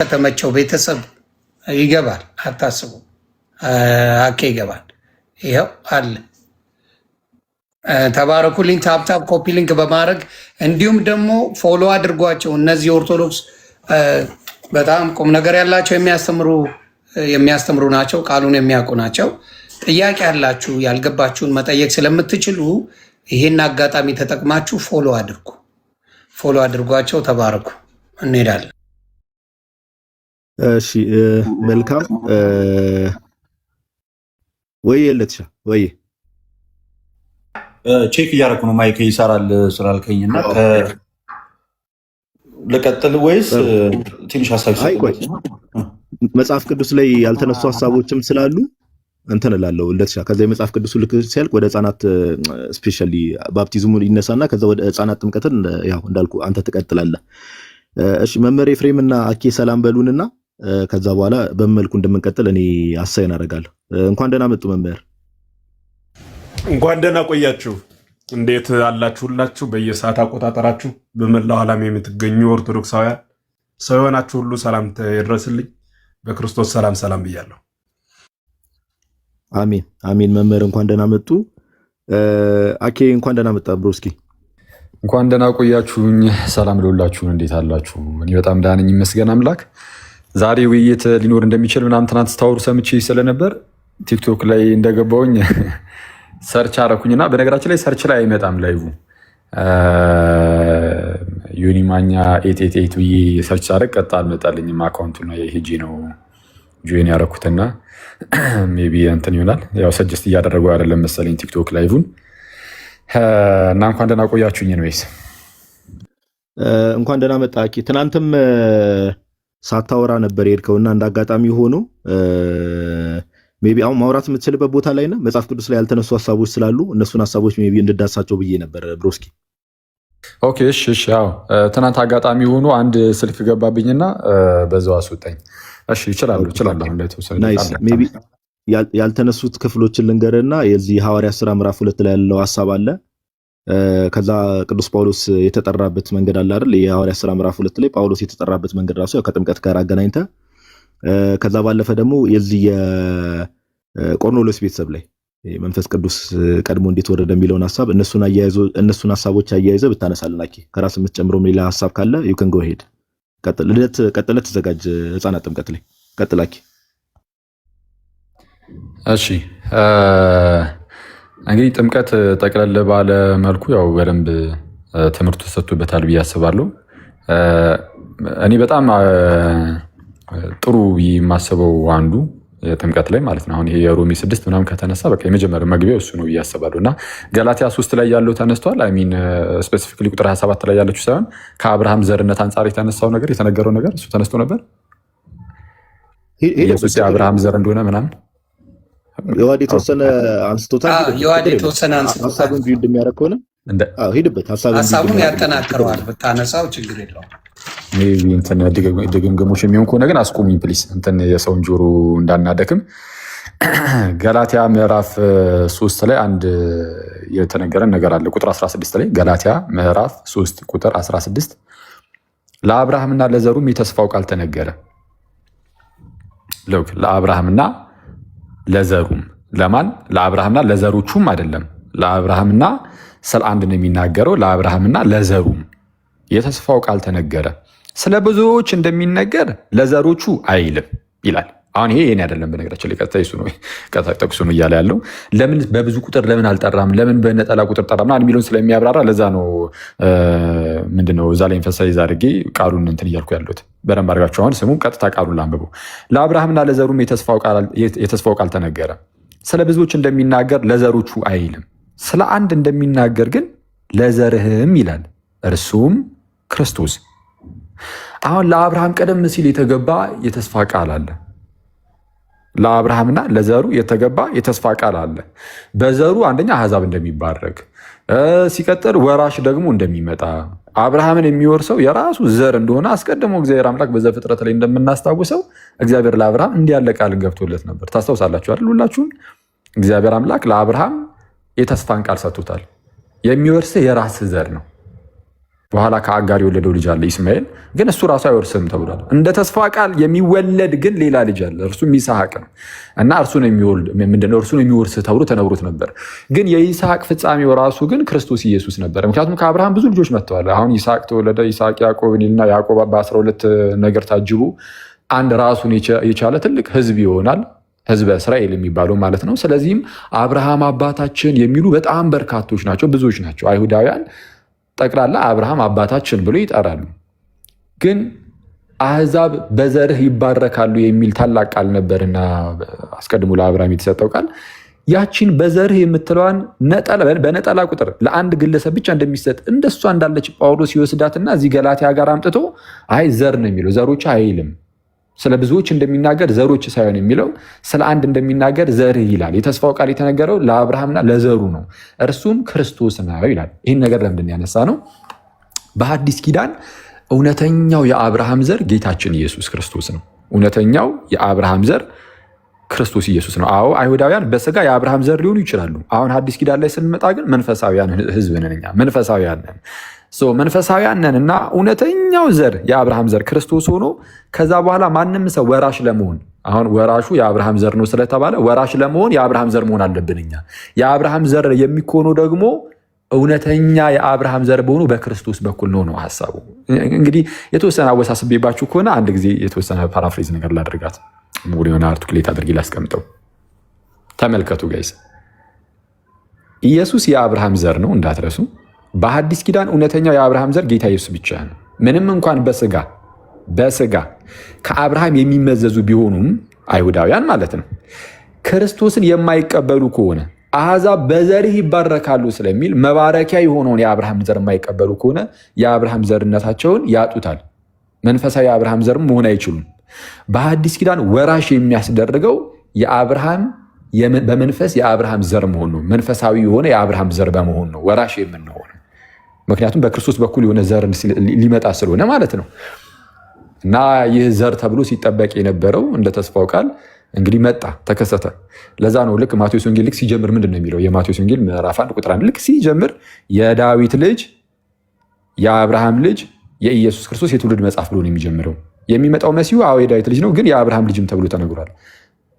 ከተመቸው ቤተሰብ ይገባል። አታስቡ። አኬ ይገባል። ይኸው አለ። ተባረኩልኝ። ታፕታፕ ኮፒ ሊንክ በማድረግ እንዲሁም ደግሞ ፎሎ አድርጓቸው። እነዚህ ኦርቶዶክስ በጣም ቁም ነገር ያላቸው የሚያስተምሩ ናቸው። ቃሉን የሚያውቁ ናቸው። ጥያቄ ያላችሁ ያልገባችሁን መጠየቅ ስለምትችሉ ይሄን አጋጣሚ ተጠቅማችሁ ፎሎ አድርጓቸው። ተባረኩ። እንሄዳለን። እሺ መልካም ወይ የለትሻ ወይ ቼክ እያደረኩ ነው። ማይክ ይሰራል ስላልከኝና ልቀጥል ወይስ ትንሽ ሀሳብ መጽሐፍ ቅዱስ ላይ ያልተነሱ ሀሳቦችም ስላሉ እንትን እላለሁ ለትሻ። ከዛ የመጽሐፍ ቅዱስ ልክ ሲያልቅ ወደ ህፃናት ስፔሻሊ ባፕቲዝሙ ይነሳና ከዛ ወደ ህፃናት ጥምቀትን ያው እንዳልኩ አንተ ትቀጥላለህ። እሺ መምህር ኤፍሬም እና አኬ ሰላም በሉንና ከዛ በኋላ በመልኩ እንደምንቀጥል እኔ አሳይን አደርጋለሁ። እንኳን ደህና መጡ መምህር። እንኳን ደህና ቆያችሁ። እንዴት አላችሁላችሁ? በየሰዓት አቆጣጠራችሁ በመላው ዓለም የምትገኙ ኦርቶዶክሳውያን ሰው የሆናችሁ ሁሉ ሰላም ይድረስልኝ። በክርስቶስ ሰላም ብያለሁ። አሜን አሜን። መምህር እንኳን ደህና መጡ። አኬ እንኳን ደህና መጣ ብሮስኪ። እንኳን ደህና ቆያችሁኝ። ሰላም ልውላችሁ። እንዴት አላችሁ? እኔ በጣም ደህና ነኝ ይመስገን አምላክ። ዛሬ ውይይት ሊኖር እንደሚችል ምናምን ትናንት ስታወሩ ሰምቼ ስለነበር ቲክቶክ ላይ እንደገባውኝ ሰርች አረኩኝና፣ በነገራችን ላይ ሰርች ላይ አይመጣም ላይቭ ዮኒ ማኛ 888 ብዬ ሰርች ሳረግ ቀጥታ አልመጣልኝም። አካውንቱ ነው ሄጂ ነው ጆይን ያረኩትና ሜይ ቢ እንትን ይሆናል። ያው ሰጀስት እያደረጉ አይደለም መሰለኝ ቲክቶክ ላይቭን እና እንኳን ደህና ቆያችሁኝ ነው ወይስ? እንኳን ደህና መጣ አኬ። ትናንትም ሳታወራ ነበር የሄድከውና እንዳጋጣሚ ሆኖ ሜይ ቢ አሁን ማውራት የምትችልበት ቦታ ላይ ነህ። መጽሐፍ ቅዱስ ላይ ያልተነሱ ሀሳቦች ስላሉ እነሱን ሀሳቦች ሜይ ቢ እንድዳሳቸው ብዬ ነበር ብሮስኪ። ኦኬ እሺ። ያው ትናንት አጋጣሚ ሆኖ አንድ ስልክ ገባብኝና በዛው አስወጣኝ። እሺ ይችላሉ። ናይስ። ሜይ ቢ ያልተነሱት ክፍሎችን ልንገርና የዚህ ሐዋርያት ሥራ ምዕራፍ 2 ላይ ያለው ሀሳብ አለ። ከዛ ቅዱስ ጳውሎስ የተጠራበት መንገድ አለ አይደል? የሐዋርያት ሥራ ምዕራፍ 2 ላይ ጳውሎስ የተጠራበት መንገድ ራሱ ያው ከጥምቀት ጋር አገናኝተ ከዛ ባለፈ ደግሞ የዚህ የቆርኔሌዎስ ቤተሰብ ላይ መንፈስ ቅዱስ ቀድሞ እንዴት ወረደ የሚለውን ሀሳብ እነሱን ሀሳቦች አያይዘ ብታነሳልን አኬ። ከራስ የምትጨምረው ሌላ ሀሳብ ካለ you can go ahead። ቀጥለ ተዘጋጅ። ህፃናት ጥምቀት ላይ ቀጥል አኬ። እሺ እንግዲህ ጥምቀት ጠቅለል ባለ መልኩ ያው በደንብ ትምህርቱ ተሰጥቶበታል ብዬ አስባለሁ። እኔ በጣም ጥሩ የማስበው አንዱ ጥምቀት ላይ ማለት ነው አሁን ይሄ የሮሜ 6 ምናምን ከተነሳ በቃ የመጀመሪያው መግቢያው እሱ ነው ብዬ አስባለሁ። እና ገላትያ 3 ላይ ያለው ተነስቷል። አይ ሚን ስፔሲፊካሊ ቁጥር 27 ላይ ያለችው ሳይሆን ከአብርሃም ዘርነት አንጻር የተነገረው ነገር እሱ ተነስቶ ነበር። ኢየሱስ የአብርሃም ዘር እንደሆነ ምናምን የዋዴ ተወሰነ አንስቶታል። ሀሳቡን ቢልድ የሚያደርግ ከሆነ ሂድበት፣ ሀሳቡን ያጠናክረዋል። ብታነሳው ችግር የለውም። ድግምግሞች የሚሆን ከሆነ ግን አስቁሙኝ ፕሊስ፣ እንትን የሰውን ጆሮ እንዳናደክም። ገላትያ ምዕራፍ 3 ላይ አንድ የተነገረን ነገር አለ። ቁጥር 16 ላይ ገላትያ ምዕራፍ 3 ቁጥር 16 ለአብርሃምና ለዘሩም የተስፋው ቃል ተነገረ። ለአብርሃምና ለዘሩም ለማን? ለአብርሃምና ለዘሮቹም አይደለም። ለአብርሃምና ስለ አንድ ነው የሚናገረው። ለአብርሃምና ለዘሩም የተስፋው ቃል ተነገረ። ስለ ብዙዎች እንደሚነገር ለዘሮቹ አይልም ይላል። አሁን ይሄ የኔ አይደለም በነገራችን ላይ ቀጥታ እሱ ነው ጠቅሱ ነው እያለ ያለው። ለምን በብዙ ቁጥር ለምን አልጠራም፣ ለምን በነጠላ ቁጥር ጠራም የሚለውን ስለሚያብራራ ለዛ ነው ምንድነው እዛ ላይ ኤምፋሳይዝ አድርጌ ቃሉን እንትን እያልኩ ያለሁት። በደንብ አድርጋችሁ አሁን ስሙ፣ ቀጥታ ቃሉን ላንብበው። ለአብርሃምና ለዘሩም የተስፋው ቃል ተነገረ። ስለ ብዙዎች እንደሚናገር ለዘሮቹ አይልም፣ ስለ አንድ እንደሚናገር ግን ለዘርህም ይላል፣ እርሱም ክርስቶስ። አሁን ለአብርሃም ቀደም ሲል የተገባ የተስፋ ቃል አለ። ለአብርሃምና ለዘሩ የተገባ የተስፋ ቃል አለ። በዘሩ አንደኛ አሕዛብ እንደሚባረክ ሲቀጥል ወራሽ ደግሞ እንደሚመጣ አብርሃምን የሚወርሰው የራሱ ዘር እንደሆነ አስቀድሞ እግዚአብሔር አምላክ በዘፍጥረት ላይ እንደምናስታውሰው እግዚአብሔር ለአብርሃም እንዲህ ያለ ቃልን ገብቶለት ነበር። ታስታውሳላችሁ አይደል? ሁላችሁም እግዚአብሔር አምላክ ለአብርሃም የተስፋን ቃል ሰጥቶታል። የሚወርስ የራስ ዘር ነው። በኋላ ከአጋር የወለደው ልጅ አለ ኢስማኤል፣ ግን እሱ ራሱ አይወርስም ተብሏል። እንደ ተስፋ ቃል የሚወለድ ግን ሌላ ልጅ አለ፣ እርሱም ይስሐቅ ነው እና እርሱን የሚወርስ ተብሎ ተነግሮት ነበር። ግን የይስሐቅ ፍጻሜው ራሱ ግን ክርስቶስ ኢየሱስ ነበር። ምክንያቱም ከአብርሃም ብዙ ልጆች መጥተዋል። አሁን ይስሐቅ ተወለደ፣ ይስሐቅ ያዕቆብን ይልና ያዕቆብ በ12 ነገር ታጅቡ አንድ ራሱን የቻለ ትልቅ ህዝብ ይሆናል፣ ህዝበ እስራኤል የሚባለው ማለት ነው። ስለዚህም አብርሃም አባታችን የሚሉ በጣም በርካቶች ናቸው፣ ብዙዎች ናቸው። አይሁዳውያን ጠቅላላ አብርሃም አባታችን ብሎ ይጠራሉ። ግን አህዛብ በዘርህ ይባረካሉ የሚል ታላቅ ቃል ነበርና አስቀድሞ ለአብርሃም የተሰጠው ቃል ያቺን በዘርህ የምትለዋን በነጠላ ቁጥር ለአንድ ግለሰብ ብቻ እንደሚሰጥ እንደሷ እንዳለች ጳውሎስ ይወስዳትና እዚህ ገላትያ ጋር አምጥቶ አይ ዘር ነው የሚለው፣ ዘሮች አይልም። ስለ ብዙዎች እንደሚናገር ዘሮች ሳይሆን የሚለው ስለ አንድ እንደሚናገር ዘርህ ይላል። የተስፋው ቃል የተነገረው ለአብርሃምና ለዘሩ ነው፣ እርሱም ክርስቶስ ነው ይላል። ይህን ነገር ለምንድን ያነሳ ነው? በሐዲስ ኪዳን እውነተኛው የአብርሃም ዘር ጌታችን ኢየሱስ ክርስቶስ ነው። እውነተኛው የአብርሃም ዘር ክርስቶስ ኢየሱስ ነው። አዎ አይሁዳውያን በስጋ የአብርሃም ዘር ሊሆኑ ይችላሉ። አሁን ሐዲስ ኪዳን ላይ ስንመጣ ግን መንፈሳዊያን ህዝብ ነን እኛ፣ መንፈሳዊያን ነን። መንፈሳዊያን ነን እና እውነተኛው ዘር የአብርሃም ዘር ክርስቶስ ሆኖ ከዛ በኋላ ማንም ሰው ወራሽ ለመሆን አሁን ወራሹ የአብርሃም ዘር ነው ስለተባለ ወራሽ ለመሆን የአብርሃም ዘር መሆን አለብን እኛ። የአብርሃም ዘር የሚኮነው ደግሞ እውነተኛ የአብርሃም ዘር በሆኑ በክርስቶስ በኩል ነው ሀሳቡ። እንግዲህ የተወሰነ አወሳስቤባችሁ ከሆነ አንድ ጊዜ የተወሰነ ፓራፍሬዝ ነገር ላድርጋት፣ ሙሉ የሆነ አርቲኩሌት አድርጌ ላስቀምጠው። ተመልከቱ ጋይስ፣ ኢየሱስ የአብርሃም ዘር ነው እንዳትረሱ። በሐዲስ ኪዳን እውነተኛው የአብርሃም ዘር ጌታ ኢየሱስ ብቻ ነው። ምንም እንኳን በስጋ ከአብርሃም የሚመዘዙ ቢሆኑም አይሁዳውያን ማለት ነው፣ ክርስቶስን የማይቀበሉ ከሆነ አሕዛብ በዘርህ ይባረካሉ ስለሚል መባረኪያ የሆነውን የአብርሃም ዘር የማይቀበሉ ከሆነ የአብርሃም ዘርነታቸውን ያጡታል። መንፈሳዊ የአብርሃም ዘር መሆን አይችሉም። በሐዲስ ኪዳን ወራሽ የሚያስደርገው የአብርሃም በመንፈስ የአብርሃም ዘር መሆን ነው። መንፈሳዊ የሆነ የአብርሃም ዘር በመሆን ነው ወራሽ የምንሆን። ምክንያቱም በክርስቶስ በኩል የሆነ ዘር ሊመጣ ስለሆነ ማለት ነው። እና ይህ ዘር ተብሎ ሲጠበቅ የነበረው እንደ ተስፋው ቃል እንግዲህ መጣ፣ ተከሰተ። ለዛ ነው ልክ ማቴዎስ ወንጌል ልክ ሲጀምር ምንድን ነው የሚለው? የማቴዎስ ወንጌል ምዕራፍ 1 ቁጥር 1 ልክ ሲጀምር የዳዊት ልጅ የአብርሃም ልጅ የኢየሱስ ክርስቶስ የትውልድ መጽሐፍ ብሎ ነው የሚጀምረው። የሚመጣው መሲሁ የዳዊት ልጅ ነው፣ ግን የአብርሃም ልጅም ተብሎ ተነግሯል።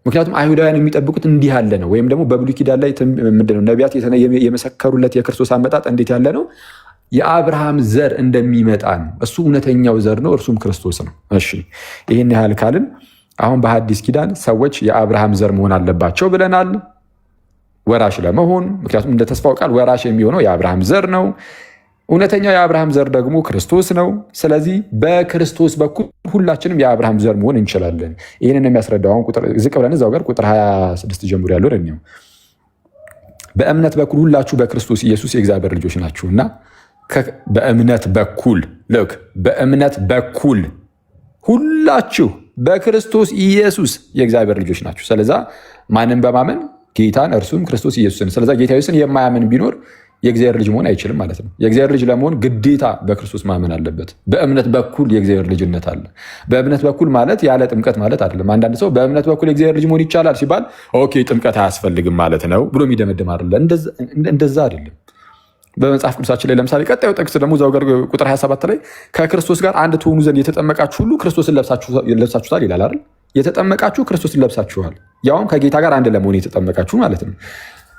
ምክንያቱም አይሁዳውያን የሚጠብቁት እንዲህ ያለ ነው። ወይም ደግሞ በብሉይ ኪዳን ላይ ምንድነው ነቢያት የመሰከሩለት የክርስቶስ አመጣጥ እንዴት ያለ ነው? የአብርሃም ዘር እንደሚመጣ ነው። እሱ እውነተኛው ዘር ነው፣ እርሱም ክርስቶስ ነው። እሺ ይህን ያህል ካልን አሁን በሐዲስ ኪዳን ሰዎች የአብርሃም ዘር መሆን አለባቸው ብለናል ወራሽ ለመሆን። ምክንያቱም እንደ ተስፋው ቃል ወራሽ የሚሆነው የአብርሃም ዘር ነው። እውነተኛው የአብርሃም ዘር ደግሞ ክርስቶስ ነው። ስለዚህ በክርስቶስ በኩል ሁላችንም የአብርሃም ዘር መሆን እንችላለን። ይህንን የሚያስረዳው አሁን ዝቅ ብለን እዛው ጋር ቁጥር 26 ጀምሮ ያለው ነው። በእምነት በኩል ሁላችሁ በክርስቶስ ኢየሱስ የእግዚአብሔር ልጆች ናችሁና በእምነት በኩል ሁላችሁ በክርስቶስ ኢየሱስ የእግዚአብሔር ልጆች ናችሁ። ስለዛ ማንም በማመን ጌታን እርሱም ክርስቶስ ኢየሱስን። ስለዛ ጌታ ኢየሱስን የማያምን ቢኖር የእግዚአብሔር ልጅ መሆን አይችልም ማለት ነው። የእግዚአብሔር ልጅ ለመሆን ግዴታ በክርስቶስ ማመን አለበት። በእምነት በኩል የእግዚአብሔር ልጅነት አለ። በእምነት በኩል ማለት ያለ ጥምቀት ማለት አይደለም። አንዳንድ ሰው በእምነት በኩል የእግዚአብሔር ልጅ መሆን ይቻላል ሲባል ኦኬ ጥምቀት አያስፈልግም ማለት ነው ብሎ የሚደመድም አይደለ። እንደዛ አይደለም። በመጽሐፍ ቅዱሳችን ላይ ለምሳሌ ቀጣዩ ጥቅስ ደግሞ እዛው ጋር ቁጥር 27 ላይ ከክርስቶስ ጋር አንድ ትሆኑ ዘንድ የተጠመቃችሁ ሁሉ ክርስቶስን ለብሳችሁታል ይላል አይደል? የተጠመቃችሁ ክርስቶስን ለብሳችኋል። ያውም ከጌታ ጋር አንድ ለመሆን የተጠመቃችሁ ማለት ነው።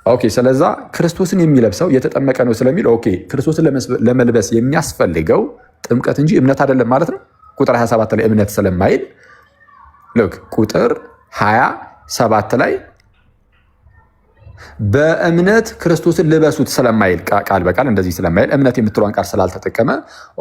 ኦኬ ስለዛ ክርስቶስን የሚለብሰው የተጠመቀ ነው ስለሚል ኦኬ ክርስቶስን ለመልበስ የሚያስፈልገው ጥምቀት እንጂ እምነት አይደለም ማለት ነው። ቁጥር 27 ላይ እምነት ስለማይል ልክ ቁጥር 27 ላይ በእምነት ክርስቶስን ልበሱት ስለማይል ቃል በቃል እንደዚህ ስለማይል እምነት የምትለውን ቃል ስላልተጠቀመ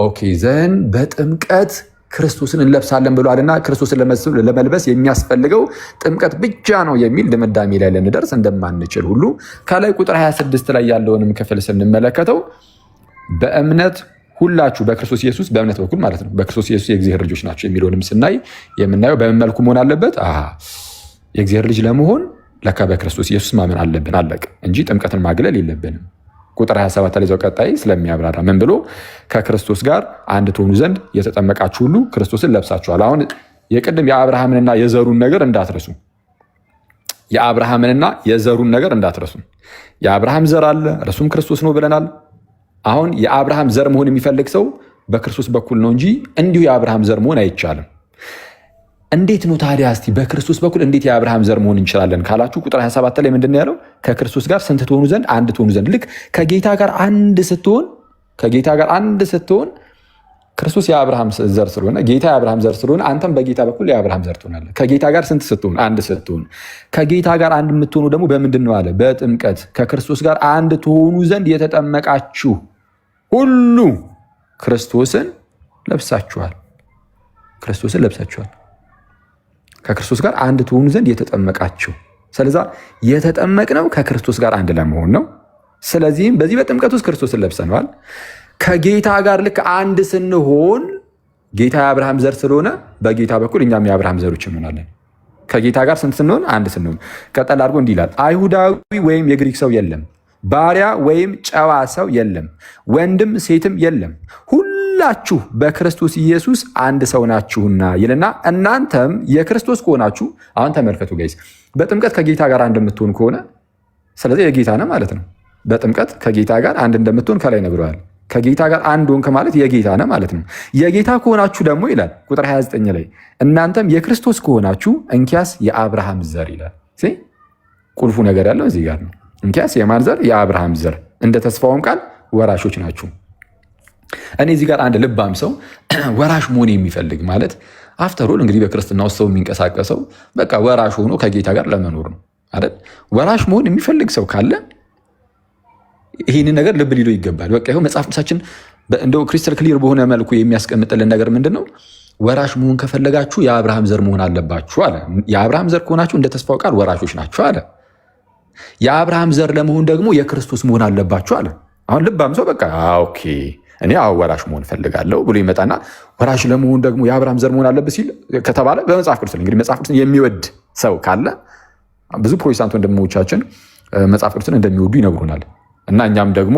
ኦኬ ዘን በጥምቀት ክርስቶስን እንለብሳለን ብሏልና ክርስቶስን ለመልበስ የሚያስፈልገው ጥምቀት ብቻ ነው የሚል ድምዳሜ ላይ ልንደርስ እንደማንችል ሁሉ ከላይ ቁጥር 26 ላይ ያለውንም ክፍል ስንመለከተው በእምነት ሁላችሁ በክርስቶስ ኢየሱስ በእምነት በኩል ማለት ነው በክርስቶስ ኢየሱስ የእግዚአብሔር ልጆች ናቸው የሚለውንም ስናይ የምናየው በምን መልኩ መሆን አለበት? የእግዚአብሔር ልጅ ለመሆን ለካ በክርስቶስ ኢየሱስ ማመን አለብን አለቅ እንጂ ጥምቀትን ማግለል የለብንም። ቁጥር 27 ላይ ቀጣይ ስለሚያብራራ ምን ብሎ ከክርስቶስ ጋር አንድ ትሆኑ ዘንድ የተጠመቃችሁ ሁሉ ክርስቶስን ለብሳችኋል። አሁን የቅድም የአብርሃምንና የዘሩን ነገር እንዳትረሱ። የአብርሃምንና የዘሩን ነገር እንዳትረሱ። የአብርሃም ዘር አለ እርሱም ክርስቶስ ነው ብለናል። አሁን የአብርሃም ዘር መሆን የሚፈልግ ሰው በክርስቶስ በኩል ነው እንጂ እንዲሁ የአብርሃም ዘር መሆን አይቻልም። እንዴት ነው ታዲያ? እስቲ በክርስቶስ በኩል እንዴት የአብርሃም ዘር መሆን እንችላለን ካላችሁ ቁጥር 27 ላይ ምንድን ነው ያለው? ከክርስቶስ ጋር ስንት ትሆኑ ዘንድ? አንድ ትሆኑ ዘንድ። ልክ ከጌታ ጋር አንድ ስትሆን ክርስቶስ የአብርሃም ዘር ስለሆነ ጌታ የአብርሃም ዘር ስለሆነ አንተም በጌታ በኩል የአብርሃም ዘር ትሆናለህ። ከጌታ ጋር ስንት ስትሆን? አንድ ስትሆን። ከጌታ ጋር አንድ የምትሆኑ ደግሞ በምንድን ነው አለ? በጥምቀት። ከክርስቶስ ጋር አንድ ትሆኑ ዘንድ የተጠመቃችሁ ሁሉ ክርስቶስን ለብሳችኋል። ክርስቶስን ለብሳችኋል። ከክርስቶስ ጋር አንድ ትሆኑ ዘንድ የተጠመቃችሁ። ስለዛ የተጠመቅነው ከክርስቶስ ጋር አንድ ለመሆን ነው። ስለዚህም በዚህ በጥምቀት ውስጥ ክርስቶስን ለብሰነዋል። ከጌታ ጋር ልክ አንድ ስንሆን ጌታ የአብርሃም ዘር ስለሆነ በጌታ በኩል እኛም የአብርሃም ዘሮች እንሆናለን። ከጌታ ጋር ስንት ስንሆን? አንድ ስንሆን። ቀጠል አድርጎ እንዲህ ይላል፣ አይሁዳዊ ወይም የግሪክ ሰው የለም፣ ባሪያ ወይም ጨዋ ሰው የለም፣ ወንድም ሴትም የለም፣ ሁላችሁ በክርስቶስ ኢየሱስ አንድ ሰው ናችሁና ይልና እናንተም የክርስቶስ ከሆናችሁ። አሁን ተመልከቱ ጋይስ፣ በጥምቀት ከጌታ ጋር አንድ የምትሆን ከሆነ ስለዚህ የጌታ ነህ ማለት ነው። በጥምቀት ከጌታ ጋር አንድ እንደምትሆን ከላይ ነግረዋል። ከጌታ ጋር አንድ ሆንክ ማለት የጌታ ነህ ማለት ነው። የጌታ ከሆናችሁ ደግሞ ይላል ቁጥር 29 ላይ እናንተም የክርስቶስ ከሆናችሁ እንኪያስ የአብርሃም ዘር ይላል። ቁልፉ ነገር ያለው እዚህ ጋር ነው። እንኪያስ የማን ዘር? የአብርሃም ዘር፣ እንደ ተስፋውም ቃል ወራሾች ናችሁ። እኔ እዚህ ጋር አንድ ልባም ሰው ወራሽ መሆን የሚፈልግ ማለት አፍተሮል እንግዲህ በክርስትና ውስጥ ሰው የሚንቀሳቀሰው በቃ ወራሽ ሆኖ ከጌታ ጋር ለመኖር ነው አይደል? ወራሽ መሆን የሚፈልግ ሰው ካለ ይህንን ነገር ልብ ሊለው ይገባል። በቃ ይኸው መጽሐፍ ቅዱሳችን እንደው ክሪስታል ክሊር በሆነ መልኩ የሚያስቀምጥልን ነገር ምንድን ነው? ወራሽ መሆን ከፈለጋችሁ የአብርሃም ዘር መሆን አለባችሁ አለ። የአብርሃም ዘር ከሆናችሁ እንደ ተስፋው ቃል ወራሾች ናችሁ አለ። የአብርሃም ዘር ለመሆን ደግሞ የክርስቶስ መሆን አለባችሁ አለ። አሁን ልባም ሰው በቃ ኦኬ እኔ ወራሽ መሆን ፈልጋለሁ ብሎ ይመጣና ወራሽ ለመሆን ደግሞ የአብርሃም ዘር መሆን አለብህ ሲል ከተባለ በመጽሐፍ ቅዱስ እንግዲህ መጽሐፍ ቅዱስን የሚወድ ሰው ካለ ብዙ ፕሮቴስታንት ወንድሞቻችን መጽሐፍ ቅዱስን እንደሚወዱ ይነግሩናል። እና እኛም ደግሞ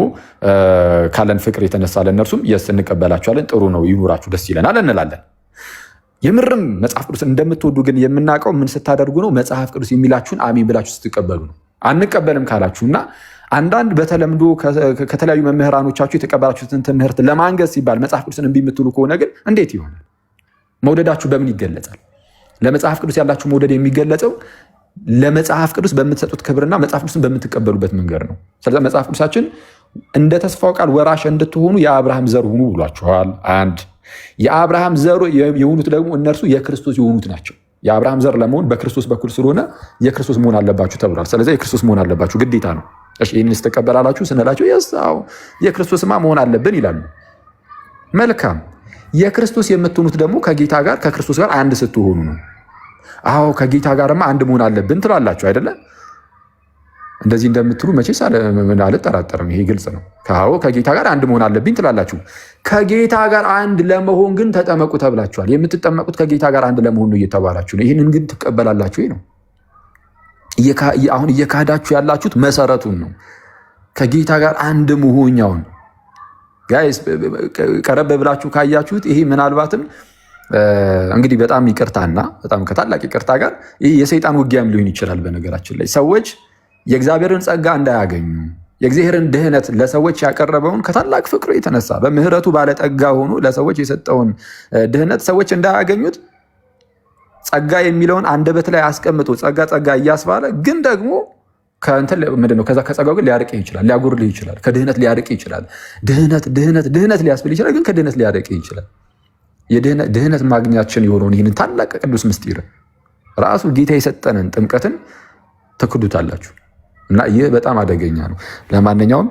ካለን ፍቅር የተነሳ ለእነርሱም የስ እንቀበላቸዋለን። ጥሩ ነው ይኑራችሁ፣ ደስ ይለናል እንላለን። የምርም መጽሐፍ ቅዱስ እንደምትወዱ ግን የምናውቀው ምን ስታደርጉ ነው? መጽሐፍ ቅዱስ የሚላችሁን አሜን ብላችሁ ስትቀበሉ ነው። አንቀበልም ካላችሁ እና አንዳንድ በተለምዶ ከተለያዩ መምህራኖቻችሁ የተቀበላችሁትን ትምህርት ለማንገዝ ሲባል መጽሐፍ ቅዱስን እምቢ የምትሉ ከሆነ ግን እንዴት ይሆናል? መውደዳችሁ በምን ይገለጻል? ለመጽሐፍ ቅዱስ ያላችሁ መውደድ የሚገለጸው ለመጽሐፍ ቅዱስ በምትሰጡት ክብርና መጽሐፍ ቅዱስን በምትቀበሉበት መንገድ ነው። ስለዚህ መጽሐፍ ቅዱሳችን እንደ ተስፋው ቃል ወራሽ እንድትሆኑ የአብርሃም ዘር ሁኑ ብሏችኋል። አንድ የአብርሃም ዘር የሆኑት ደግሞ እነርሱ የክርስቶስ የሆኑት ናቸው። የአብርሃም ዘር ለመሆን በክርስቶስ በኩል ስለሆነ የክርስቶስ መሆን አለባችሁ ተብሏል። ስለዚህ የክርስቶስ መሆን አለባችሁ ግዴታ ነው። እሺ ይህንን ስትቀበላላችሁ ስንላቸው የሳው የክርስቶስማ መሆን አለብን ይላሉ። መልካም የክርስቶስ የምትሆኑት ደግሞ ከጌታ ጋር ከክርስቶስ ጋር አንድ ስትሆኑ ነው። አዎ ከጌታ ጋርማ አንድ መሆን አለብን ትላላችሁ አይደለ? እንደዚህ እንደምትሉ መቼስ አልጠራጠርም። ይሄ ግልጽ ነው። ከጌታ ጋር አንድ መሆን አለብኝ ትላላችሁ። ከጌታ ጋር አንድ ለመሆን ግን ተጠመቁ ተብላችኋል። የምትጠመቁት ከጌታ ጋር አንድ ለመሆን ነው እየተባላችሁ ነው። ይህንን ግን ትቀበላላችሁ? ይሄ ነው አሁን እየካዳችሁ ያላችሁት መሰረቱን ነው። ከጌታ ጋር አንድ መሆኛውን ጋይስ ቀረብ ብላችሁ ካያችሁት ይሄ ምናልባትም እንግዲህ በጣም ይቅርታና በጣም ከታላቅ ይቅርታ ጋር ይህ የሰይጣን ውጊያም ሊሆን ይችላል። በነገራችን ላይ ሰዎች የእግዚአብሔርን ጸጋ እንዳያገኙ የእግዚአብሔርን ድህነት ለሰዎች ያቀረበውን ከታላቅ ፍቅሩ የተነሳ በምህረቱ ባለጠጋ ሆኖ ለሰዎች የሰጠውን ድህነት ሰዎች እንዳያገኙት ጸጋ የሚለውን አንደበት ላይ አስቀምጦ ጸጋ ጸጋ እያስባለ ግን ደግሞ ምንድነው ከዛ ከጸጋው ግን ሊያርቅ ይችላል፣ ሊያጎርልህ ይችላል፣ ከድህነት ሊያርቅ ይችላል። ድህነት ሊያስብል ይችላል፣ ግን ከድህነት ሊያርቅ ይችላል። የድህነት ማግኛችን የሆነውን ይህንን ታላቅ ቅዱስ ምስጢር ራሱ ጌታ የሰጠንን ጥምቀትን ትክዱታላችሁ እና ይህ በጣም አደገኛ ነው። ለማንኛውም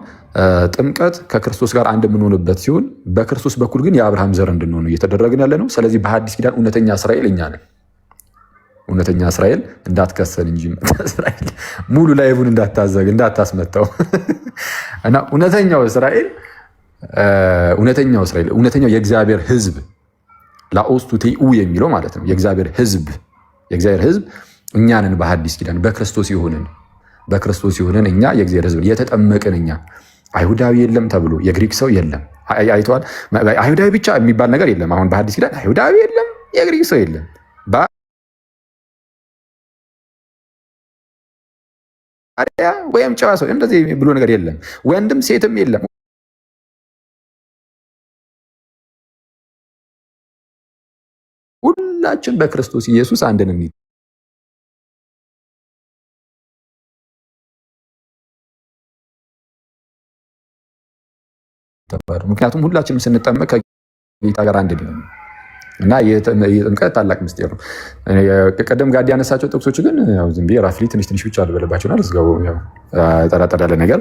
ጥምቀት ከክርስቶስ ጋር አንድ የምንሆንበት ሲሆን በክርስቶስ በኩል ግን የአብርሃም ዘር እንድንሆን እየተደረግን ያለ ነው። ስለዚህ በሐዲስ ኪዳን እውነተኛ እስራኤል እኛ ነን። እውነተኛ እስራኤል እንዳትከሰል እንጂ እስራኤል ሙሉ ላይቡን እንዳታስመታው እና እውነተኛው እስራኤል እውነተኛው የእግዚአብሔር ሕዝብ ላኦስቱ ቴኡ የሚለው ማለት ነው። የእግዚአብሔር ሕዝብ እኛንን በሐዲስ ኪዳን በክርስቶስ የሆንን እኛ የእግዚአብሔር ሕዝብ የተጠመቅን እኛ። አይሁዳዊ የለም ተብሎ የግሪክ ሰው የለም። አይተዋል። አይሁዳዊ ብቻ የሚባል ነገር የለም። አሁን በሐዲስ ኪዳን አይሁዳዊ የለም፣ የግሪክ ሰው የለም፣ ወይም ጨዋ ሰው እንደዚህ ብሎ ነገር የለም። ወንድም ሴትም የለም። ሁላችን በክርስቶስ ኢየሱስ አንድ ነን። ምክንያቱም ሁላችንም ስንጠመቅ ከጌታ ጋር አንድ ነን እና የጥምቀት ታላቅ ምስጢር ነው። ቀደም ጋር ያነሳቸው ጥቅሶች ግን ያው ዝም ብዬ ራፍሊ ትንሽ ብቻ አልበለባቸውና ልዝጋው ጠራጠር ያለ ነገር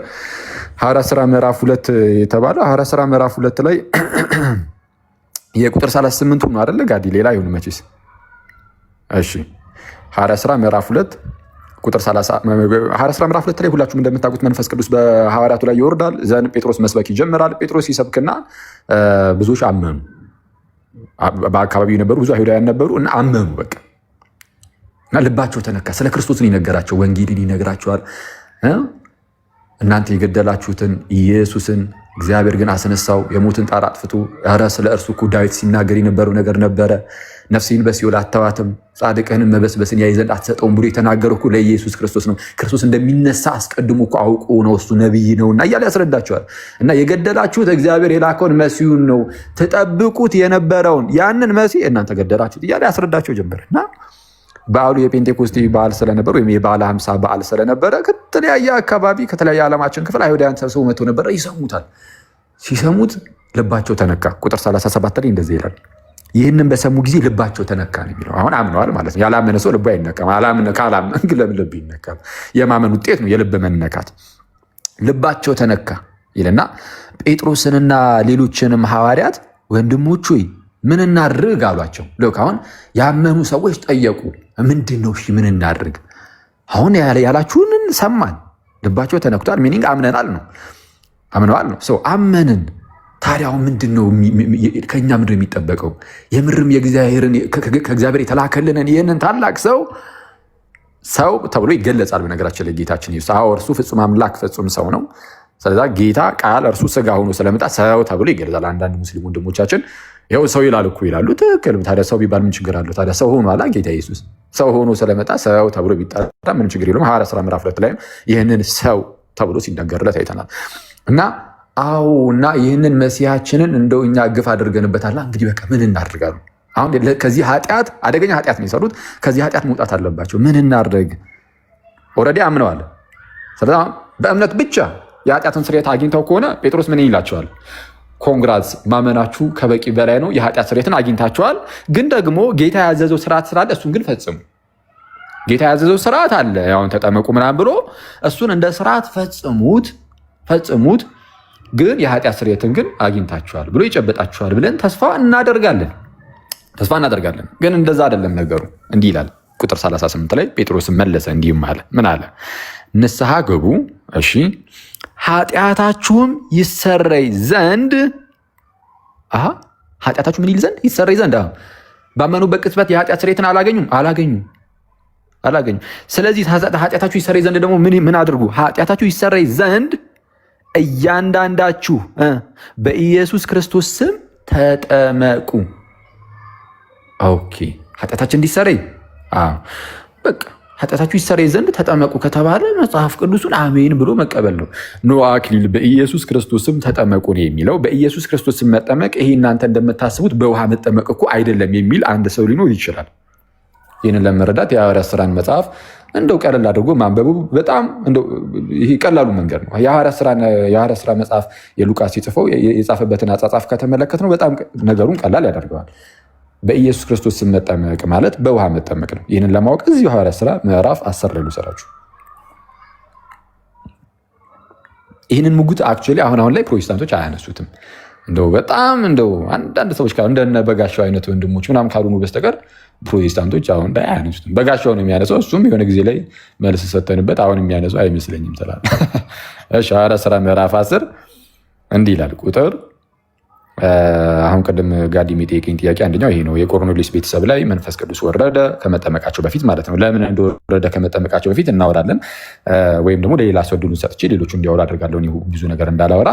ሐዋርያት ሥራ ምዕራፍ 2 የተባለው ሐዋርያት ሥራ ምዕራፍ 2 ላይ የቁጥር 38 ነው አይደለ ጋዲ? ሌላ ይሁን መቼስ። እሺ ሐዋርያት ሥራ ምዕራፍ 2 ቁጥር 30 ሐዋርያት ሥራ ምዕራፍ 2 ላይ ሁላችሁም እንደምታውቁት መንፈስ ቅዱስ በሐዋርያቱ ላይ ይወርዳል። ዘን ጴጥሮስ መስበክ ይጀምራል። ጴጥሮስ ይሰብክና ብዙዎች አመኑ። በአካባቢው የነበሩ ብዙ አይሁዳውያን ነበሩ እና አመኑ። በቃ እና ልባቸው ተነካ። ስለ ክርስቶስን ይነገራቸው፣ ወንጌልን ይነግራቸዋል። እናንተ የገደላችሁትን ኢየሱስን እግዚአብሔር ግን አስነሳው፣ የሞትን ጣር አጥፍቶ። ኧረ ስለ እርሱ እኮ ዳዊት ሲናገር የነበረው ነገር ነበረ። ነፍሴን በሲኦል አተዋትም፣ ጻድቅህንም መበስበስን ያይ ዘንድ አትሰጠውም ብሎ የተናገረው እኮ ለኢየሱስ ክርስቶስ ነው። ክርስቶስ እንደሚነሳ አስቀድሞ እኮ አውቆ ነው፣ እሱ ነቢይ ነውና እያለ ያስረዳቸዋል። እና የገደላችሁት እግዚአብሔር የላከውን መሲሁን ነው፣ ትጠብቁት የነበረውን ያንን መሲህ እናንተ ገደላችሁት እያለ ያስረዳቸው ጀመረ። እና በዓሉ የጴንጤኮስቴ በዓል ስለነበረ ወይም የበዓለ ሃምሳ በዓል ስለነበረ ከተለያየ አካባቢ ከተለያየ ዓለማችን ክፍል አይሁዳውያን ተሰብስበው መጥተው ነበረ። ይሰሙታል። ሲሰሙት ልባቸው ተነካ። ቁጥር 37 ላይ እንደዚህ ይላል፣ ይህንን በሰሙ ጊዜ ልባቸው ተነካ ነው የሚለው። አሁን አምነዋል ማለት ነው። ያላመነ ሰው ልቡ አይነካም። ካላመን ግን ለምን ልብ ይነካል? የማመን ውጤት ነው የልብ መነካት። ልባቸው ተነካ ይልና ጴጥሮስንና ሌሎችንም ሐዋርያት ወንድሞች ሆይ ምን እናድርግ አሏቸው። ልክ አሁን ያመኑ ሰዎች ጠየቁ። ምንድን ነው እሺ ምን እናድርግ? አሁን ያላችሁንን ሰማን፣ ልባቸው ተነክቷል። ሚኒንግ አምነናል ነው፣ አምነዋል ነው። ሰው አመንን። ታዲያው ምንድን ነው ከእኛ ምንድን ነው የሚጠበቀው? የምርም ከእግዚአብሔር የተላከልንን ይህንን ታላቅ ሰው ተብሎ ይገለጻል። በነገራችን ላይ ጌታችን ኢየሱስ እርሱ ፍጹም አምላክ ፍጹም ሰው ነው። ስለዛ ጌታ ቃል እርሱ ስጋ ሆኖ ስለመጣ ሰው ተብሎ ይገለጻል። አንዳንድ ሙስሊም ወንድሞቻችን ይኸው ሰው ይላል እኮ ይላሉ። ትክክል። ታዲያ ሰው ቢባል ምን ችግር አለው? ታዲያ ሰው ሆኖ አላ ጌታ ኢየሱስ ሰው ሆኖ ስለመጣ ሰው ተብሎ ቢጠራ ምን ችግር የለውም። ሐዋርያት ሥራ ምዕራፍ 2 ላይ ይህንን ሰው ተብሎ ሲነገርለት አይተናል። እና እና ይህንን መሲያችንን እንደው እኛ ግፍ አድርገንበታል። እንግዲህ በቃ ምን እናድርጋሉ? አሁን ከዚህ ኃጢአት አደገኛ ኃጢአት ነው የሰሩት። ከዚህ ኃጢአት መውጣት አለባቸው። ምን እናድርግ? ኦልሬዲ አምነዋል። ስለዚህ በእምነት ብቻ የኃጢአትን ስርየት አግኝተው ከሆነ ጴጥሮስ ምን ይላቸዋል? ኮንግራትስ፣ ማመናችሁ ከበቂ በላይ ነው። የኃጢአት ስርየትን አግኝታቸዋል። ግን ደግሞ ጌታ ያዘዘው ስርዓት ስላለ እሱን ግን ፈጽሙ። ጌታ ያዘዘው ስርዓት አለ፣ ያውን ተጠመቁ ምናምን ብሎ እሱን እንደ ስርዓት ፈጽሙት። ግን የኃጢአት ስርየትን ግን አግኝታችኋል ብሎ ይጨበጣችኋል ብለን ተስፋ እናደርጋለን። ግን እንደዛ አይደለም ነገሩ። እንዲህ ይላል ቁጥር 38 ላይ ጴጥሮስን መለሰ እንዲህም አለ። ምን አለ? ንስሐ ግቡ፣ እሺ፣ ኃጢአታችሁም ይሰረይ ዘንድ። ኃጢአታችሁ ምን ይል ዘንድ? ይሰረይ ዘንድ። ባመኑበት ቅጽበት የኃጢአት ስርየትን አላገኙ። ስለዚህ ኃጢአታችሁ ይሰረይ ዘንድ ደግሞ ምን አድርጉ? ኃጢአታችሁ ይሰረይ ዘንድ እያንዳንዳችሁ በኢየሱስ ክርስቶስ ስም ተጠመቁ። ኦኬ፣ ኃጢአታችን እንዲሰረይ በቃ ኃጢአታችሁ ይሰረይ ዘንድ ተጠመቁ ከተባለ መጽሐፍ ቅዱሱን አሜን ብሎ መቀበል ነው። ኖ አክሊል በኢየሱስ ክርስቶስ ስም ተጠመቁ ነው የሚለው። በኢየሱስ ክርስቶስ ስም መጠመቅ ይሄ እናንተ እንደምታስቡት በውሃ መጠመቅ እኮ አይደለም የሚል አንድ ሰው ሊኖር ይችላል። ይህንን ለመረዳት የሐዋርያት ሥራን መጽሐፍ እንደው ቀለል አድርጎ ማንበቡ በጣም ይሄ ቀላሉ መንገድ ነው። የሐዋርያት ሥራ መጽሐፍ የሉቃስ ሲጽፈው የጻፈበትን አጻጻፍ ከተመለከት ነው በጣም ነገሩን ቀላል ያደርገዋል። በኢየሱስ ክርስቶስ ስም መጠመቅ ማለት በውሃ መጠመቅ ነው። ይህንን ለማወቅ እዚሁ ሐዋርያት ሥራ ምዕራፍ 10 ላይ ልውሰዳችሁ። ይህንን ሙግት አክቹዋሊ አሁን ላይ ፕሮቴስታንቶች አያነሱትም። በጣም አንዳንድ ሰዎች ካሉ እንደነ በጋሻው አይነት ወንድሞች ምናምን ካልሆኑ በስተቀር ፕሮቴስታንቶች አሁን ላይ አያነሱትም። በጋሻው ነው የሚያነሳው። እሱም የሆነ ጊዜ ላይ መልስ ሰተንበት አሁን የሚያነሱ አይመስለኝም ትላል። ሐዋርያት ሥራ ምዕራፍ 10 እንዲህ ይላል ቁጥር አሁን ቅድም ጋዲ የሚጠይቀኝ ጥያቄ አንደኛው ይሄ ነው። የቆርኔሌዎስ ቤተሰብ ላይ መንፈስ ቅዱስ ወረደ ከመጠመቃቸው በፊት ማለት ነው። ለምን እንደወረደ ከመጠመቃቸው በፊት እናወራለን፣ ወይም ደግሞ ለሌላ ሰው ዕድሉን ሰጥቼ ሌሎቹ እንዲያወራ አድርጋለሁ ብዙ ነገር እንዳላወራ።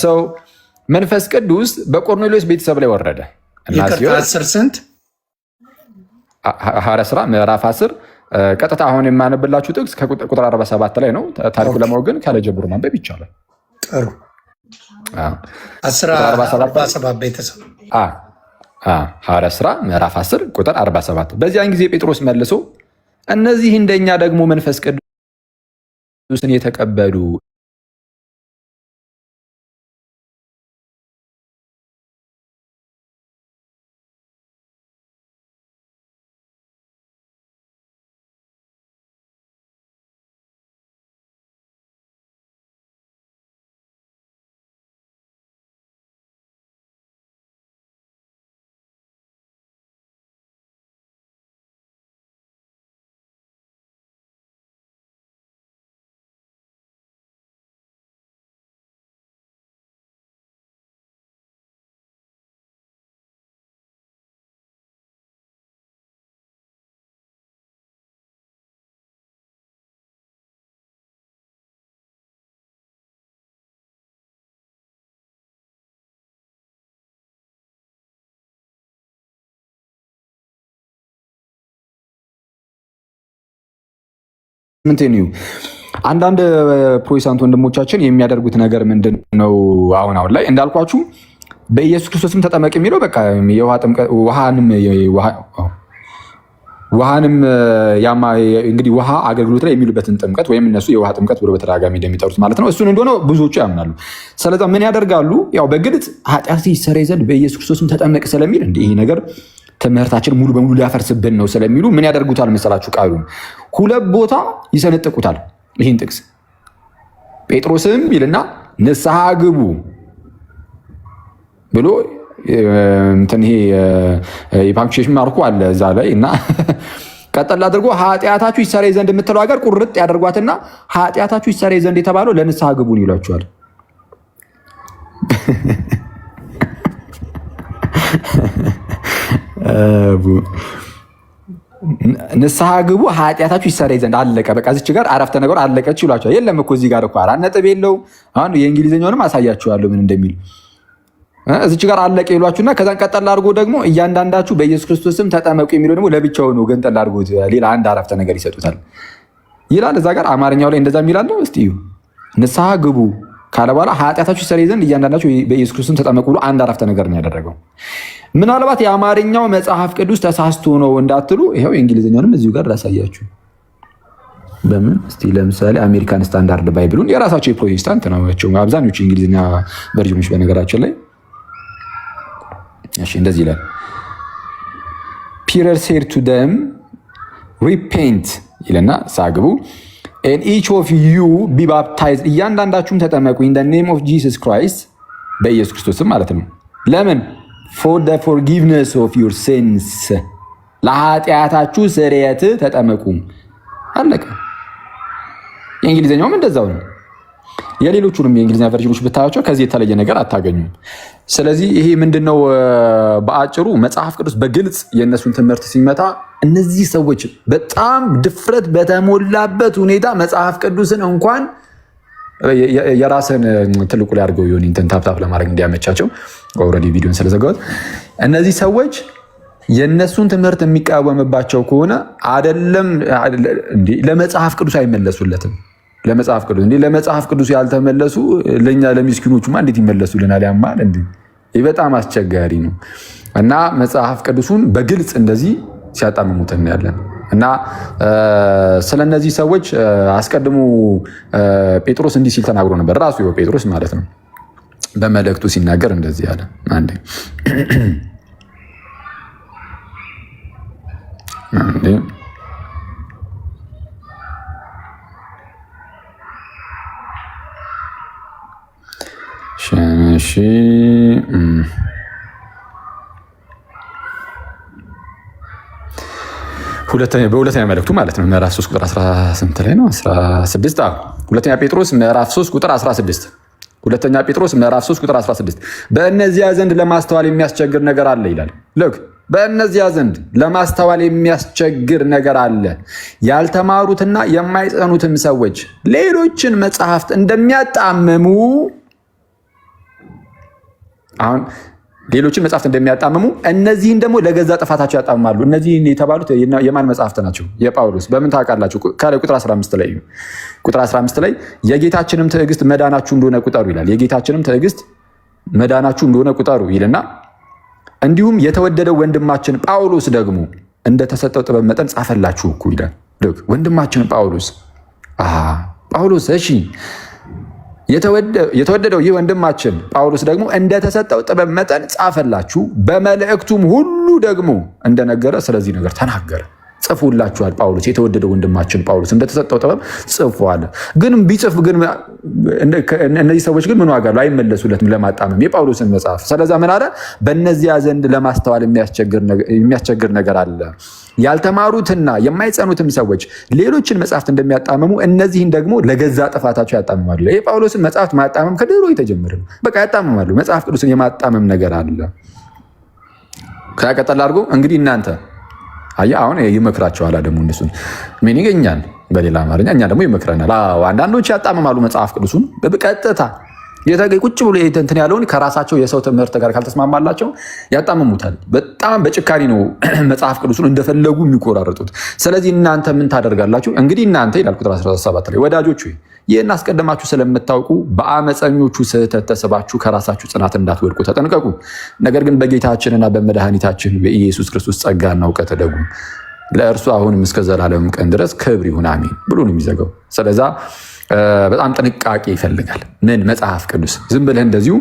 ሰው መንፈስ ቅዱስ በቆርኔሌዎስ ቤተሰብ ላይ ወረደ እና ሐዋርያት ሥራ ምዕራፍ 10 ቀጥታ አሁን የማነብላችሁ ጥቅስ ከቁጥር 47 ላይ ነው። ታሪኩ ለማወቅ ግን ካለ ጀምሮ ማንበብ ይቻላል። ጥሩ ሐዋርያት ሥራ ምዕራፍ 10 ቁጥር 47። በዚያን ጊዜ ጴጥሮስ መልሶ እነዚህ እንደኛ ደግሞ መንፈስ ቅዱስን የተቀበሉ አንዳንድ ፕሮቴስታንት ወንድሞቻችን የሚያደርጉት ነገር ምንድን ነው? አሁን ላይ እንዳልኳችሁ በኢየሱስ ክርስቶስም ተጠመቅ የሚለው በቃ ውሃንም እንግዲህ ውሃ አገልግሎት ላይ የሚሉበትን ጥምቀት ወይም እነሱ የውሃ ጥምቀት ብሎ በተደጋጋሚ እንደሚጠሩት ማለት ነው። እሱን እንደሆነ ብዙዎቹ ያምናሉ። ስለዛ ምን ያደርጋሉ? ያው በግልጽ ኃጢአት ይሰረይ ዘንድ በኢየሱስ ክርስቶስም ተጠመቅ ስለሚል ይሄ ነገር ትምህርታችን ሙሉ በሙሉ ሊያፈርስብን ነው ስለሚሉ ምን ያደርጉታል መሰላችሁ? ቃሉን ሁለት ቦታ ይሰነጥቁታል። ይህን ጥቅስ ጴጥሮስም ይልና ንስሐ ግቡ ብሎ ይሄ የፓንክቹዌሽን ማርኩ አለ እዛ ላይ እና ቀጠል አድርጎ ኃጢአታችሁ ይሰረይ ዘንድ የምትለው ሀገር ቁርጥ ያደርጓትና ኃጢአታችሁ ይሰረይ ዘንድ የተባለው ለንስሐ ግቡን ይሏቸዋል። ንስሐ ግቡ ኃጢአታችሁ ይሰረይ ዘንድ አለቀ። በቃ እዚች ጋር አረፍተ ነገር አለቀች ይሏቸዋል። የለም እኮ እዚህ ጋር እኮ አራት ነጥብ የለውም። አሁን የእንግሊዝኛውንም አሳያችኋለሁ ምን እንደሚል። እዚች ጋር አለቀ ይሏችሁና ከዛን ቀጠል አድርጎ ደግሞ እያንዳንዳችሁ በኢየሱስ ክርስቶስም ተጠመቁ የሚለው ደግሞ ለብቻው ነው ገንጠል አድርጎ ሌላ አንድ አረፍተ ነገር ይሰጡታል ይላል። እዛ ጋር አማርኛው ላይ እንደዛ የሚላል ነው። እስቲ ንስሐ ግቡ ካለ በኋላ ኃጢአታችሁ ይሰረይ ዘንድ እያንዳንዳችሁ በኢየሱስ ክርስቶስም ተጠመቁ ብሎ አንድ አረፍተ ነገር ነው ያደረገው። ምናልባት የአማርኛው መጽሐፍ ቅዱስ ተሳስቶ ነው እንዳትሉ ይኸው የእንግሊዝኛውንም እዚሁ ጋር ላሳያችሁ። በምን እስቲ ለምሳሌ አሜሪካን ስታንዳርድ ባይብሉን የራሳቸው የፕሮቴስታንት ናቸው አብዛኞቹ የእንግሊዝኛ ቨርዥኖች በነገራችን ላይ። እሺ እንደዚህ ይላል። ፒተር ሴድ ቱ ደም ሪፔንት ይልና ሳግቡ and each of you be baptized እያንዳንዳችሁም ተጠመቁ in the name of Jesus Christ በኢየሱስ ክርስቶስም ማለት ነው። ለምን for the forgiveness of your sins ለኃጢአታችሁ ስርየት ተጠመቁ አለቀ። የእንግሊዝኛውም እንደዛው ነው። የሌሎቹንም የእንግሊዝኛ ቨርዥኖች ብታያቸው ከዚህ የተለየ ነገር አታገኙም። ስለዚህ ይሄ ምንድነው በአጭሩ መጽሐፍ ቅዱስ በግልጽ የእነሱን ትምህርት ሲመታ እነዚህ ሰዎች በጣም ድፍረት በተሞላበት ሁኔታ መጽሐፍ ቅዱስን እንኳን የራስን ትልቁ ላይ አድርገው ይሆን እንትን ታፕታፕ ለማድረግ እንዲያመቻቸው ኦልሬዲ ቪዲዮን ስለዘጋሁት እነዚህ ሰዎች የእነሱን ትምህርት የሚቃወምባቸው ከሆነ አይደለም ለመጽሐፍ ቅዱስ አይመለሱለትም። ለመጽሐፍ ቅዱስ ለመጽሐፍ ቅዱስ ያልተመለሱ ለኛ ለሚስኪኖቹማ እንዴት ይመለሱልናል? ያማል እንዴ! ይህ በጣም አስቸጋሪ ነው እና መጽሐፍ ቅዱሱን በግልጽ እንደዚህ ሲያጣምሙት እናያለን። እና ስለነዚህ ሰዎች አስቀድሞ ጴጥሮስ እንዲህ ሲል ተናግሮ ነበር። ራሱ ጴጥሮስ ማለት ነው በመልእክቱ ሲናገር እንደዚህ አለ። አንዴ በሁለተኛ መልእክቱ ማለት ነው ምዕራፍ 3 ቁጥር 18 ላይ ነው 16 ሁለተኛ ጴጥሮስ ምዕራፍ 3 ቁጥር 16 ሁለተኛ ጴጥሮስ ምዕራፍ 3 ቁጥር 16 በእነዚያ ዘንድ ለማስተዋል የሚያስቸግር ነገር አለ ይላል። ልክ በእነዚያ ዘንድ ለማስተዋል የሚያስቸግር ነገር አለ። ያልተማሩትና የማይጸኑትም ሰዎች ሌሎችን መጽሐፍት እንደሚያጣምሙ አሁን ሌሎችን መጽሐፍት እንደሚያጣምሙ እነዚህን ደግሞ ለገዛ ጥፋታቸው ያጣምማሉ። እነዚህ የተባሉት የማን መጽሐፍት ናቸው? የጳውሎስ። በምን ታውቃላችሁ? ከላይ ቁጥር 15 ላይ ቁጥር 15 ላይ የጌታችንም ትዕግስት መዳናችሁ እንደሆነ ቁጠሩ ይላል። የጌታችንም ትዕግስት መዳናችሁ እንደሆነ ቁጠሩ ይልና እንዲሁም የተወደደው ወንድማችን ጳውሎስ ደግሞ እንደተሰጠው ጥበብ መጠን ጻፈላችሁ እኮ ይላል። ወንድማችን ጳውሎስ እሺ፣ የተወደደው ይህ ወንድማችን ጳውሎስ ደግሞ እንደተሰጠው ጥበብ መጠን ጻፈላችሁ፣ በመልእክቱም ሁሉ ደግሞ እንደነገረ ስለዚህ ነገር ተናገረ። ጽፎላችኋል። ጳውሎስ የተወደደው ወንድማችን ጳውሎስ እንደተሰጠው ጥበብ ጽፏል። ግን ቢጽፍ ግን እነዚህ ሰዎች ግን ምን ዋጋ አለው? አይመለሱለትም ለማጣመም የጳውሎስን መጽሐፍ። ስለዛ ምን አለ? በእነዚያ ዘንድ ለማስተዋል የሚያስቸግር ነገር አለ። ያልተማሩትና የማይጸኑትም ሰዎች ሌሎችን መጽሐፍት እንደሚያጣምሙ እነዚህን ደግሞ ለገዛ ጥፋታቸው ያጣምማሉ። ይህ ጳውሎስን መጽሐፍት ማጣመም ከድሮ የተጀመረ ነው። በቃ ያጣምማሉ። መጽሐፍ ቅዱስን የማጣመም ነገር አለ። ከቀጠል አድርጎ እንግዲህ እናንተ አሁን ይመክራቸዋል። ደግሞ እነሱን ምን ይገኛል? በሌላ አማርኛ እኛ ደግሞ ይመክረናል። አንዳንዶች ያጣምማሉ መጽሐፍ ቅዱስን በቀጥታ ቁጭ ብሎ እንትን ያለውን ከራሳቸው የሰው ትምህርት ጋር ካልተስማማላቸው ያጣምሙታል። በጣም በጭካኔ ነው መጽሐፍ ቅዱስን እንደፈለጉ የሚቆራረጡት። ስለዚህ እናንተ ምን ታደርጋላችሁ? እንግዲህ እናንተ ይላል ቁጥር 17 ላይ ወዳጆች ሆይ ይህን አስቀድማችሁ ስለምታውቁ በአመፀኞቹ ስህተት ተስባችሁ ከራሳችሁ ጽናት እንዳትወድቁ ተጠንቀቁ። ነገር ግን በጌታችንና በመድኃኒታችን በኢየሱስ ክርስቶስ ጸጋና እውቀት እደጉ። ለእርሱ አሁንም እስከ ዘላለም ቀን ድረስ ክብር ይሁን አሜን ብሎ ነው የሚዘጋው። ስለዛ በጣም ጥንቃቄ ይፈልጋል። ምን መጽሐፍ ቅዱስ ዝም ብለህ እንደዚሁ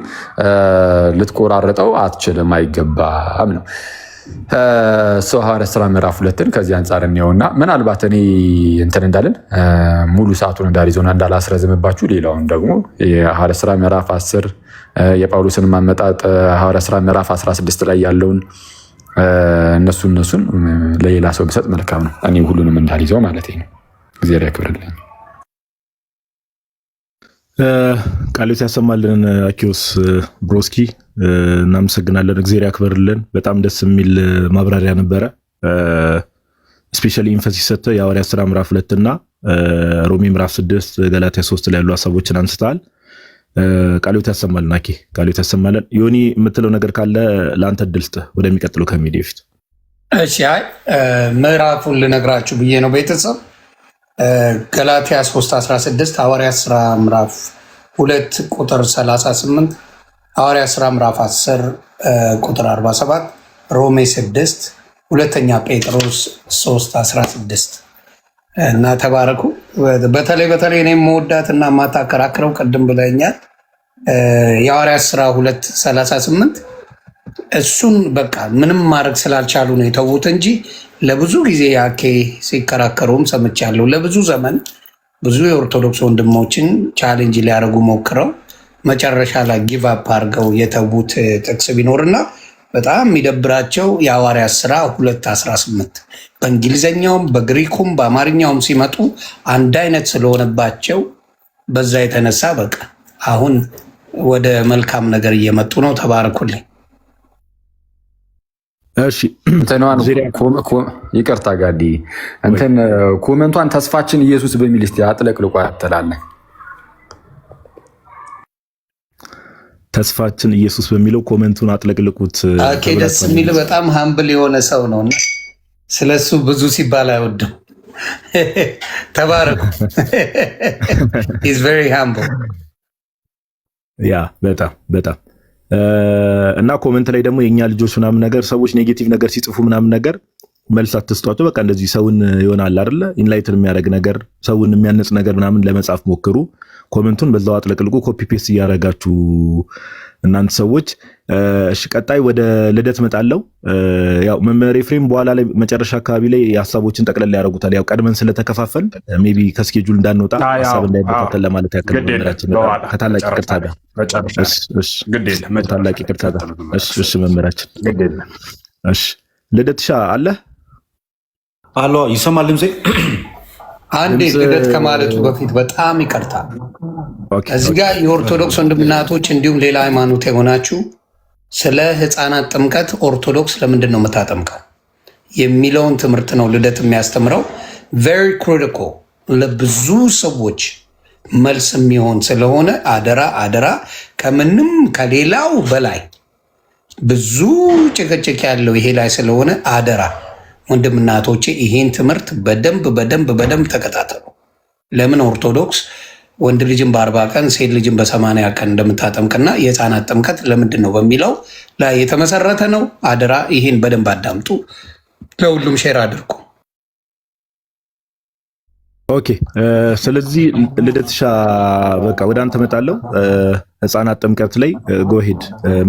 ልትቆራረጠው አትችልም፣ አይገባም ነው። ሐዋርያት ሥራ ምዕራፍ 2 ከዚህ አንጻር እንየውና ምናልባት እኔ እንትን እንዳለን ሙሉ ሰዓቱን እንዳልይዘውና እንዳላስረዝምባችሁ ሌላውን ደግሞ የሐዋርያት ሥራ ምዕራፍ 10 የጳውሎስን ማመጣጥ ሐዋርያት ሥራ ምዕራፍ 16 ላይ ያለውን እነሱን ለሌላ ሰው ብሰጥ መልካም ነው። እኔ ሁሉንም እንዳልይዘው ማለት ነው። እግዚአብሔር ያክብርልኝ። ቃሎት ያሰማልን። አኪዮስ ብሮስኪ እናመሰግናለን። እግዚአብሔር ያክብርልን። በጣም ደስ የሚል ማብራሪያ ነበረ። ስፔሻሊ ኢንፈሲስ ሰጥተው የሐዋርያት ሥራ ምዕራፍ 2 እና ሮሜ ምዕራፍ 6 ገላትያ 3 ላይ ያሉ ሀሳቦችን አንስተዋል። ቃሎት ያሰማልን። አኪ ቃሎት ያሰማልን። ዮኒ የምትለው ነገር ካለ ለአንተ እድል ስጥህ ወደሚቀጥለው ከሚሄድ በፊት። እሺ፣ ምዕራፉን ልነግራችሁ ብዬ ነው ቤተሰብ ገላትያ 3:16 ሐዋርያት ሥራ ምዕራፍ 2 ቁጥር 38 ሐዋርያት ሥራ ምዕራፍ 10 ቁጥር 47 ሮሜ 6 ሁለተኛ ጴጥሮስ 3:16 እና ተባረኩ። በተለይ እኔ መወዳት እና ማታከራክረው ቅድም ብለኛል የሐዋርያት ሥራ 2:38 እሱን በቃ ምንም ማድረግ ስላልቻሉ ነው የተዉት እንጂ ለብዙ ጊዜ ያኬ ሲከራከሩም ሰምቻለሁ። ለብዙ ዘመን ብዙ የኦርቶዶክስ ወንድሞችን ቻሌንጅ ሊያደርጉ ሞክረው መጨረሻ ላይ ጊቭ አፕ አድርገው የተዉት ጥቅስ ቢኖርና በጣም የሚደብራቸው የሐዋርያት ሥራ 2:18 በእንግሊዝኛውም በግሪኩም በአማርኛውም ሲመጡ አንድ አይነት ስለሆነባቸው በዛ የተነሳ በቃ አሁን ወደ መልካም ነገር እየመጡ ነው። ተባረኩልኝ። እሺ ይቅርታ ጋዲ እንትን ኮመንቷን ተስፋችን ኢየሱስ በሚል እስቲ አጥለቅልቆ ያተላለ ተስፋችን ኢየሱስ በሚለው ኮመንቱን አጥለቅልቁት። ኦኬ፣ ደስ የሚል በጣም ሃምብል የሆነ ሰው ነውና ስለሱ ብዙ ሲባል አይወድም። ተባረኩ። he's very humble ያ በጣም እና ኮመንት ላይ ደግሞ የኛ ልጆች ምናምን ነገር ሰዎች ኔጌቲቭ ነገር ሲጽፉ ምናምን ነገር መልስ አትስጧቸው። በቃ እንደዚህ ሰውን ይሆናል አይደለ ኢንላይትን የሚያደርግ ነገር ሰውን የሚያነጽ ነገር ምናምን ለመጻፍ ሞክሩ። ኮመንቱን በዛው አጥለቅልቁ። ኮፒ ፔስት እያደረጋችሁ እናንተ ሰዎች። እሺ ቀጣይ ወደ ልደት መጣለው። ያው መምህር ኤፍሬም በኋላ ላይ መጨረሻ አካባቢ ላይ የሀሳቦችን ጠቅለል ያደርጉታል። ያው ቀድመን ስለተከፋፈል ሜቢ ከስኬጁል እንዳንወጣ ሀሳብ እንዳይበታተን ለማለት ያክል መምህራችን ከታላቅ ይቅርታ ጋር ታላቅ ይቅርታ ጋር እሺ መምህራችን እሺ ልደትሻ አለ አሎ ይሰማል ድምጼ? አንዴ ልደት ከማለቱ በፊት በጣም ይቅርታ። እዚህ ጋር የኦርቶዶክስ ወንድምናቶች እንዲሁም ሌላ ሃይማኖት የሆናችሁ ስለ ሕፃናት ጥምቀት ኦርቶዶክስ ለምንድን ነው የምታጠምቀው የሚለውን ትምህርት ነው ልደት የሚያስተምረው። ቬሪ ክሪቲካል ለብዙ ሰዎች መልስ የሚሆን ስለሆነ አደራ ከምንም ከሌላው በላይ ብዙ ጭቅጭቅ ያለው ይሄ ላይ ስለሆነ አደራ ወንድምናቶቼ ይሄን ትምህርት በደንብ ተከታተሉ። ለምን ኦርቶዶክስ ወንድ ልጅን በ40 ቀን ሴት ልጅን በ80 ቀን እንደምታጠምቅና የህፃናት ጥምቀት ለምንድን ነው በሚለው ላይ የተመሰረተ ነው። አደራ ይህን በደንብ አዳምጡ፣ ለሁሉም ሼር አድርጉ። ኦኬ ስለዚህ ልደትሻ በቃ ወደ አንተ መጣለው። ህፃናት ጥምቀት ላይ ጎሄድ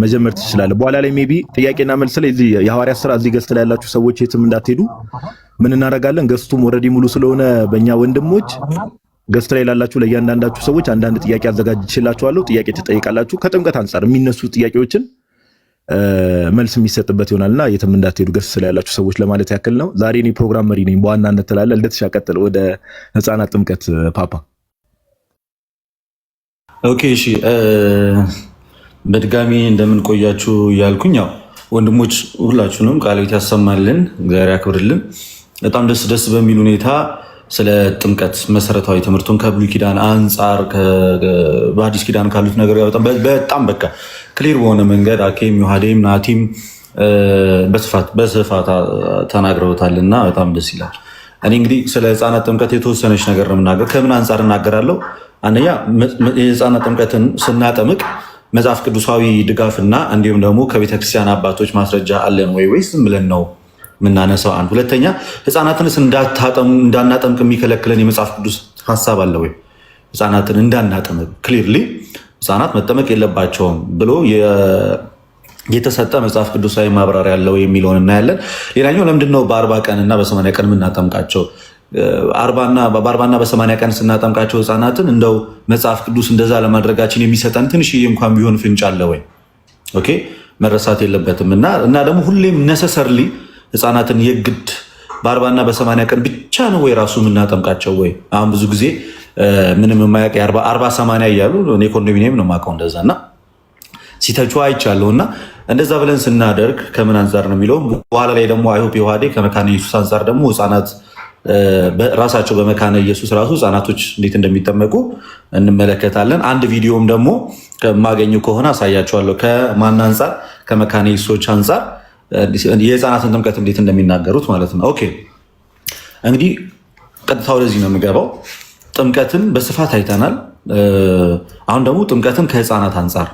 መጀመር ትችላለህ። በኋላ ላይ ሜቢ ጥያቄና መልስ ላይ እዚህ የሐዋርያት ሥራ እዚህ ገስት ላይ ያላችሁ ሰዎች የትም እንዳትሄዱ ምን እናደርጋለን፣ ገስቱም ኦልሬዲ ሙሉ ስለሆነ በእኛ ወንድሞች ገስት ላይ ላላችሁ ለእያንዳንዳችሁ ሰዎች አንዳንድ ጥያቄ አዘጋጅቼላችኋለሁ። ጥያቄ ትጠይቃላችሁ። ከጥምቀት አንጻር የሚነሱ ጥያቄዎችን መልስ የሚሰጥበት ይሆናልና የትም እንዳትሄዱ ገስት ላይ ያላችሁ ሰዎች ለማለት ያክል ነው። ዛሬ እኔ ፕሮግራም መሪ ነኝ በዋናነት ትላለህ። ልደትሻ ቀጥል፣ ወደ ህፃናት ጥምቀት ፓፓ። ኦኬ እሺ፣ በድጋሚ እንደምን ቆያችሁ እያልኩኝ ያው ወንድሞች ሁላችሁንም ቃለ ሕይወት ያሰማልን፣ እግዚአብሔር ያክብርልን። በጣም ደስ በሚል ሁኔታ ስለ ጥምቀት መሰረታዊ ትምህርቱን ከብሉይ ኪዳን አንጻር በአዲስ ኪዳን ካሉት ነገር ጋር በጣም በቃ ክሊር በሆነ መንገድ አኬም ዮሐዴም ናቲም በስፋት ተናግረውታልና በጣም ደስ ይላል። እኔ እንግዲህ ስለ ህፃናት ጥምቀት የተወሰነች ነገር ነው የምናገር። ከምን አንጻር እናገራለሁ? አንደኛ የህፃናት ጥምቀትን ስናጠምቅ መጽሐፍ ቅዱሳዊ ድጋፍና እንዲሁም ደግሞ ከቤተክርስቲያን አባቶች ማስረጃ አለን ወይስ ዝም ብለን ነው የምናነሳው? አንድ ሁለተኛ ህፃናትንስ እንዳናጠምቅ የሚከለክለን የመጽሐፍ ቅዱስ ሀሳብ አለ ወይ? ህፃናትን እንዳናጠምቅ ክሊርሊ ህፃናት መጠመቅ የለባቸውም ብሎ የተሰጠ መጽሐፍ ቅዱሳዊ ማብራሪያ ያለው የሚለውን እናያለን። ሌላኛው ለምንድን ነው በ40 ቀን እና በ80 ቀን የምናጠምቃቸው? በ40 እና በ80 ቀን ስናጠምቃቸው ህፃናትን እንደው መጽሐፍ ቅዱስ እንደዛ ለማድረጋችን የሚሰጠን ትንሽዬ እንኳን ቢሆን ፍንጭ አለ ወይ? ኦኬ መረሳት የለበትም እና ደግሞ ሁሌም ነሰሰርሊ ህፃናትን የግድ በ40 እና በ80 ቀን ብቻ ነው ወይ ራሱ የምናጠምቃቸው ወይ? አሁን ብዙ ጊዜ ምንም የማያውቅ 40-80 እያሉ እኔ ኮንዶሚኒየም ነው የማውቀው እንደዛ እና ሲተቹ አይቻለሁ። እና እንደዛ ብለን ስናደርግ ከምን አንጻር ነው የሚለው በኋላ ላይ ደግሞ አይሆፕ የውሃዴ ከመካነ ኢየሱስ አንጻር ደግሞ ህፃናት ራሳቸው በመካነ ኢየሱስ ራሱ ህፃናቶች እንዴት እንደሚጠመቁ እንመለከታለን። አንድ ቪዲዮም ደግሞ ከማገኙ ከሆነ አሳያቸዋለሁ። ከማን አንጻር? ከመካነ ኢየሱሶች አንጻር የህፃናትን ጥምቀት እንዴት እንደሚናገሩት ማለት ነው። ኦኬ እንግዲህ ቀጥታ ወደዚህ ነው የምገባው። ጥምቀትን በስፋት አይተናል። አሁን ደግሞ ጥምቀትን ከህፃናት አንጻር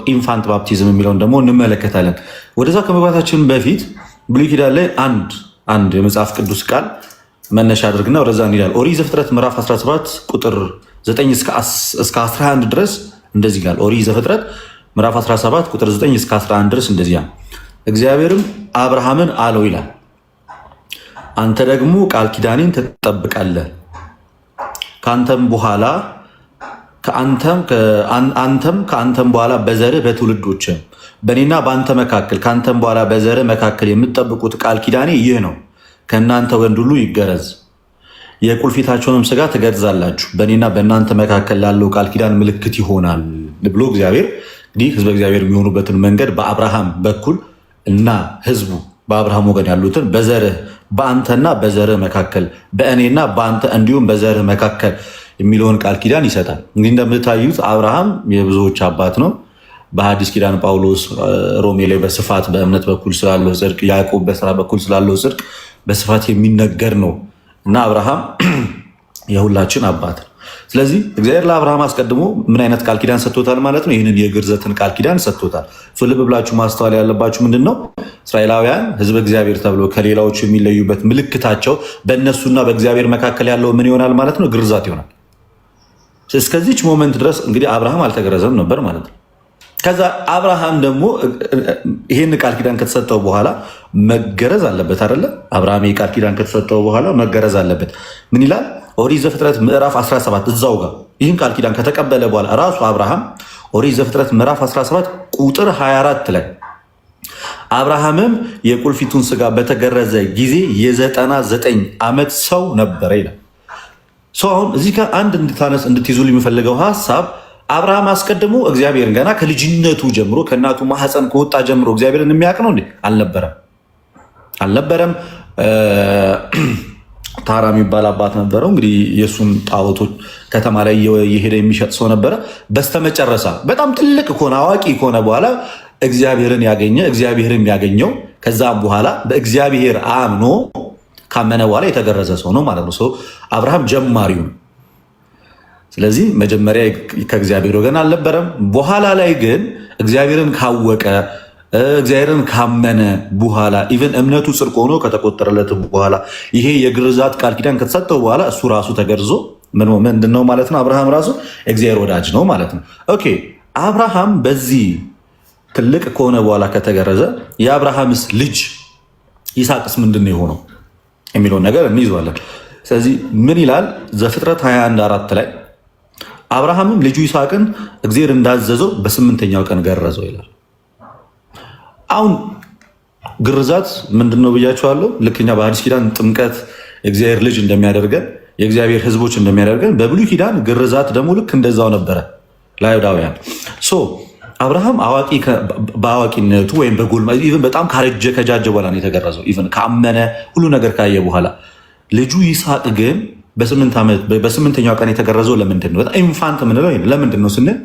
ኢንፋንት ባፕቲዝም የሚለውን ደግሞ እንመለከታለን። ወደዛ ከመግባታችን በፊት ብሉይ ኪዳን ላይ አንድ የመጽሐፍ ቅዱስ ቃል መነሻ አድርግና ወደዛ እንሄዳለን። ኦሪት ዘፍጥረት ምዕራፍ 17 ቁጥር 9 እስከ 11 ድረስ እንደዚህ ይላል። ኦሪት ዘፍጥረት ምዕራፍ 17 ቁጥር 9 እስከ 11 ድረስ እንደዚህ ይላል። እግዚአብሔርም አብርሃምን አለው ይላል፣ አንተ ደግሞ ቃል ኪዳኔን ትጠብቃለህ ከአንተም በኋላ በዘርህ በትውልዶችም በእኔና በአንተ መካከል ከአንተም በኋላ በዘርህ መካከል የምትጠብቁት ቃል ኪዳኔ ይህ ነው። ከእናንተ ወንድ ሁሉ ይገረዝ፣ የቁልፊታቸውንም ስጋ ትገርዛላችሁ፣ በእኔና በእናንተ መካከል ላለው ቃል ኪዳን ምልክት ይሆናል ብሎ እግዚአብሔር እንግዲህ ህዝበ እግዚአብሔር የሚሆኑበትን መንገድ በአብርሃም በኩል እና ህዝቡ በአብርሃም ወገን ያሉትን በዘርህ በአንተና በዘርህ መካከል በእኔና በአንተ እንዲሁም በዘርህ መካከል የሚለውን ቃል ኪዳን ይሰጣል። እንግዲህ እንደምታዩት አብርሃም የብዙዎች አባት ነው። በሐዲስ ኪዳን ጳውሎስ ሮሜ ላይ በስፋት በእምነት በኩል ስላለው ጽድቅ፣ ያዕቆብ በስራ በኩል ስላለው ጽድቅ በስፋት የሚነገር ነው እና አብርሃም የሁላችን አባት ነው። ስለዚህ እግዚአብሔር ለአብርሃም አስቀድሞ ምን አይነት ቃል ኪዳን ሰጥቶታል ማለት ነው? ይህንን የግርዘትን ቃል ኪዳን ሰጥቶታል። ልብ ብላችሁ ማስተዋል ያለባችሁ ምንድን ነው? እስራኤላውያን ህዝበ እግዚአብሔር ተብሎ ከሌላዎቹ የሚለዩበት ምልክታቸው በእነሱና በእግዚአብሔር መካከል ያለው ምን ይሆናል ማለት ነው? ግርዛት ይሆናል። እስከዚች ሞመንት ድረስ እንግዲህ አብርሃም አልተገረዘም ነበር ማለት ነው። ከዛ አብርሃም ደግሞ ይህን ቃል ኪዳን ከተሰጠው በኋላ መገረዝ አለበት አይደለ? አብርሃም ይህ ቃል ኪዳን ከተሰጠው በኋላ መገረዝ አለበት። ምን ይላል? ኦሪት ዘፍጥረት ምዕራፍ 17 እዛው ጋር ይህን ቃል ኪዳን ከተቀበለ በኋላ ራሱ አብርሃም ኦሪት ዘፍጥረት ምዕራፍ 17 ቁጥር 24 ላይ አብርሃምም የቁልፊቱን ስጋ በተገረዘ ጊዜ የ99 ዓመት ሰው ነበረ ይላል። ሰው አሁን እዚህ ጋር አንድ እንድትይዙ የሚፈልገው ሀሳብ አብርሃም አስቀድሞ እግዚአብሔርን ገና ከልጅነቱ ጀምሮ ከእናቱ ማህፀን ከወጣ ጀምሮ እግዚአብሔርን የሚያውቅ ነው እንዴ? አልነበረም። ታራ የሚባል አባት ነበረው። እንግዲህ የእሱን ጣዖቶች ከተማ ላይ የሄደ የሚሸጥ ሰው ነበረ። በስተመጨረሻ በጣም ትልቅ ከሆነ አዋቂ ከሆነ በኋላ እግዚአብሔርን ያገኘው ከዛም በኋላ በእግዚአብሔር አምኖ ካመነ በኋላ የተገረዘ ሰው ነው ማለት ነው። አብርሃም ጀማሪው ነው። ስለዚህ መጀመሪያ ከእግዚአብሔር ወገን አልነበረም። በኋላ ላይ ግን እግዚአብሔርን ካወቀ እግዚአብሔርን ካመነ በኋላ ኢቨን እምነቱ ጽድቅ ሆኖ ከተቆጠረለት በኋላ ይሄ የግርዛት ቃል ኪዳን ከተሰጠው በኋላ እሱ ራሱ ተገርዞ ምንድን ነው ማለት ነው? አብርሃም ራሱ እግዚአብሔር ወዳጅ ነው ማለት ነው። ኦኬ አብርሃም በዚህ ትልቅ ከሆነ በኋላ ከተገረዘ የአብርሃምስ ልጅ ይስሐቅስ ምንድን ነው የሆነው የሚለውን ነገር እንይዘዋለን። ስለዚህ ምን ይላል ዘፍጥረት 21:4 ላይ አብርሃምም ልጁ ይስሐቅን እግዚአብሔር እንዳዘዘው በ8ኛው ቀን ገረዘው ይላል። አሁን ግርዛት ምንድነው ብያችኋለሁ። ልክኛ በአዲስ ኪዳን ጥምቀት የእግዚአብሔር ልጅ እንደሚያደርገን የእግዚአብሔር ሕዝቦች እንደሚያደርገን በብሉይ ኪዳን ግርዛት ደግሞ ልክ እንደዛው ነበረ ለአይሁዳውያን። አብርሃም በአዋቂነቱ ወይም በጎልማሳ በጣም ካረጀ ከጃጀ በኋላ ነው የተገረዘው። ካመነ ሁሉ ነገር ካየ በኋላ ልጁ ይስሐቅ ግን በ8ኛው ቀን የተገረዘው ለምንድን ነው? በጣም ኢንፋንት ምንለው ለምንድን ነው ስንል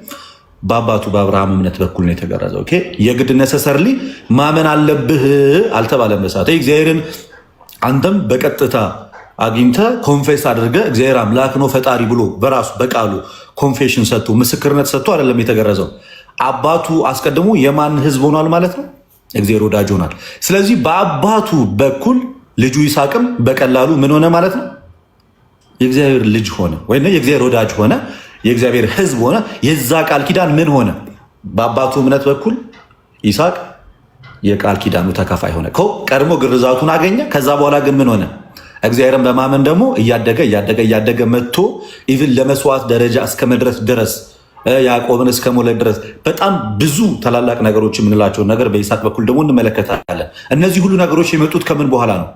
በአባቱ በአብርሃም እምነት በኩል ነው የተገረዘው። የግድ ነሰሰርሊ ማመን አለብህ አልተባለም። በሰዓት እግዚአብሔርን አንተም በቀጥታ አግኝተ ኮንፌስ አድርገ እግዚአብሔር አምላክ ነው ፈጣሪ ብሎ በራሱ በቃሉ ኮንፌሽን ሰጥቶ ምስክርነት ሰጥቶ አይደለም የተገረዘው። አባቱ አስቀድሞ የማን ህዝብ ሆኗል ማለት ነው? እግዚአብሔር ወዳጅ ሆኗል። ስለዚህ በአባቱ በኩል ልጁ ይስሐቅም በቀላሉ ምን ሆነ ማለት ነው? የእግዚአብሔር ልጅ ሆነ ወይ የእግዚአብሔር ወዳጅ ሆነ፣ የእግዚአብሔር ህዝብ ሆነ። የዛ ቃል ኪዳን ምን ሆነ? በአባቱ እምነት በኩል ይስሐቅ የቃል ኪዳኑ ተካፋይ ሆነ። ቀድሞ ግርዛቱን አገኘ። ከዛ በኋላ ግን ምን ሆነ? እግዚአብሔርን በማመን ደግሞ እያደገ መጥቶ ኢቭን ለመስዋዕት ደረጃ እስከ መድረስ ድረስ ያዕቆብን እስከ መውለድ ድረስ በጣም ብዙ ታላላቅ ነገሮች የምንላቸውን ነገር በይስሐቅ በኩል ደግሞ እንመለከታለን። እነዚህ ሁሉ ነገሮች የመጡት ከምን በኋላ ነው?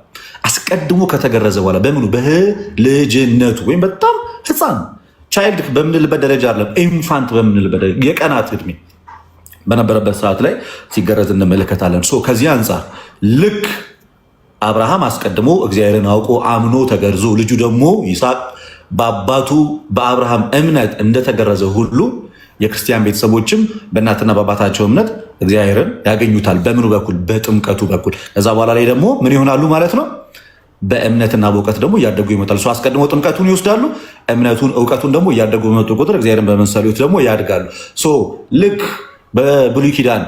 አስቀድሞ ከተገረዘ በኋላ። በምኑ? በልጅነቱ ወይም በጣም ህፃን ቻይልድ በምንልበት ደረጃ አይደለም፣ ኢንፋንት በምንልበት ደረጃ የቀናት እድሜ በነበረበት ሰዓት ላይ ሲገረዝ እንመለከታለን። ከዚህ አንጻር ልክ አብርሃም አስቀድሞ እግዚአብሔርን አውቆ አምኖ ተገርዞ ልጁ ደግሞ ይስሐቅ በአባቱ በአብርሃም እምነት እንደተገረዘ ሁሉ የክርስቲያን ቤተሰቦችም በእናትና በአባታቸው እምነት እግዚአብሔርን ያገኙታል። በምኑ በኩል? በጥምቀቱ በኩል። ከዛ በኋላ ላይ ደግሞ ምን ይሆናሉ ማለት ነው? በእምነትና በእውቀት ደግሞ እያደጉ ይመጣሉ። አስቀድሞ ጥምቀቱን ይወስዳሉ። እምነቱን እውቀቱን ደግሞ እያደጉ በመጡ ቁጥር እግዚአብሔርን በመሰሉት ደግሞ ያድጋሉ። ልክ በብሉይ ኪዳን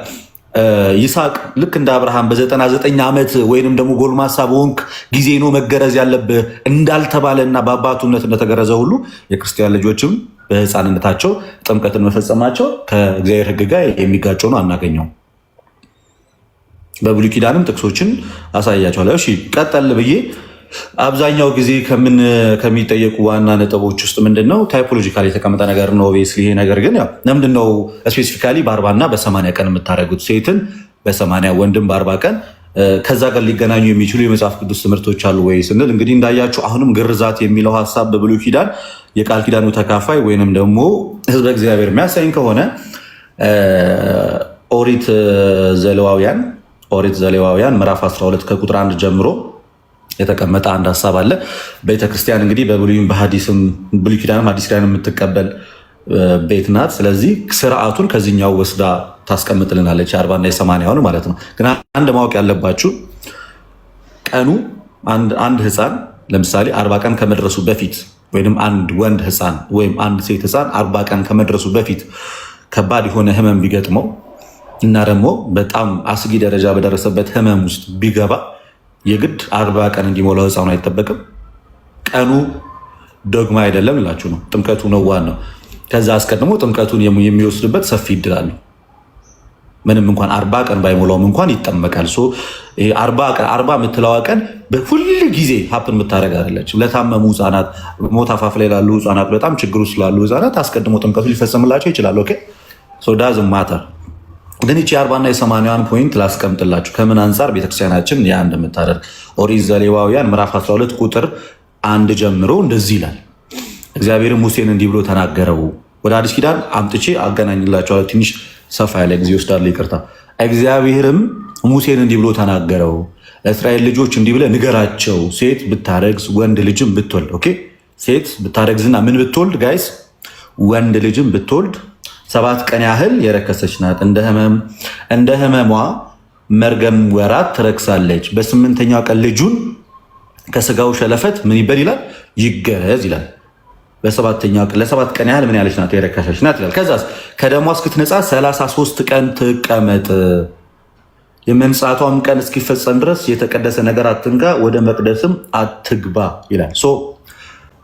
ይስሐቅ ልክ እንደ አብርሃም በ99 ዓመት ወይንም ደግሞ ጎልማሳ በሆንክ ጊዜ ነው መገረዝ ያለብህ እንዳልተባለና በአባቱ እምነት እንደተገረዘ ሁሉ የክርስቲያን ልጆችም በህፃንነታቸው ጥምቀትን መፈጸማቸው ከእግዚአብሔር ሕግ ጋር የሚጋጨው ነው አናገኘውም። በብሉይ ኪዳንም ጥቅሶችን አሳያቸዋለሁ። እሺ ቀጠል ብዬ አብዛኛው ጊዜ ከሚጠየቁ ዋና ነጥቦች ውስጥ ምንድነው ታይፖሎጂካሊ የተቀመጠ ነገር ነው። ኦብቪየስሊ ይሄ ነገር ግን ለምንድነው ስፔሲፊካሊ በ40 እና በ80 ቀን የምታደርጉት? ሴትን በ80 ወንድም በ40 ቀን ከዛ ጋር ሊገናኙ የሚችሉ የመጽሐፍ ቅዱስ ትምህርቶች አሉ ወይ ስንል እንግዲህ እንዳያችሁ አሁንም ግርዛት የሚለው ሀሳብ በብሉይ ኪዳን የቃል ኪዳኑ ተካፋይ ወይንም ደግሞ ህዝበ እግዚአብሔር የሚያሳይን ከሆነ ኦሪት ዘሌዋውያን ምዕራፍ 12 ከቁጥር 1 ጀምሮ የተቀመጠ አንድ ሀሳብ አለ። ቤተክርስቲያን እንግዲህ በብሉይም በሐዲስም ብሉይ ኪዳንም ሐዲስ ኪዳን የምትቀበል ቤት ናት። ስለዚህ ስርዓቱን ከዚህኛው ወስዳ ታስቀምጥልናለች፣ የ40 እና የ80 ማለት ነው። ግን አንድ ማወቅ ያለባችሁ ቀኑ አንድ ህፃን ለምሳሌ 40 ቀን ከመድረሱ በፊት ወይም አንድ ወንድ ህፃን ወይም አንድ ሴት ህፃን 40 ቀን ከመድረሱ በፊት ከባድ የሆነ ህመም ቢገጥመው እና ደግሞ በጣም አስጊ ደረጃ በደረሰበት ህመም ውስጥ ቢገባ የግድ 40 ቀን እንዲሞላው ህፃኑ አይጠበቅም። ቀኑ ዶግማ አይደለም ላችሁ ነው፣ ጥምቀቱ ነው ዋናው። ከዛ አስቀድሞ ጥምቀቱን የሚወስድበት ሰፊ እድል አለው። ምንም እንኳን 40 ቀን ባይሞላውም እንኳን ይጠመቃል። 40 የምትለዋ ቀን በሁል ጊዜ ሀፕን የምታደርግ አይደለች። ለታመሙ ህፃናት፣ ሞት አፋፍ ላይ ላሉ ህፃናት፣ በጣም ችግሩ ስላሉ ህፃናት አስቀድሞ ጥምቀቱ ሊፈጸምላቸው ይችላል። ኦኬ ዳዝ ማተር ግን ይቺ 40 እና የ80 ፖይንት ላስቀምጥላችሁ ከምን አንጻር ቤተክርስቲያናችን ያ እንደምታደርግ። ኦሪት ዘሌዋውያን ምዕራፍ 12 ቁጥር 1 ጀምሮ እንደዚህ ይላል። እግዚአብሔርም ሙሴን እንዲህ ብሎ ተናገረው። ወደ አዲስ ኪዳን አምጥቼ አገናኝላቸዋለሁ። ትንሽ ሰፋ ያለ ጊዜ ይወስዳል፣ ይቅርታ። እግዚአብሔርም ሙሴን እንዲህ ብሎ ተናገረው፣ ለእስራኤል ልጆች እንዲህ ብለህ ንገራቸው፣ ሴት ብታረግዝ ወንድ ልጅም ብትወልድ። ኦኬ ሴት ብታረግዝና ምን ብትወልድ ጋይስ? ወንድ ልጅም ብትወልድ 7 ቀን ያህል የረከሰች ናት። እንደ ህመሟ መርገም ወራት ትረክሳለች። በ8ኛው ቀን ልጁን ከስጋው ሸለፈት ምን ይበል ይላል? ይገረዝ ይላል። በሰባተኛው ቀን ለሰባት ቀን ያህል ምን ያለች ናት? የረከሰች ናት ይላል። ከዛስ ከደሟ እስክትነጻ 33 ቀን ትቀመጥ፣ የመንጻቷም ቀን እስኪፈጸም ድረስ የተቀደሰ ነገር አትንካ፣ ወደ መቅደስም አትግባ ይላል።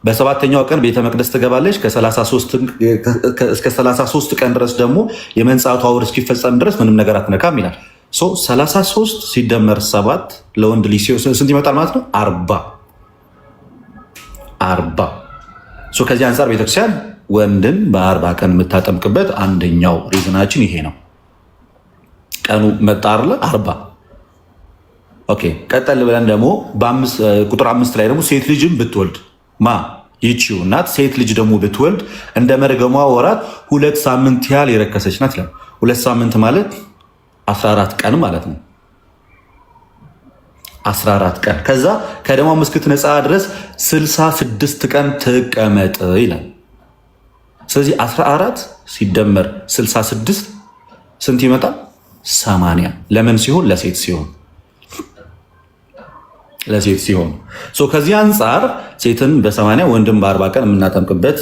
በሰባተኛው ቀን ቤተ መቅደስ ትገባለች። እስከ 33 ቀን ድረስ ደግሞ የመንጻቷ ወር እስኪፈጸም ድረስ ምንም ነገር አትነካም ይላል። 33 ሲደመር 7 ለወንድ ልጅ ስንት ይመጣል ማለት ነው? 40። ከዚህ አንጻር ቤተክርስቲያን ወንድን በ40 ቀን የምታጠምቅበት አንደኛው ሪዝናችን ይሄ ነው። ቀኑ መጣ አይደለ? 40። ኦኬ። ቀጠል ብለን ደግሞ ቁጥር 5 ላይ ደግሞ ሴት ልጅም ብትወልድ ይቺው እናት ሴት ልጅ ደግሞ ብትወልድ እንደ መርገሟ ወራት 2 ሳምንት ያህል የረከሰች ናት ይላል። 2 ሳምንት ማለት 14 ቀን ማለት ነው። 14 ቀን ከዛ ከደሟ እስክትነጻ ድረስ 66 ቀን ትቀመጥ ይላል። ስለዚህ 14 ሲደመር 66 ስንት ይመጣል? 80። ለምን ሲሆን? ለሴት ሲሆን ከዚህ አንጻር ሴትን በ80 ወንድም በ40 ቀን የምናጠምቅበት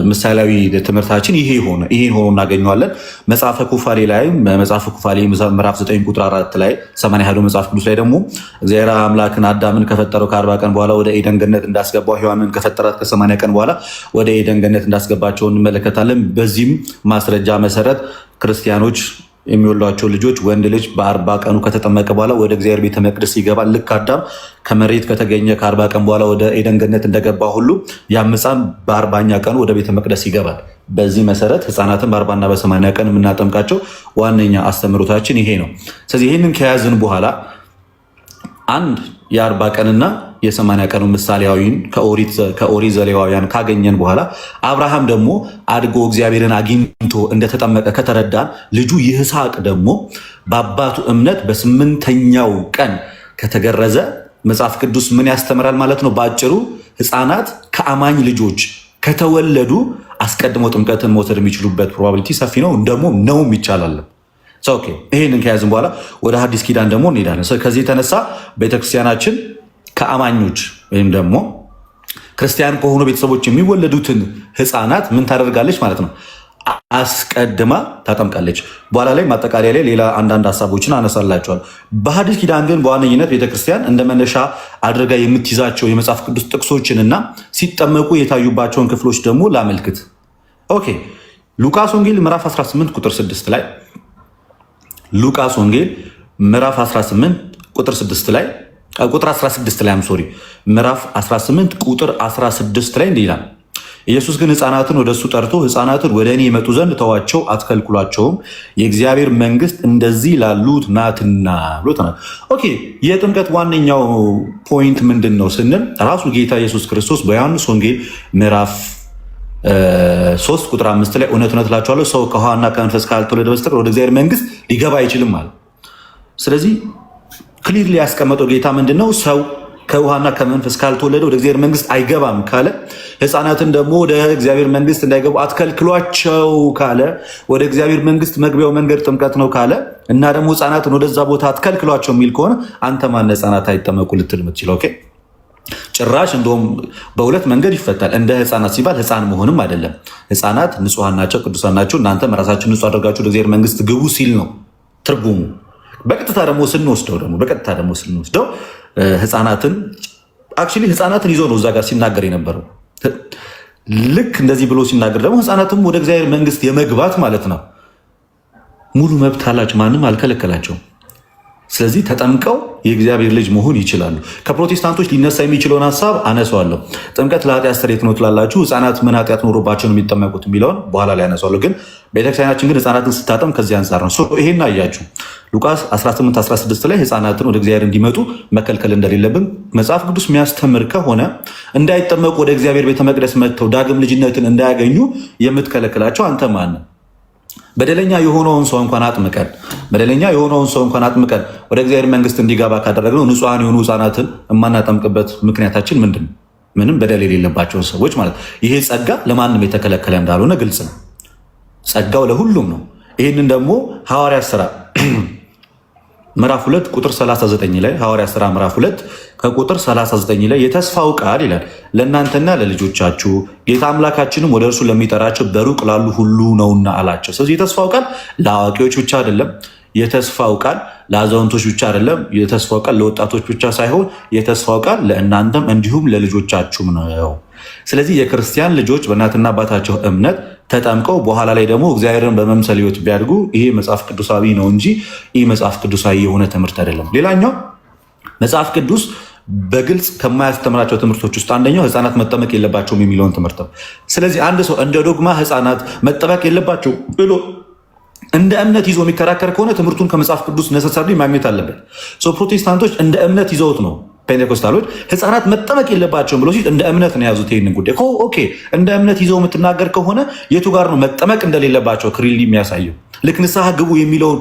ምሳሌያዊ ትምህርታችን ይሄ ሆኖ እናገኘዋለን። መጽሐፈ ኩፋሌ ላይ መጽሐፈ ኩፋሌ ምዕራፍ 9 ቁጥር 4 ላይ 80 ያለው መጽሐፍ ቅዱስ ላይ ደግሞ እግዚአብሔር አምላክን አዳምን ከፈጠረው ከ40 ቀን በኋላ ወደ ኤደን ገነት እንዳስገባው ሔዋንን ከፈጠራት ከ80 ቀን በኋላ ወደ ኤደን ገነት እንዳስገባቸው እንመለከታለን። በዚህም ማስረጃ መሰረት ክርስቲያኖች የሚወሏቸው ልጆች ወንድ ልጅ በ40 ቀኑ ከተጠመቀ በኋላ ወደ እግዚአብሔር ቤተ መቅደስ ይገባል። ልክ አዳም ከመሬት ከተገኘ ከ40 ቀን በኋላ ወደ ኤደን ገነት እንደገባ ሁሉ ያም ሕፃን በ40ኛ ቀኑ ወደ ቤተ መቅደስ ይገባል። በዚህ መሰረት ሕፃናትን በ40ና በ80 ቀን የምናጠምቃቸው ዋነኛ አስተምህሮታችን ይሄ ነው። ስለዚህ ይህንን ከያዝን በኋላ አንድ የ40 ቀንና የ80 ቀኑ ምሳሌያዊን ከኦሪት ዘሌዋውያን ካገኘን በኋላ አብርሃም ደግሞ አድጎ እግዚአብሔርን አግኝቶ እንደተጠመቀ ከተረዳን ልጁ ይስሐቅ ደግሞ በአባቱ እምነት በ8ኛው ቀን ከተገረዘ መጽሐፍ ቅዱስ ምን ያስተምራል ማለት ነው? በአጭሩ ሕፃናት ከአማኝ ልጆች ከተወለዱ አስቀድመው ጥምቀትን መውሰድ የሚችሉበት ፕሮባቢሊቲ ሰፊ ነው። ደግሞ ነውም ይቻላል። ይህንን ከያዝን በኋላ ወደ ሐዲስ ኪዳን ደግሞ እንሄዳለን። ከዚህ የተነሳ ቤተክርስቲያናችን ከአማኞች ወይም ደግሞ ክርስቲያን ከሆኑ ቤተሰቦች የሚወለዱትን ሕፃናት ምን ታደርጋለች ማለት ነው? አስቀድማ ታጠምቃለች። በኋላ ላይ ማጠቃለያ ላይ ሌላ አንዳንድ ሀሳቦችን አነሳላቸዋል። በሐዲስ ኪዳን ግን በዋነኝነት ቤተክርስቲያን እንደ መነሻ አድርጋ የምትይዛቸው የመጽሐፍ ቅዱስ ጥቅሶችን እና ሲጠመቁ የታዩባቸውን ክፍሎች ደግሞ ላመልክት። ኦኬ። ሉቃስ ወንጌል ምዕራፍ 18 ቁጥር 6 ላይ ሉቃስ ወንጌል ምዕራፍ 18 ቁጥር 16 ላይ ምዕራፍ 18 ቁጥር 16 ላይ እንዲህ ይላል፣ ኢየሱስ ግን ሕፃናትን ወደ እሱ ጠርቶ ሕፃናትን ወደ እኔ ይመጡ ዘንድ ተዋቸው፣ አትከልክሏቸውም፣ የእግዚአብሔር መንግስት እንደዚህ ላሉት ናትና ብሎ ተናግሯል። ኦኬ። የጥምቀት ዋነኛው ፖይንት ምንድን ነው ስንል ራሱ ጌታ ኢየሱስ ክርስቶስ በዮሐንስ ወንጌል ምዕራፍ 3 ቁጥር 5 ላይ እውነት እውነት እላችኋለሁ ሰው ከውሃና ከመንፈስ ካልተወለደ በስተቀር ወደ እግዚአብሔር መንግስት ሊገባ አይችልም አለ። ስለዚህ ክሊር ያስቀመጠው ጌታ ምንድን ነው? ሰው ከውሃና ከመንፈስ ካልተወለደ ወደ እግዚአብሔር መንግስት አይገባም ካለ፣ ሕፃናትን ደግሞ ወደ እግዚአብሔር መንግስት እንዳይገቡ አትከልክሏቸው ካለ፣ ወደ እግዚአብሔር መንግስት መግቢያው መንገድ ጥምቀት ነው ካለ እና ደግሞ ሕፃናትን ወደዛ ቦታ አትከልክሏቸው የሚል ከሆነ አንተ ማን ሕፃናት አይጠመቁ ልትል የምትችለው? ኦኬ። ጭራሽ እንደውም በሁለት መንገድ ይፈታል። እንደ ሕፃናት ሲባል ሕፃን መሆንም አይደለም። ሕፃናት ንጹሐን ናቸው፣ ቅዱሳን ናቸው፣ እናንተም ራሳችሁን ንጹህ አድርጋችሁ ወደ እግዚአብሔር መንግስት ግቡ ሲል ነው ትርጉሙ። በቀጥታ ደግሞ ስንወስደው ሕፃናትን ይዞ ነው እዛ ጋር ሲናገር የነበረው። ልክ እንደዚህ ብሎ ሲናገር ደግሞ ሕፃናትም ወደ እግዚአብሔር መንግስት የመግባት ማለት ነው ሙሉ መብት አላቸው፣ ማንም አልከለከላቸውም። ስለዚህ ተጠምቀው የእግዚአብሔር ልጅ መሆን ይችላሉ። ከፕሮቴስታንቶች ሊነሳ የሚችለውን ሀሳብ አነሳዋለሁ። ጥምቀት ለኃጢአት ስርየት ነው ትላላችሁ፣ ሕፃናት ምን ኃጢአት ኖሮባቸው ነው የሚጠመቁት የሚለውን በኋላ ላይ አነሳዋለሁ። ግን ቤተክርስቲያናችን ግን ሕፃናትን ስታጠም ከዚህ አንጻር ነው። ይሄን አያችሁ ሉቃስ 18:16 ላይ ሕፃናትን ወደ እግዚአብሔር እንዲመጡ መከልከል እንደሌለብን መጽሐፍ ቅዱስ የሚያስተምር ከሆነ እንዳይጠመቁ ወደ እግዚአብሔር ቤተ መቅደስ መጥተው ዳግም ልጅነትን እንዳያገኙ የምትከለክላቸው አንተ ማን ነህ? በደለኛ የሆነውን ሰው እንኳን አጥምቀን ወደ እግዚአብሔር መንግስት እንዲገባ ካደረግነው ንጹሐን የሆኑ ሕፃናትን የማናጠምቅበት ምክንያታችን ምንድን ነው? ምንም በደል የሌለባቸውን ሰዎች ማለት። ይሄ ጸጋ ለማንም የተከለከለ እንዳልሆነ ግልጽ ነው። ጸጋው ለሁሉም ነው። ይህንን ደግሞ ሐዋርያት ሥራ ምዕራፍ 2 ቁጥር 39 ላይ ሐዋርያ ሥራ ምዕራፍ 2 ከቁጥር 39 ላይ የተስፋው ቃል ይላል ለእናንተና ለልጆቻችሁ ጌታ አምላካችንም ወደ እርሱ ለሚጠራቸው በሩቅ ላሉ ሁሉ ነውና አላቸው። ስለዚህ የተስፋው ቃል ለአዋቂዎች ብቻ አይደለም። የተስፋው ቃል ለአዛውንቶች ብቻ አይደለም። የተስፋው ቃል ለወጣቶች ብቻ ሳይሆን የተስፋው ቃል ለእናንተም እንዲሁም ለልጆቻችሁም ነው። ስለዚህ የክርስቲያን ልጆች በእናትና አባታቸው እምነት ተጠምቀው በኋላ ላይ ደግሞ እግዚአብሔርን በመምሰል ሕይወት ቢያድጉ ይሄ መጽሐፍ ቅዱሳዊ ነው እንጂ ይህ መጽሐፍ ቅዱሳዊ የሆነ ትምህርት አይደለም። ሌላኛው መጽሐፍ ቅዱስ በግልጽ ከማያስተምራቸው ትምህርቶች ውስጥ አንደኛው ሕፃናት መጠመቅ የለባቸውም የሚለውን ትምህርት ነው። ስለዚህ አንድ ሰው እንደ ዶግማ ሕፃናት መጠመቅ የለባቸው ብሎ እንደ እምነት ይዞ የሚከራከር ከሆነ ትምህርቱን ከመጽሐፍ ቅዱስ ነሰሰሪ ማግኘት አለበት። ፕሮቴስታንቶች እንደ እምነት ይዘውት ነው። ፔንቴኮስታሎች ሕፃናት መጠመቅ የለባቸውም ብሎ ሲል እንደ እምነት ነው የያዙት ይህንን ጉዳይ። ኦኬ እንደ እምነት ይዘው የምትናገር ከሆነ የቱ ጋር ነው መጠመቅ እንደሌለባቸው ክሊርሊ የሚያሳየው? ልክ ንስሐ ግቡ የሚለውን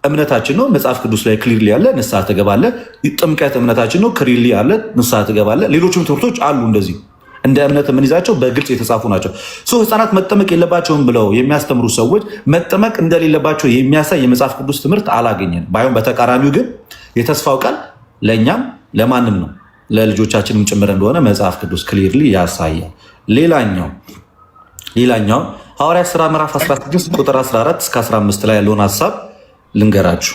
እምነታችን ነው መጽሐፍ ቅዱስ ላይ ክሊርሊ ያለ ንስሐ ትገባለ። ጥምቀት እምነታችን ነው ክሊርሊ ያለ ንስሐ ትገባለ። ሌሎችም ትምህርቶች አሉ እንደዚህ እንደ እምነት የምንይዛቸው በግልጽ የተጻፉ ናቸው። ሕፃናት መጠመቅ የለባቸውም ብለው የሚያስተምሩ ሰዎች መጠመቅ እንደሌለባቸው የሚያሳይ የመጽሐፍ ቅዱስ ትምህርት አላገኘን። ባይሆን በተቃራኒው ግን የተስፋው ቃል ለእኛም ለማንም ነው ለልጆቻችንም ጭምር እንደሆነ መጽሐፍ ቅዱስ ክሊርሊ ያሳያል። ሌላኛው ሐዋርያት ሥራ ምዕራፍ 16 ቁጥር 14 እስከ 15 ላይ ያለውን ሐሳብ ልንገራችሁ።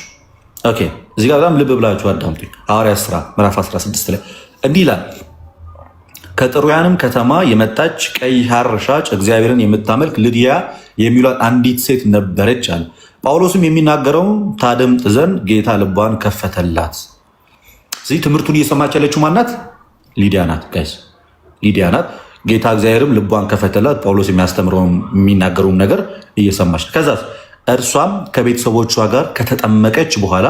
ኦኬ እዚህ ጋር በጣም ልብ ብላችሁ አዳምጡኝ። ሐዋርያት ሥራ ምዕራፍ 16 ላይ እንዲህ ይላል። ከጥሩያንም ከተማ የመጣች ቀይ ሐር ሻጭ እግዚአብሔርን የምታመልክ ልድያ የሚሏት አንዲት ሴት ነበረች አለ። ጳውሎስም የሚናገረውን ታደምጥ ዘንድ ጌታ ልቧን ከፈተላት። እዚህ ትምህርቱን እየሰማች ያለችው ማናት? ሊዲያ ናት። ጋይስ ሊዲያ ናት። ጌታ እግዚአብሔርም ልቧን ከፈተላት። ጳውሎስ የሚያስተምረውን የሚናገረውን ነገር እየሰማች ከዛ እርሷም ከቤተሰቦቿ ጋር ከተጠመቀች በኋላ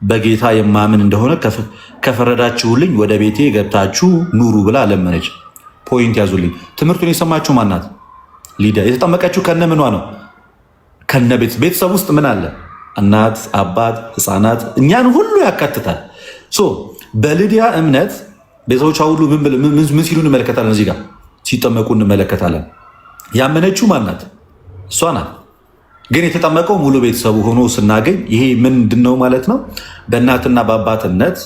በጌታ የማምን እንደሆነ ከፈረዳችሁልኝ ወደ ቤቴ ገብታችሁ ኑሩ ብላ ለመነች። ፖይንት ያዙልኝ። ትምህርቱን የሰማችሁ ማናት? ሊዲያ። የተጠመቀችው ከነ ምኗ ነው? ከነ ቤተሰብ ውስጥ ምን አለ? እናት፣ አባት፣ ሕፃናት እኛን ሁሉ ያካትታል። በሊዲያ እምነት ቤተሰቦቿ ሁሉ ምን ሲሉ እንመለከታለን? እዚህ ጋር ሲጠመቁ እንመለከታለን። ያመነችው ማናት? እሷ ናት። ግን የተጠመቀው ሙሉ ቤተሰቡ ሆኖ ስናገኝ ይሄ ምንድን ነው ማለት ነው? በእናትና በአባትነት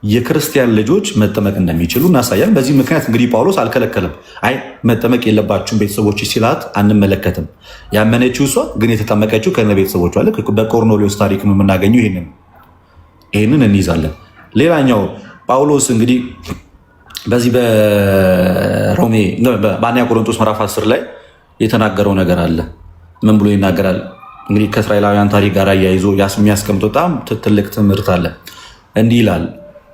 የክርስቲያን ልጆች መጠመቅ እንደሚችሉ እናሳያለን። በዚህ ምክንያት እንግዲህ ጳውሎስ አልከለከለም። አይ መጠመቅ የለባችሁም ቤተሰቦች ሲላት አንመለከትም። ያመነችው እሷ ግን የተጠመቀችው ከነ ቤተሰቦቿ። ልክ በቆርኔሌዎስ ታሪክ የምናገኘው ይህንን እንይዛለን። ሌላኛው ጳውሎስ እንግዲህ በዚህ በሮሜ በአንደኛ ቆሮንቶስ ምዕራፍ 10 ላይ የተናገረው ነገር አለ። ምን ብሎ ይናገራል? እንግዲህ ከእስራኤላውያን ታሪክ ጋር አያይዞ የሚያስቀምጠው በጣም ትልቅ ትምህርት አለ። እንዲህ ይላል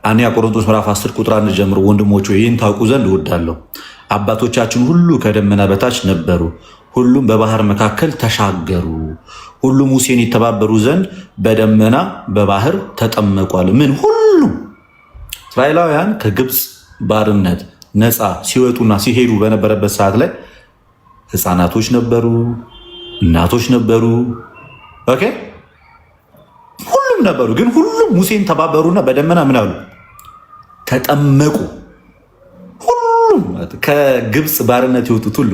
አንደኛ ቆሮንቶስ ምዕራፍ 10 ቁጥር 1 ጀምሮ ወንድሞች ይህን ታውቁ ዘንድ እወዳለሁ። አባቶቻችን ሁሉ ከደመና በታች ነበሩ፣ ሁሉም በባህር መካከል ተሻገሩ፣ ሁሉም ሙሴን ይተባበሩ ዘንድ በደመና በባህር ተጠመቋል። ምን ሁሉም እስራኤላውያን ከግብፅ ባርነት ነፃ ሲወጡና ሲሄዱ በነበረበት ሰዓት ላይ ሕፃናቶች ነበሩ፣ እናቶች ነበሩ፣ ኦኬ ሁሉም ነበሩ። ግን ሁሉም ሙሴን ተባበሩና በደመና ምን አሉ? ተጠመቁ። ሁሉም ከግብፅ ባርነት የወጡት ሁሉ።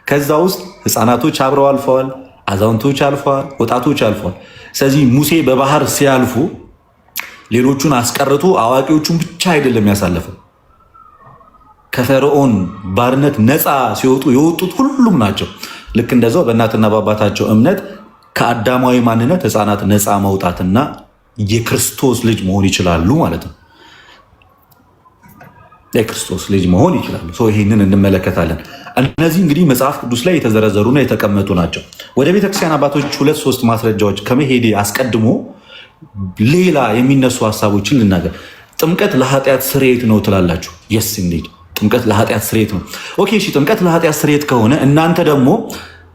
ከዛ ውስጥ ሕፃናቶች አብረው አልፈዋል፣ አዛውንቶች አልፈዋል፣ ወጣቶች አልፈዋል። ስለዚህ ሙሴ በባህር ሲያልፉ ሌሎቹን አስቀርቶ አዋቂዎቹን ብቻ አይደለም ያሳለፈው። ከፈርዖን ባርነት ነፃ ሲወጡ የወጡት ሁሉም ናቸው። ልክ እንደዛው በእናትና በአባታቸው እምነት ከአዳማዊ ማንነት ሕፃናት ነፃ መውጣትና የክርስቶስ ልጅ መሆን ይችላሉ ማለት ነው። የክርስቶስ ልጅ መሆን ይችላሉ። ይህንን እንመለከታለን። እነዚህ እንግዲህ መጽሐፍ ቅዱስ ላይ የተዘረዘሩና የተቀመጡ ናቸው። ወደ ቤተክርስቲያን አባቶች 2-3 ማስረጃዎች ከመሄዴ አስቀድሞ ሌላ የሚነሱ ሀሳቦችን ልናገር። ጥምቀት ለኃጢአት ስርየት ነው ትላላችሁ። የስ ኢንዲድ ጥምቀት ለኃጢአት ስርየት ነው። ኦኬ እሺ፣ ጥምቀት ለኃጢአት ስርየት ከሆነ እናንተ ደግሞ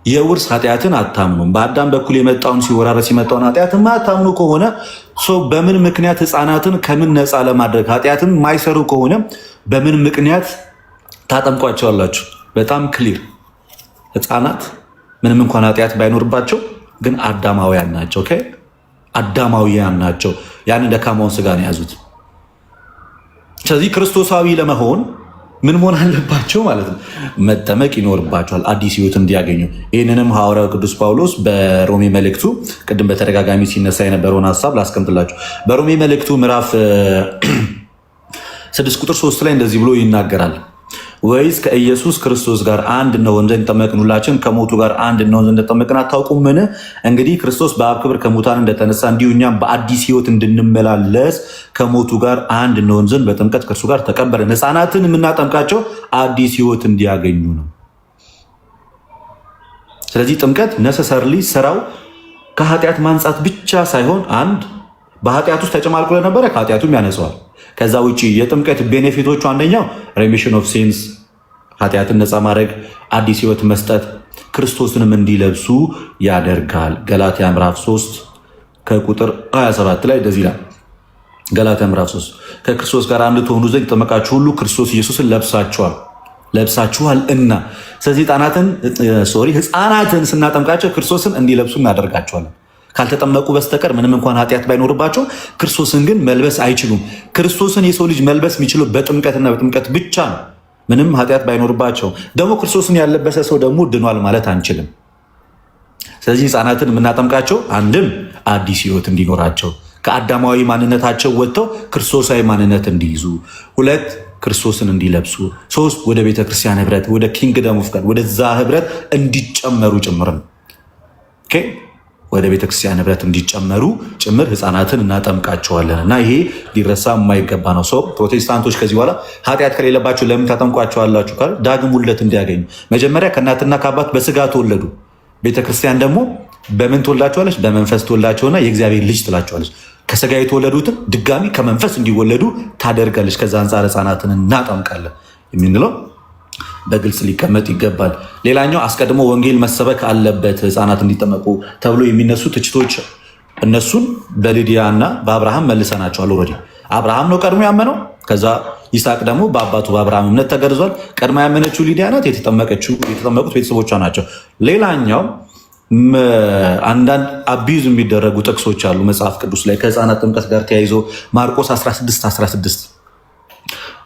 የውርስ ኃጢአትን አታምኑም። በአዳም በኩል የመጣውን ሲወራረስ የመጣውን ኃጢአትን አታምኑ ከሆነ በምን ምክንያት ሕፃናትን ከምን ነፃ ለማድረግ ኃጢአትን ማይሰሩ ከሆነ በምን ምክንያት ታጠምቋቸዋላችሁ? በጣም ክሊር። ሕፃናት ምንም እንኳን ኃጢአት ባይኖርባቸው ግን አዳማውያን ናቸው። ኦኬ አዳማውያን ናቸው። ያንን ደካማውን ስጋ ነው የያዙት። ስለዚህ ክርስቶሳዊ ለመሆን ምን መሆን አለባቸው ማለት ነው? መጠመቅ ይኖርባቸዋል አዲስ ሕይወት እንዲያገኙ። ይህንንም ሐዋርያው ቅዱስ ጳውሎስ በሮሜ መልእክቱ ቅድም በተደጋጋሚ ሲነሳ የነበረውን ሀሳብ ላስቀምጥላችሁ። በሮሜ መልእክቱ ምዕራፍ 6 ቁጥር 3 ላይ እንደዚህ ብሎ ይናገራል። ወይስ ከኢየሱስ ክርስቶስ ጋር አንድ እንሆን ዘንድ ጠመቅን፣ ሁላችን ከሞቱ ጋር አንድ እንሆን ዘንድ ጠመቅን አታውቁምን? እንግዲህ ክርስቶስ በአብ ክብር ከሙታን እንደተነሳ እንዲሁ እኛም በአዲስ ሕይወት እንድንመላለስ ከሞቱ ጋር አንድ እንሆን ዘንድ በጥምቀት ከእርሱ ጋር ተቀበርን። ሕፃናትን የምናጠምቃቸው አዲስ ሕይወት እንዲያገኙ ነው። ስለዚህ ጥምቀት ነሰሰርሊ ስራው ከኃጢአት ማንጻት ብቻ ሳይሆን አንድ በኃጢአት ውስጥ ተጨማልቆ ለነበረ ከኃጢአቱም ያነጸዋል። ከዛ ውጭ የጥምቀት ቤኔፊቶቹ አንደኛው ሬሚሽን ኦፍ ሲንስ፣ ኃጢአትን ነፃ ማድረግ፣ አዲስ ሕይወት መስጠት፣ ክርስቶስንም እንዲለብሱ ያደርጋል። ገላትያ ምዕራፍ 3 ከቁጥር 27 ላይ እንደዚህ ይላል። ገላትያ ምዕራፍ 3 ከክርስቶስ ጋር አንድ ትሆኑ ዘንድ የተጠመቃችሁ ሁሉ ክርስቶስ ኢየሱስን ለብሳችኋል እና። ስለዚህ ሕፃናትን ስናጠምቃቸው ክርስቶስን እንዲለብሱ እናደርጋቸዋለን። ካልተጠመቁ በስተቀር ምንም እንኳን ኃጢአት ባይኖርባቸው ክርስቶስን ግን መልበስ አይችሉም። ክርስቶስን የሰው ልጅ መልበስ የሚችለው በጥምቀትና በጥምቀት ብቻ ነው፣ ምንም ኃጢአት ባይኖርባቸው። ደግሞ ክርስቶስን ያለበሰ ሰው ደግሞ ድኗል ማለት አንችልም። ስለዚህ ሕፃናትን የምናጠምቃቸው አንድም አዲስ ሕይወት እንዲኖራቸው ከአዳማዊ ማንነታቸው ወጥተው ክርስቶሳዊ ማንነት እንዲይዙ፣ ሁለት ክርስቶስን እንዲለብሱ፣ ሶስት ወደ ቤተክርስቲያን ህብረት፣ ወደ ኪንግደም ኦፍ ጋድ ወደዛ ህብረት እንዲጨመሩ ጭምር ነው። ወደ ቤተክርስቲያን ህብረት እንዲጨመሩ ጭምር ሕፃናትን እናጠምቃቸዋለን እና ይሄ ሊረሳ የማይገባ ነው። ሰው ፕሮቴስታንቶች ከዚህ በኋላ ኃጢአት ከሌለባቸው ለምን ታጠምቋቸዋላችሁ ካሉ ዳግም ውልደት እንዲያገኙ። መጀመሪያ ከእናትና ከአባት በስጋ ተወለዱ። ቤተክርስቲያን ደግሞ በምን ትወልዳቸዋለች? በመንፈስ ትወልዳቸውና የእግዚአብሔር ልጅ ትላቸዋለች። ከስጋ የተወለዱትን ድጋሚ ከመንፈስ እንዲወለዱ ታደርጋለች። ከዛ አንጻር ሕፃናትን እናጠምቃለን የምንለው በግልጽ ሊቀመጥ ይገባል። ሌላኛው አስቀድሞ ወንጌል መሰበክ አለበት ሕፃናት እንዲጠመቁ ተብሎ የሚነሱ ትችቶች፣ እነሱን በልዲያ እና በአብርሃም መልሰናቸዋል። ኦልሬዲ አብርሃም ነው ቀድሞ ያመነው። ከዛ ይስሐቅ ደግሞ በአባቱ በአብርሃም እምነት ተገርዟል። ቀድማ ያመነችው ሊዲያ ናት። የተጠመቁት ቤተሰቦቿ ናቸው። ሌላኛው አንዳንድ አቢዩዝ የሚደረጉ ጥቅሶች አሉ መጽሐፍ ቅዱስ ላይ ከሕፃናት ጥምቀት ጋር ተያይዞ ማርቆስ 16:16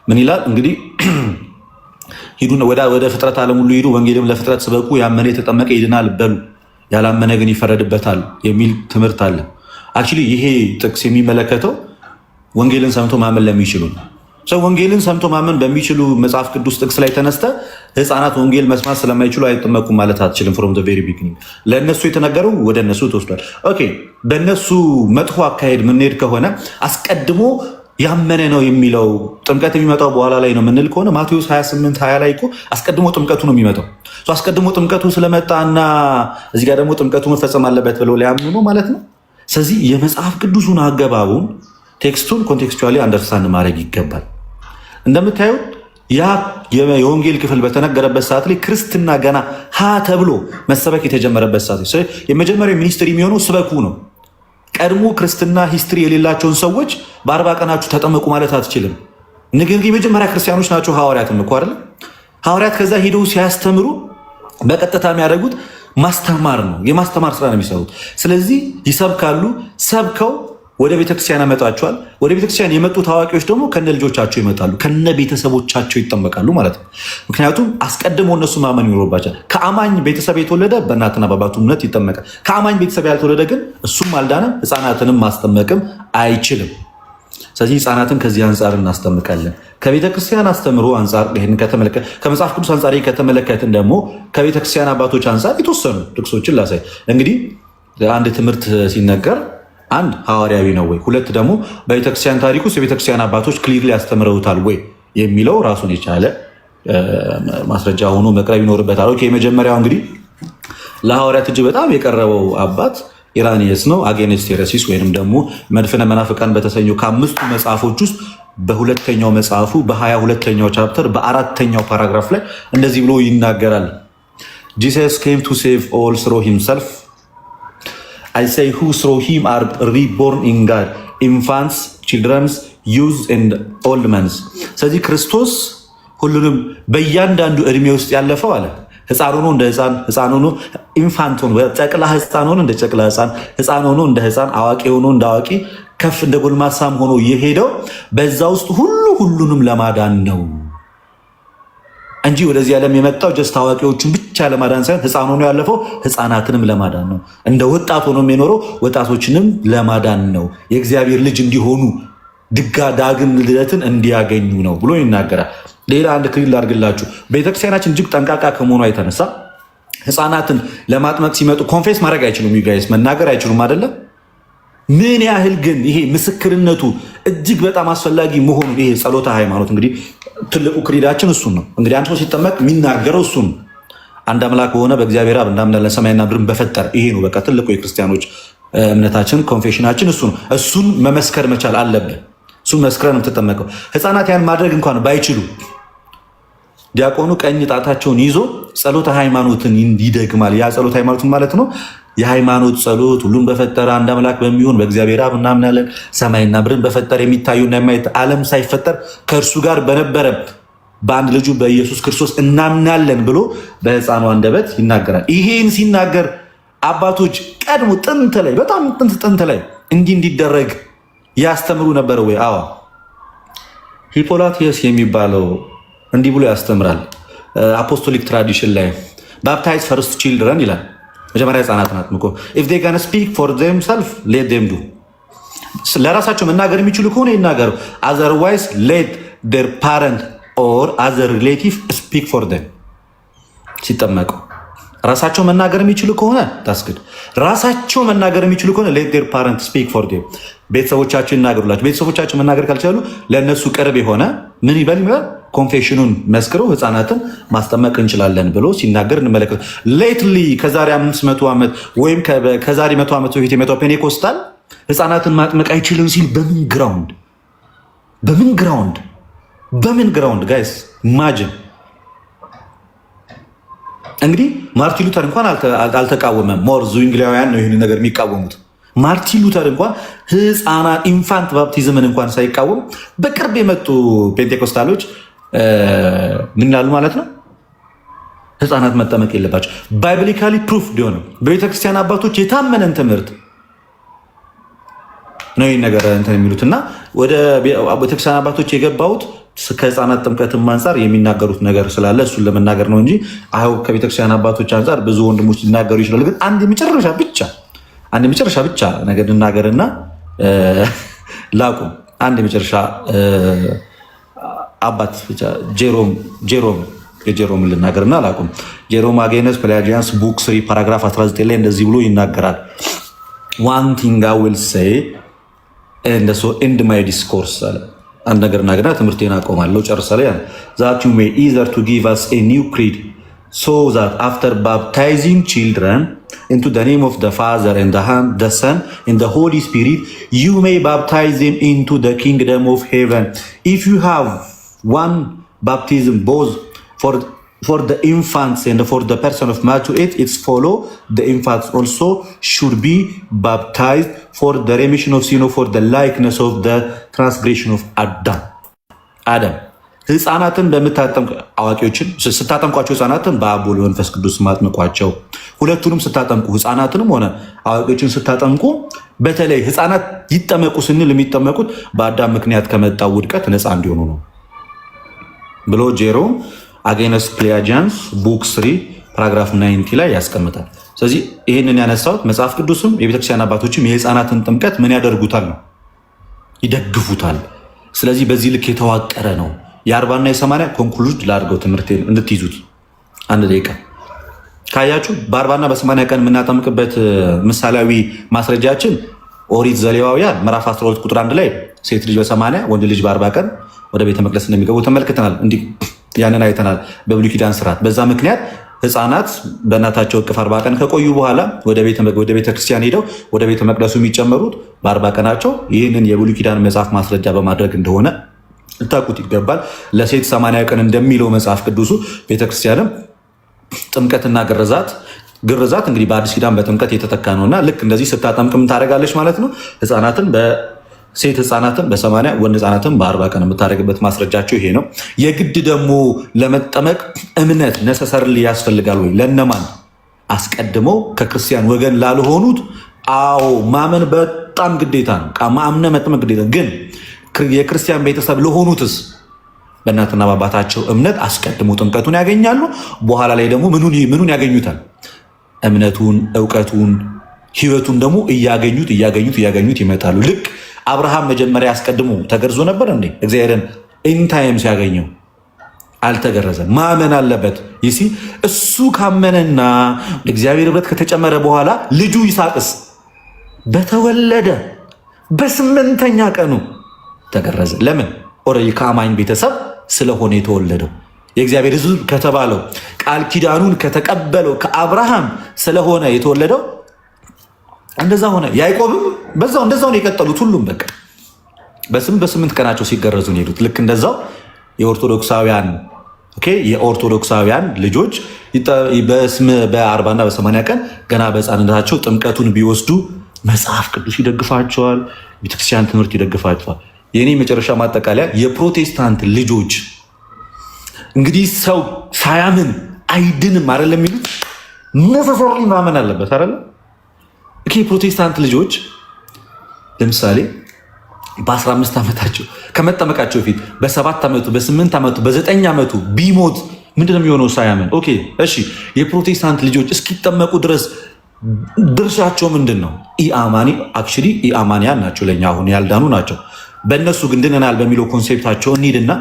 ምን ይላል እንግዲህ ሂዱ ወደ ፍጥረት ዓለም ሁሉ ሂዱ፣ ወንጌልም ለፍጥረት ስበኩ፣ ያመነ የተጠመቀ ይድናል በሉ፣ ያላመነ ግን ይፈረድበታል የሚል ትምህርት አለ። አክቹዋሊ ይሄ ጥቅስ የሚመለከተው ወንጌልን ሰምቶ ማመን ለሚችሉ ነው። ሰው ወንጌልን ሰምቶ ማመን በሚችሉ መጽሐፍ ቅዱስ ጥቅስ ላይ ተነስተ ሕፃናት ወንጌል መስማት ስለማይችሉ አይጠመቁም ማለት አትችልም። ፍሮም ዘ ቬሪ ቢግኒንግ ለእነሱ የተነገረው ወደ እነሱ ተወስዷል። ኦኬ፣ በእነሱ መጥፎ አካሄድ ምንሄድ ከሆነ አስቀድሞ ያመነ ነው የሚለው ጥምቀት የሚመጣው በኋላ ላይ ነው የምንል ከሆነ ማቴዎስ 28:20 ላይ እኮ አስቀድሞ ጥምቀቱ ነው የሚመጣው። አስቀድሞ ጥምቀቱ ስለመጣና እዚህ ጋር ደግሞ ጥምቀቱ መፈጸም አለበት ብለው ሊያምኑ ነው ማለት ነው። ስለዚህ የመጽሐፍ ቅዱሱን አገባቡን ቴክስቱን ኮንቴክስቹዋሊ አንደርስታንድ ማድረግ ይገባል። እንደምታዩት ያ የወንጌል ክፍል በተነገረበት ሰዓት ላይ ክርስትና ገና ሀ ተብሎ መሰበክ የተጀመረበት ሰዓት ላይ የመጀመሪያው ሚኒስትሪ የሚሆነው ስበኩ ነው። ቀድሞ ክርስትና ሂስትሪ የሌላቸውን ሰዎች በ40 ቀናችሁ ተጠመቁ ማለት አትችልም። ንግግር የመጀመሪያ ክርስቲያኖች ናቸው ሐዋርያትም እኮ አይደል? ሐዋርያት ከዛ ሄደው ሲያስተምሩ በቀጥታ የሚያደርጉት ማስተማር ነው። የማስተማር ስራ ነው የሚሰሩት። ስለዚህ ይሰብካሉ። ሰብከው ወደ ቤተክርስቲያን ያመጣቸዋል። ወደ ቤተክርስቲያን የመጡ ታዋቂዎች ደግሞ ከነ ልጆቻቸው ይመጣሉ፣ ከነ ቤተሰቦቻቸው ይጠመቃሉ ማለት ነው። ምክንያቱም አስቀድሞ እነሱ ማመን ይኖርባቸዋል። ከአማኝ ቤተሰብ የተወለደ በእናትና በአባቱ እምነት ይጠመቃል። ከአማኝ ቤተሰብ ያልተወለደ ግን እሱም አልዳነም፣ ሕፃናትንም ማስጠመቅም አይችልም። ስለዚህ ሕፃናትን ከዚህ አንጻር እናስጠምቃለን። ከቤተክርስቲያን አስተምሮ አንጻር ይህን ከተመለከት ከመጽሐፍ ቅዱስ አንጻር ከተመለከትን ደግሞ ከቤተክርስቲያን አባቶች አንጻር የተወሰኑ ጥቅሶችን ላሳይ። እንግዲህ አንድ ትምህርት ሲነገር አንድ ሐዋርያዊ ነው ወይ፣ ሁለት ደግሞ በቤተክርስቲያን ታሪክ ውስጥ የቤተክርስቲያን አባቶች ክሊርሊ ያስተምረውታል ወይ የሚለው ራሱን የቻለ ማስረጃ ሆኖ መቅረብ ይኖርበታል። የመጀመሪያው እንግዲህ ለሐዋርያት እጅ በጣም የቀረበው አባት ኢራኒየስ ነው። አጌንስት ሄረሲስ ወይንም ደግሞ መድፍነ መናፍቃን በተሰኘው ከ5ቱ መጽሐፎች ውስጥ በሁለተኛው መጽሐፉ በ22ኛው ቻፕተር በ4ኛው ፓራግራፍ ላይ እንደዚህ ብሎ ይናገራል። ጂሰስ ኬም ቱ ሴቭ ኦል ስሮ ሂምሰልፍ I say who through him are reborn in God, infants, children, youths and old men. ስለዚህ ክርስቶስ ሁሉንም በእያንዳንዱ እድሜ ውስጥ ያለፈው አለ። ሕፃን ሆኖ እንደ ሕፃን፣ ሕፃን ሆኖ ኢንፋንት ሆኖ ጨቅላ ሕፃን ሆኖ እንደ ጨቅላ ሕፃን፣ ሕፃን ሆኖ እንደ ሕፃን፣ አዋቂ ሆኖ እንደ አዋቂ፣ ከፍ እንደ ጎልማሳም ሆኖ የሄደው በዛ ውስጥ ሁሉንም ለማዳን ነው እንጂ ወደዚህ ዓለም የመጣው ጀስት ታዋቂዎቹን ብቻ ለማዳን ሳይሆን ሕፃን ሆኖ ያለፈው ሕፃናትንም ለማዳን ነው። እንደ ወጣት ሆኖ የሚኖረው ወጣቶችንም ለማዳን ነው። የእግዚአብሔር ልጅ እንዲሆኑ ዳግም ልደትን እንዲያገኙ ነው ብሎ ይናገራል። ሌላ አንድ ክልል አድርግላችሁ ቤተክርስቲያናችን እጅግ ጠንቃቃ ከመሆኗ የተነሳ ሕፃናትን ለማጥመቅ ሲመጡ ኮንፌስ ማድረግ አይችሉም፣ ዩጋይስ መናገር አይችሉም አይደለም። ምን ያህል ግን ይሄ ምስክርነቱ እጅግ በጣም አስፈላጊ መሆኑን ይሄ ጸሎተ ሃይማኖት እንግዲህ ትልቁ ክሪዳችን እሱን ነው። እንግዲህ አንድ ሰው ሲጠመቅ የሚናገረው እሱን ነው። አንድ አምላክ በሆነ በእግዚአብሔር አብ እናምናለን ሰማይና ምድርን በፈጠረ። ይሄ ነው በቃ ትልቁ የክርስቲያኖች እምነታችን ኮንፌሽናችን እሱ ነው። እሱን መመስከር መቻል አለብን። እሱን መስክረን ነው የምትጠመቀው። ሕፃናት ያን ማድረግ እንኳን ባይችሉ ዲያቆኑ ቀኝ ጣታቸውን ይዞ ጸሎተ ሃይማኖትን ይደግማል። ያ ጸሎተ ሃይማኖትን ማለት ነው የሃይማኖት ጸሎት ሁሉን በፈጠረ አንድ አምላክ በሚሆን በእግዚአብሔር አብ እናምናለን ሰማይና ምድርን በፈጠረ የሚታዩና የማይታዩ ዓለም ሳይፈጠር ከእርሱ ጋር በነበረ በአንድ ልጁ በኢየሱስ ክርስቶስ እናምናለን ብሎ በሕፃኑ አንደበት ይናገራል። ይሄን ሲናገር አባቶች ቀድሞ ጥንት ላይ በጣም ጥንት ላይ እንዲደረግ ያስተምሩ ነበረ ወይ? አዎ። ሂፖላቲየስ የሚባለው እንዲህ ብሎ ያስተምራል። አፖስቶሊክ ትራዲሽን ላይ ባፕታይዝ ፈርስት ቺልድረን ይላል። መጀመሪያ ሕፃናት ናት እኮ ኢፍ ዴይ ካን ስፒክ ፎር ዜምሰልፍ ሌት ዴም ዱ። ለራሳቸው መናገር የሚችሉ ከሆነ ይናገሩ። አዘርዋይስ ሌት ዴር ፓረንት ኦር አዘር ሪሌቲቭ ስፒክ ፎር ዜም። ሲጠመቁ ራሳቸው መናገር የሚችሉ ከሆነ ታስግድ። ራሳቸው መናገር የሚችሉ ከሆነ ሌት ዴር ፓረንት ስፒክ ፎር ዜም። ቤተሰቦቻቸው ይናገሩላቸው። ቤተሰቦቻቸው መናገር ካልቻሉ ለእነሱ ቅርብ የሆነ ምን ይበል ኮንፌሽኑን መስክረው ሕፃናትን ማስጠመቅ እንችላለን ብሎ ሲናገር እንመለከት። ሌትሊ ከዛሬ 500 ዓመት ወይም ከዛሬ 100 ዓመት በፊት የመጣው ፔኔኮስታል ሕፃናትን ማጥመቅ አይችልም ሲል በምን ግራውንድ ጋይስ ኢማጂን። እንግዲህ ማርቲን ሉተር እንኳን አልተቃወመም። ሞር ዙዊንግሊያውያን ነው ይህን ነገር የሚቃወሙት። ማርቲን ሉተር እንኳን ሕፃናት ኢንፋንት ባፕቲዝምን እንኳን ሳይቃወም በቅርብ የመጡ ፔንቴኮስታሎች ምን ይላሉ ማለት ነው? ሕፃናት መጠመቅ የለባቸው። ባይብሊካሊ ፕሩፍ ሊሆነ በቤተክርስቲያን አባቶች የታመነን ትምህርት ነው ይህን ነገር እንትን የሚሉት እና ወደ ቤተክርስቲያን አባቶች የገባሁት ከሕፃናት ጥምቀትም አንጻር የሚናገሩት ነገር ስላለ እሱን ለመናገር ነው እንጂ አሁ ከቤተክርስቲያን አባቶች አንጻር ብዙ ወንድሞች ሊናገሩ ይችላሉ። ግን አንድ የመጨረሻ ብቻ ነገር ልናገርና ላቁም። አንድ የመጨረሻ አባት ብቻ ጄሮም ልናገርና ላቁም። ጄሮም አጌነስ ፔላጂያንስ ቡክ 3 ፓራግራፍ 19 ላይ እንደዚህ ብሎ ይናገራል። ዋን ቲንግ አይ ዊል ሴይ ኤንድ ሶ ኤንድ ማይ ዲስኮርስ አለ። አንድ ነገር እናገርና ትምህርቴን አቆማለሁ ጨርሳለሁ። ያ that you may either to give us a new creed so that after baptizing children into the name of the Father and the Son and the Holy Spirit you may baptize them into the kingdom of heaven. If you have one baptism both for the infants and for the person of mature age, it's follow the infants also should be baptized for the remission of sin or for the likeness of the transgression of Adam. ሕፃናትን አዋቂዎችን ስታጠምቋቸው ሕፃናትን በአብ ወልድ መንፈስ ቅዱስ ማጥምቋቸው። ሁለቱንም ስታጠምቁ ሕፃናትንም ሆነ አዋቂዎችን ስታጠምቁ በተለይ ሕፃናት ይጠመቁ ስንል የሚጠመቁት በአዳም ምክንያት ከመጣው ውድቀት ነፃ እንዲሆኑ ነው ብሎ ጄሮም አጌነስ ፔላጂያንስ ቡክ 3 ፓራግራፍ 90 ላይ ያስቀምጣል። ስለዚህ ይህንን ያነሳሁት መጽሐፍ ቅዱስም የቤተክርስቲያን አባቶችም የሕፃናትን ጥምቀት ምን ያደርጉታል ነው ይደግፉታል። ስለዚህ በዚህ ልክ የተዋቀረ ነው። የ40 እና የ80 ኮንክሉድ ላድርገው ትምህርት እንድትይዙት አንድ ደቂቃ ካያችሁ በ40 እና በ80 ቀን የምናጠምቅበት ምሳሌያዊ ማስረጃችን ኦሪት ዘሌዋውያን ምዕራፍ 12 ቁጥር 1 ላይ ሴት ልጅ በ80 ወንድ ልጅ በ40 ቀን ወደ ቤተ መቅደስ እንደሚገቡ ተመልክተናል። እንዲህ ያንን አይተናል በብሉይ ኪዳን ስርዓት። በዛ ምክንያት ሕፃናት በእናታቸው እቅፍ 40 ቀን ከቆዩ በኋላ ወደ ቤተ ክርስቲያን ሄደው ወደ ቤተ መቅደሱ የሚጨመሩት በ40 ቀናቸው ይህንን የብሉይ ኪዳን መጽሐፍ ማስረጃ በማድረግ እንደሆነ ልታውቁት ይገባል። ለሴት 80 ቀን እንደሚለው መጽሐፍ ቅዱሱ ቤተክርስቲያንም ጥምቀትና ግርዛት እንግዲህ በአዲስ ኪዳን በጥምቀት የተተካ ነውና ልክ እንደዚህ ስታጠምቅም ታደርጋለች ማለት ነው። ሴት ሕፃናትን በ80 ወንድ ሕፃናትን በ40 ቀን የምታደርግበት ማስረጃቸው ይሄ ነው። የግድ ደግሞ ለመጠመቅ እምነት ነሰሰርል ያስፈልጋል ወይ? ለነማን? አስቀድመው ከክርስቲያን ወገን ላልሆኑት አዎ ማመን በጣም ግዴታ ነው። ማምነ መጥመቅ ግዴታ ግን የክርስቲያን ቤተሰብ ለሆኑትስ በእናትና በአባታቸው እምነት አስቀድሞ ጥምቀቱን ያገኛሉ። በኋላ ላይ ደግሞ ምኑን ያገኙታል? እምነቱን፣ እውቀቱን፣ ህይወቱን ደግሞ እያገኙት ይመጣሉ። ልክ አብርሃም መጀመሪያ አስቀድሞ ተገርዞ ነበር እንዴ? እግዚአብሔርን ኢንታይም ሲያገኘው አልተገረዘም። ማመን አለበት። ይሲ እሱ ካመነና እግዚአብሔር ህብረት ከተጨመረ በኋላ ልጁ ይስሐቅስ በተወለደ በ8ኛ ቀኑ ተገረዘ። ለምን? ኦልሬዲ ከአማኝ ቤተሰብ ስለሆነ የተወለደው የእግዚአብሔር ሕዝብ ከተባለው ቃል ኪዳኑን ከተቀበለው ከአብርሃም ስለሆነ የተወለደው እንደዛ ሆነ። ያዕቆብም በዛው እንደዛው ነው የቀጠሉት። ሁሉም በቃ በ8 ቀናቸው ሲገረዙ ነው የሄዱት። ልክ እንደዛው የኦርቶዶክሳውያን ልጆች በ40 እና በ80 ቀን ገና በሕፃንነታቸው ጥምቀቱን ቢወስዱ መጽሐፍ ቅዱስ ይደግፋቸዋል፣ ቤተክርስቲያን ትምህርት ይደግፋቸዋል። የኔ መጨረሻ ማጠቃለያ የፕሮቴስታንት ልጆች እንግዲህ ሰው ሳያምን አይድንም አይደለም የሚሉት፣ ነሰሰሪ ማመን አለበት አይደለ? የፕሮቴስታንት ልጆች ለምሳሌ በ15 ዓመታቸው ከመጠመቃቸው ፊት በ7 ዓመቱ በ8 ዓመቱ በ9 ዓመቱ ቢሞት ምንድነው የሚሆነው? ሳያምን። ኦኬ እሺ፣ የፕሮቴስታንት ልጆች እስኪጠመቁ ድረስ ድርሻቸው ምንድን ነው? ኢአማንያን ናቸው፣ ለእኛ አሁን ያልዳኑ ናቸው። በእነሱ ግን ድነናል በሚለው ኮንሴፕታቸው እንሂድና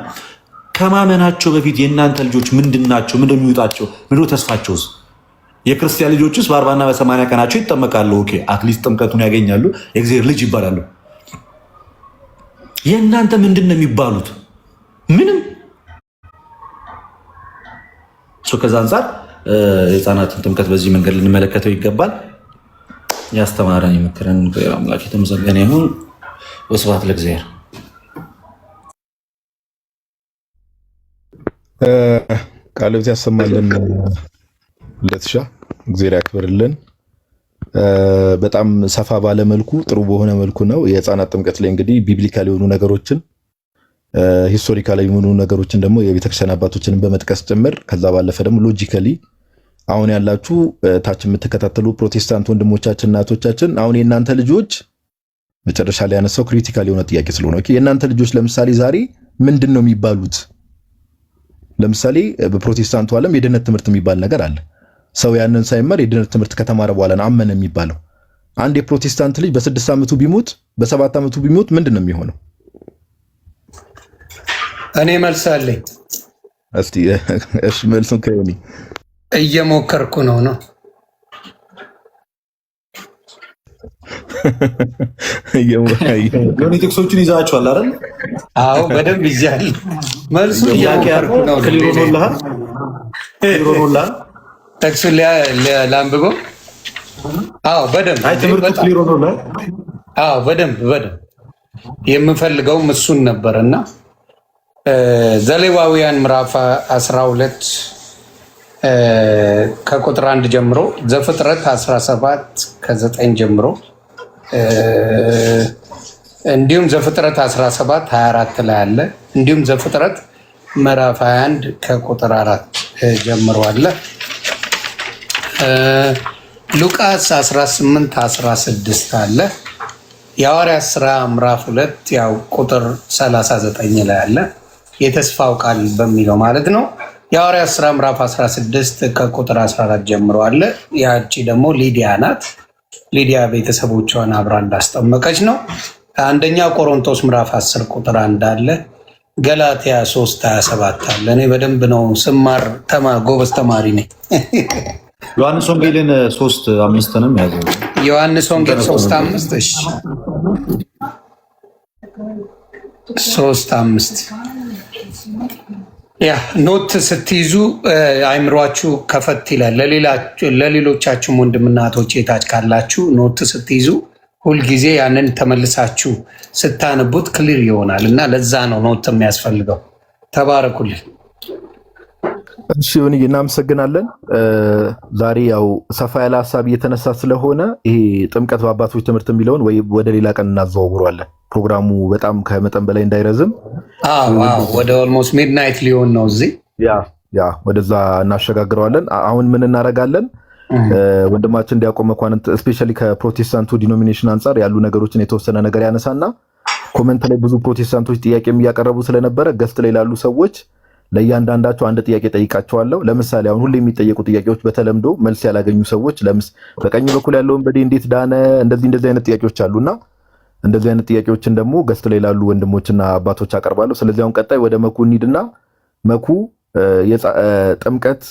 ከማመናቸው በፊት የእናንተ ልጆች ምንድን ናቸው? ምንድን የሚወጣቸው? ምንድን ተስፋቸውስ? የክርስቲያን ልጆችስ በ40 እና በ80 ቀናቸው ይጠመቃሉ። ኦኬ አትሊስት ጥምቀቱን ያገኛሉ፣ የእግዚአብሔር ልጅ ይባላሉ። የእናንተ ምንድን ነው የሚባሉት? ምንም። ከዛ አንጻር የህፃናትን ጥምቀት በዚህ መንገድ ልንመለከተው ይገባል። ያስተማረን የመከረን አምላክ የተመሰገነ ይሁን። ወስብሐት ለእግዚአብሔር። ቃልዎት ያሰማልን። ለትሻ እግዚአብሔር ያክብርልን። በጣም ሰፋ ባለ መልኩ ጥሩ በሆነ መልኩ ነው የህፃናት ጥምቀት ላይ እንግዲህ ቢብሊካል የሆኑ ነገሮችን ሂስቶሪካል የሆኑ ነገሮችን ደግሞ የቤተክርስቲያን አባቶችን በመጥቀስ ጭምር ከዛ ባለፈ ደግሞ ሎጂካሊ አሁን ያላችሁ ታች የምትከታተሉ ፕሮቴስታንት ወንድሞቻችን እናቶቻችን አሁን የእናንተ ልጆች መጨረሻ ላይ ያነሳው ክሪቲካል የሆነ ጥያቄ ስለሆነ የእናንተ ልጆች ለምሳሌ ዛሬ ምንድን ነው የሚባሉት? ለምሳሌ በፕሮቴስታንቱ ዓለም የድነት ትምህርት የሚባል ነገር አለ። ሰው ያንን ሳይመር የድነት ትምህርት ከተማረ በኋላ ነው አመነ የሚባለው። አንድ የፕሮቴስታንት ልጅ በ6 ዓመቱ ቢሞት በ7 ዓመቱ ቢሞት ምንድን ነው የሚሆነው? እኔ መልስ አለኝ። እስቲ እሺ መልሱን ከዮኒ እየሞከርኩ ነው። ዮኒ ጥቅሶቹን ይዛቸዋል አይደል? አዎ በደንብ ይዣለሁ። መልሱ እየሞከርኩ ነው። ክሊሮኖላል ጥቅሱን ላንብበው። አዎ በደንብ በደንብ የምፈልገው እሱን ነበርና ዘሌዋውያን ምዕራፍ 12 ከቁጥር 1 ጀምሮ፣ ዘፍጥረት 17 ከ9 ጀምሮ እንዲሁም ዘፍጥረት 17 24 ላይ አለ። እንዲሁም ዘፍጥረት ምዕራፍ 21 ከቁጥር 4 ጀምሮ አለ። ሉቃስ 18 16 አለ። የሐዋርያት ሥራ ምዕራፍ 2 ያው ቁጥር 39 ላይ አለ። የተስፋው ቃል በሚለው ማለት ነው። የሐዋርያት ሥራ ምዕራፍ 16 ከቁጥር 14 ጀምሮ አለ። ያቺ ደግሞ ሊዲያ ናት። ሊዲያ ቤተሰቦቿን አብራ እንዳስጠመቀች ነው። አንደኛ ቆሮንቶስ ምዕራፍ 10 ቁጥር 1 አለ። ገላትያ 3:27 አለ። እኔ በደንብ ነው ስማር ጎበዝ ተማሪ ነኝ። ዮሐንስ ወንጌልን 3:5ንም ያዘው። ዮሐንስ ወንጌል 3:5 እሺ 3:5 ያ ኖት ስትይዙ አይምሯችሁ ከፈት ይላል። ለሌሎቻችሁም ወንድምና እህቶቼ ታች ካላችሁ ኖት ስትይዙ ሁልጊዜ ያንን ተመልሳችሁ ስታነቡት ክሊር ይሆናል እና ለዛ ነው ኖት የሚያስፈልገው። ተባረኩልኝ። እሺ ዮኒ እናመሰግናለን። ዛሬ ያው ሰፋ ያለ ሀሳብ እየተነሳ ስለሆነ ይሄ ጥምቀት በአባቶች ትምህርት የሚለውን ወይ ወደ ሌላ ቀን እናዘዋውረዋለን። ፕሮግራሙ በጣም ከመጠን በላይ እንዳይረዝም ወደ ኦልሞስት ሚድናይት ሊሆን ነው እዚህ ያ ወደዛ እናሸጋግረዋለን። አሁን ምን እናደርጋለን? ወንድማችን ዲያቆን መኳንንት ስፔሻሊ ከፕሮቴስታንቱ ዲኖሚኔሽን አንጻር ያሉ ነገሮችን የተወሰነ ነገር ያነሳና ኮመንት ላይ ብዙ ፕሮቴስታንቶች ጥያቄም እያቀረቡ ስለነበረ ገስት ላይ ላሉ ሰዎች ለእያንዳንዳቸው አንድ ጥያቄ ጠይቃቸዋለሁ። ለምሳሌ አሁን ሁሌ የሚጠየቁ ጥያቄዎች በተለምዶ መልስ ያላገኙ ሰዎች በቀኝ በኩል ያለውን በዴ እንዴት ዳነ፣ እንደዚህ አይነት ጥያቄዎች አሉና እንደዚህ አይነት ጥያቄዎችን ደግሞ ገስት ላይ ላሉ ወንድሞችና አባቶች አቀርባለሁ። ስለዚህ አሁን ቀጣይ ወደ መኩ እንሂድና መኩ ጥምቀት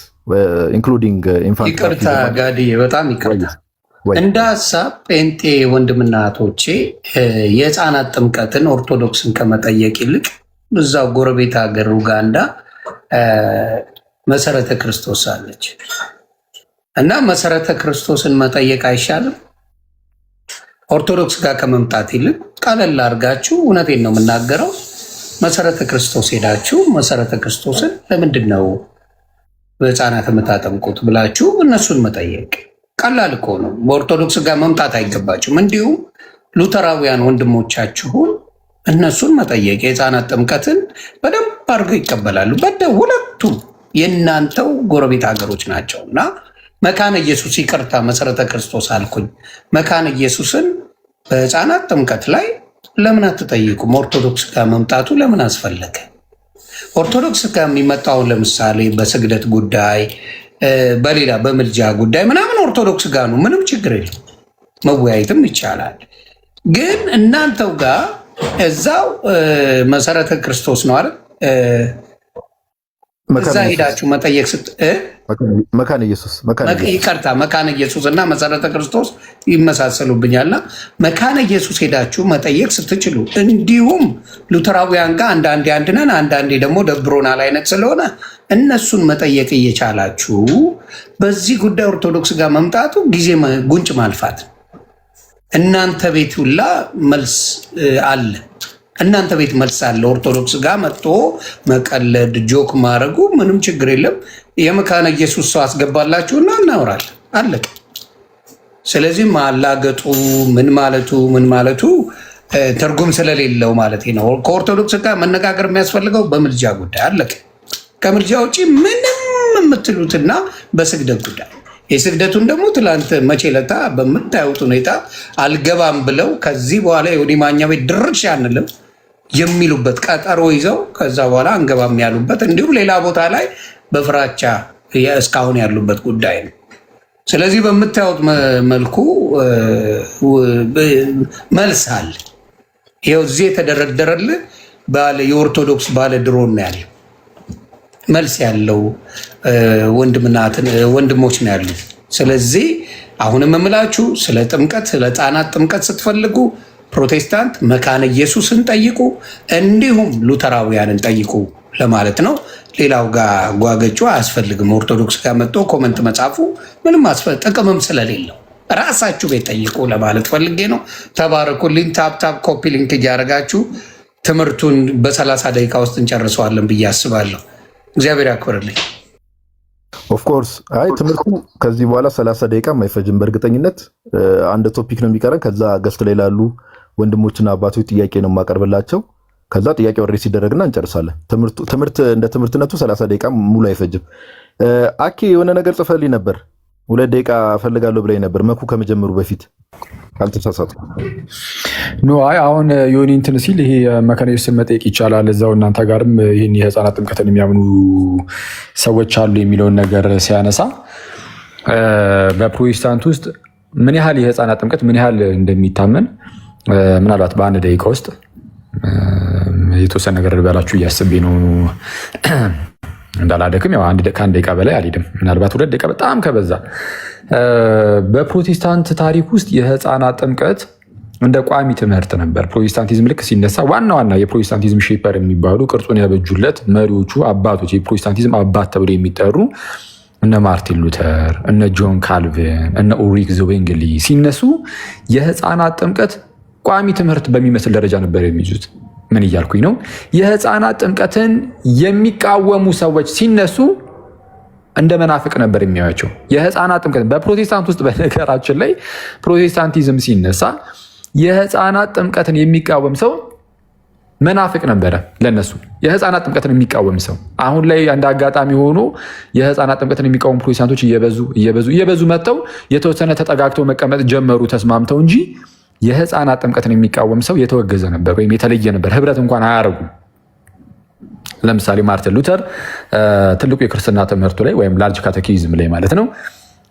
ኢንክሉዲንግ ኢንፋንት ይቅርታ ጋዲ በጣም ይቅርታ እንደ ሀሳብ ጴንጤ ወንድምና እህቶቼ የህፃናት ጥምቀትን ኦርቶዶክስን ከመጠየቅ ይልቅ እዛው ጎረቤት ሀገር ኡጋንዳ መሰረተ ክርስቶስ አለች እና መሰረተ ክርስቶስን መጠየቅ አይሻልም? ኦርቶዶክስ ጋር ከመምጣት ይልቅ ቀለል አድርጋችሁ፣ እውነቴን ነው የምናገረው፣ መሰረተ ክርስቶስ ሄዳችሁ መሰረተ ክርስቶስን ለምንድን ነው በህፃናት የምታጠምቁት ብላችሁ እነሱን መጠየቅ ቀላል እኮ ነው። በኦርቶዶክስ ጋር መምጣት አይገባችሁም። እንዲሁም ሉተራውያን ወንድሞቻችሁን እነሱን መጠየቅ የህፃናት ጥምቀትን በደንብ አድርገው ይቀበላሉ። ሁለቱም የእናንተው ጎረቤት ሀገሮች ናቸው እና መካነ ኢየሱስ ይቅርታ መሰረተ ክርስቶስ አልኩኝ። መካነ ኢየሱስን በህፃናት ጥምቀት ላይ ለምን አትጠይቁም? ኦርቶዶክስ ጋር መምጣቱ ለምን አስፈለገ? ኦርቶዶክስ ጋር የሚመጣውን ለምሳሌ በስግደት ጉዳይ፣ በሌላ በምልጃ ጉዳይ ምናምን ኦርቶዶክስ ጋር ነው፣ ምንም ችግር የለም፣ መወያየትም ይቻላል። ግን እናንተው ጋር እዛው መሰረተ ክርስቶስ ነው አይደል? እዛ ሄዳችሁ መጠየቅ መካነ ኢየሱስ ይቅርታ መካነ ኢየሱስ እና መሰረተ ክርስቶስ ይመሳሰሉብኛልና መካነ ኢየሱስ ሄዳችሁ መጠየቅ ስትችሉ፣ እንዲሁም ሉተራውያን ጋር አንዳንዴ አንድነን አንዳንዴ ደግሞ ደብሮናል አይነት ስለሆነ እነሱን መጠየቅ እየቻላችሁ በዚህ ጉዳይ ኦርቶዶክስ ጋር መምጣቱ ጊዜ ጉንጭ ማልፋት። እናንተ ቤት ሁላ መልስ አለ፣ እናንተ ቤት መልስ አለ። ኦርቶዶክስ ጋር መጥቶ መቀለድ ጆክ ማድረጉ ምንም ችግር የለም። የመካነ ኢየሱስ ሰው አስገባላችሁና እናወራለን፣ አለቀ። ስለዚህ ማላገጡ ምን ማለቱ ትርጉም ስለሌለው ማለት ነው። ከኦርቶዶክስ ጋር መነጋገር የሚያስፈልገው በምልጃ ጉዳይ አለቀ። ከምልጃ ውጭ ምንም የምትሉትና በስግደት ጉዳይ የስግደቱን ደግሞ ትላንት መቼ ለታ በምታዩት ሁኔታ አልገባም ብለው ከዚህ በኋላ የወዲ ማኛ ቤት ድርሽ አንልም የሚሉበት ቀጠሮ ይዘው ከዛ በኋላ አንገባም ያሉበት፣ እንዲሁም ሌላ ቦታ ላይ በፍራቻ እስካሁን ያሉበት ጉዳይ ነው። ስለዚህ በምታዩት መልኩ መልስ አለ። ይኸው እዚህ የተደረደረልህ የኦርቶዶክስ ባለ ድሮን ነው ያለው መልስ ያለው ወንድሞች ነው ያሉ። ስለዚህ አሁንም የምላችሁ ስለ ጥምቀት ስለ ህፃናት ጥምቀት ስትፈልጉ ፕሮቴስታንት መካነ ኢየሱስን ጠይቁ፣ እንዲሁም ሉተራውያንን ጠይቁ ለማለት ነው። ሌላው ጋር ጓገጩ አያስፈልግም። ኦርቶዶክስ ጋር መጥቶ ኮመንት መጻፉ ምንም ጥቅምም ስለሌለው ራሳችሁ ቤት ጠይቁ ለማለት ፈልጌ ነው። ተባረኩልኝ። ታፕታፕ ኮፒ ሊንክ እያደረጋችሁ ትምህርቱን በ30 ደቂቃ ውስጥ እንጨርሰዋለን ብዬ አስባለሁ። እግዚአብሔር ያክብርልኝ። ኦፍኮርስ አይ ትምህርቱ ከዚህ በኋላ 30 ደቂቃ አይፈጅም። በእርግጠኝነት አንድ ቶፒክ ነው የሚቀረን። ከዛ ገስት ላይ ላሉ ወንድሞችና አባቶች ጥያቄ ነው የማቀርብላቸው። ከዛ ጥያቄ ወሬ ሲደረግና እንጨርሳለን። ትምህርት እንደ ትምህርትነቱ 30 ደቂቃ ሙሉ አይፈጅም። አኬ የሆነ ነገር ጽፈልኝ ነበር፣ 2 ደቂቃ ፈልጋለሁ ብላኝ ነበር መኩ ከመጀመሩ በፊት ካልተሳሳትኩ። ኖ አይ አሁን ዮኒ እንትን ሲል ይሄ መካነ ኢየሱስን መጠየቅ ይቻላል እዛው እናንተ ጋርም ይህን የህፃናት ጥምቀትን የሚያምኑ ሰዎች አሉ የሚለውን ነገር ሲያነሳ በፕሮቴስታንት ውስጥ ምን ያህል የህፃናት ጥምቀት ምን ያህል እንደሚታመን ምናልባት በ1 ደቂቃ ውስጥ የተወሰነ ነገር ልበላችሁ እያስቤ ነው እንዳላደክም። ያው ከ1 ደቂቃ በላይ አልሄድም፣ ምናልባት 2 ደቂቃ በጣም ከበዛ። በፕሮቴስታንት ታሪክ ውስጥ የህፃናት ጥምቀት እንደ ቋሚ ትምህርት ነበር። ፕሮቴስታንቲዝም ልክ ሲነሳ ዋና የፕሮቴስታንቲዝም ሼፐር የሚባሉ ቅርጹን ያበጁለት መሪዎቹ አባቶች የፕሮቴስታንቲዝም አባት ተብሎ የሚጠሩ እነ ማርቲን ሉተር፣ እነ ጆን ካልቪን፣ እነ ኡልሪክ ዘዌንግሊ ሲነሱ የህፃናት ጥምቀት ቋሚ ትምህርት በሚመስል ደረጃ ነበር የሚይዙት። ምን እያልኩኝ ነው? የህፃናት ጥምቀትን የሚቃወሙ ሰዎች ሲነሱ እንደ መናፍቅ ነበር የሚያዩቸው። የህፃናት ጥምቀት በፕሮቴስታንት ውስጥ በነገራችን ላይ ፕሮቴስታንቲዝም ሲነሳ የህፃናት ጥምቀትን የሚቃወም ሰው መናፍቅ ነበረ ለነሱ። የህፃናት ጥምቀትን የሚቃወም ሰው አሁን ላይ አንድ አጋጣሚ ሆኖ የህፃናት ጥምቀትን የሚቃወሙ ፕሮቴስታንቶች እየበዙ መጥተው የተወሰነ ተጠጋግተው መቀመጥ ጀመሩ ተስማምተው እንጂ የህፃናት ጥምቀትን የሚቃወም ሰው የተወገዘ ነበር ወይም የተለየ ነበር። ህብረት እንኳን አያደርጉም። ለምሳሌ ማርቲን ሉተር ትልቁ የክርስትና ትምህርቱ ላይ ወይም ላርጅ ካቴኪዝም ላይ ማለት ነው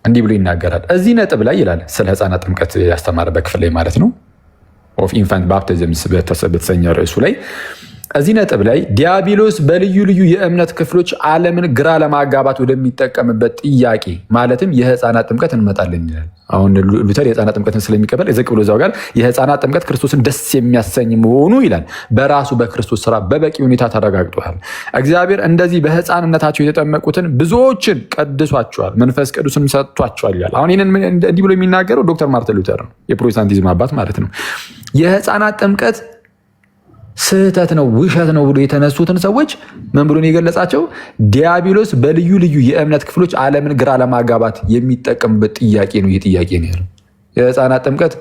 እንዲህ ብሎ ይናገራል። እዚህ ነጥብ ላይ ይላል ስለ ህፃናት ጥምቀት ያስተማረበት ክፍል ላይ ማለት ነው ኦፍ ኢንፋንት ባፕቲዝም በተሰኘ ርዕሱ ላይ እዚህ ነጥብ ላይ ዲያብሎስ በልዩ ልዩ የእምነት ክፍሎች ዓለምን ግራ ለማጋባት ወደሚጠቀምበት ጥያቄ ማለትም የህፃናት ጥምቀት እንመጣለን ይላል። አሁን ሉተር የህፃናት ጥምቀትን ስለሚቀበል ዝቅ ብሎ እዛው ጋር የህፃናት ጥምቀት ክርስቶስን ደስ የሚያሰኝ መሆኑ ይላል በራሱ በክርስቶስ ስራ በበቂ ሁኔታ ተረጋግጧል። እግዚአብሔር እንደዚህ በህፃንነታቸው የተጠመቁትን ብዙዎችን ቀድሷቸዋል፣ መንፈስ ቅዱስንም ሰጥቷቸዋል ይላል። አሁን ይህንን እንዲህ ብሎ የሚናገረው ዶክተር ማርቲን ሉተር ነው፣ የፕሮቴስታንቲዝም አባት ማለት ነው። የህፃናት ጥምቀት ስህተት ነው፣ ውሸት ነው ብሎ የተነሱትን ሰዎች ምን ብሎ የገለጻቸው? ዲያብሎስ በልዩ ልዩ የእምነት ክፍሎች ዓለምን ግራ ለማጋባት የሚጠቀምበት ጥያቄ ነው። ይህ ጥያቄ ነው ያለው። የህፃናት ጥምቀት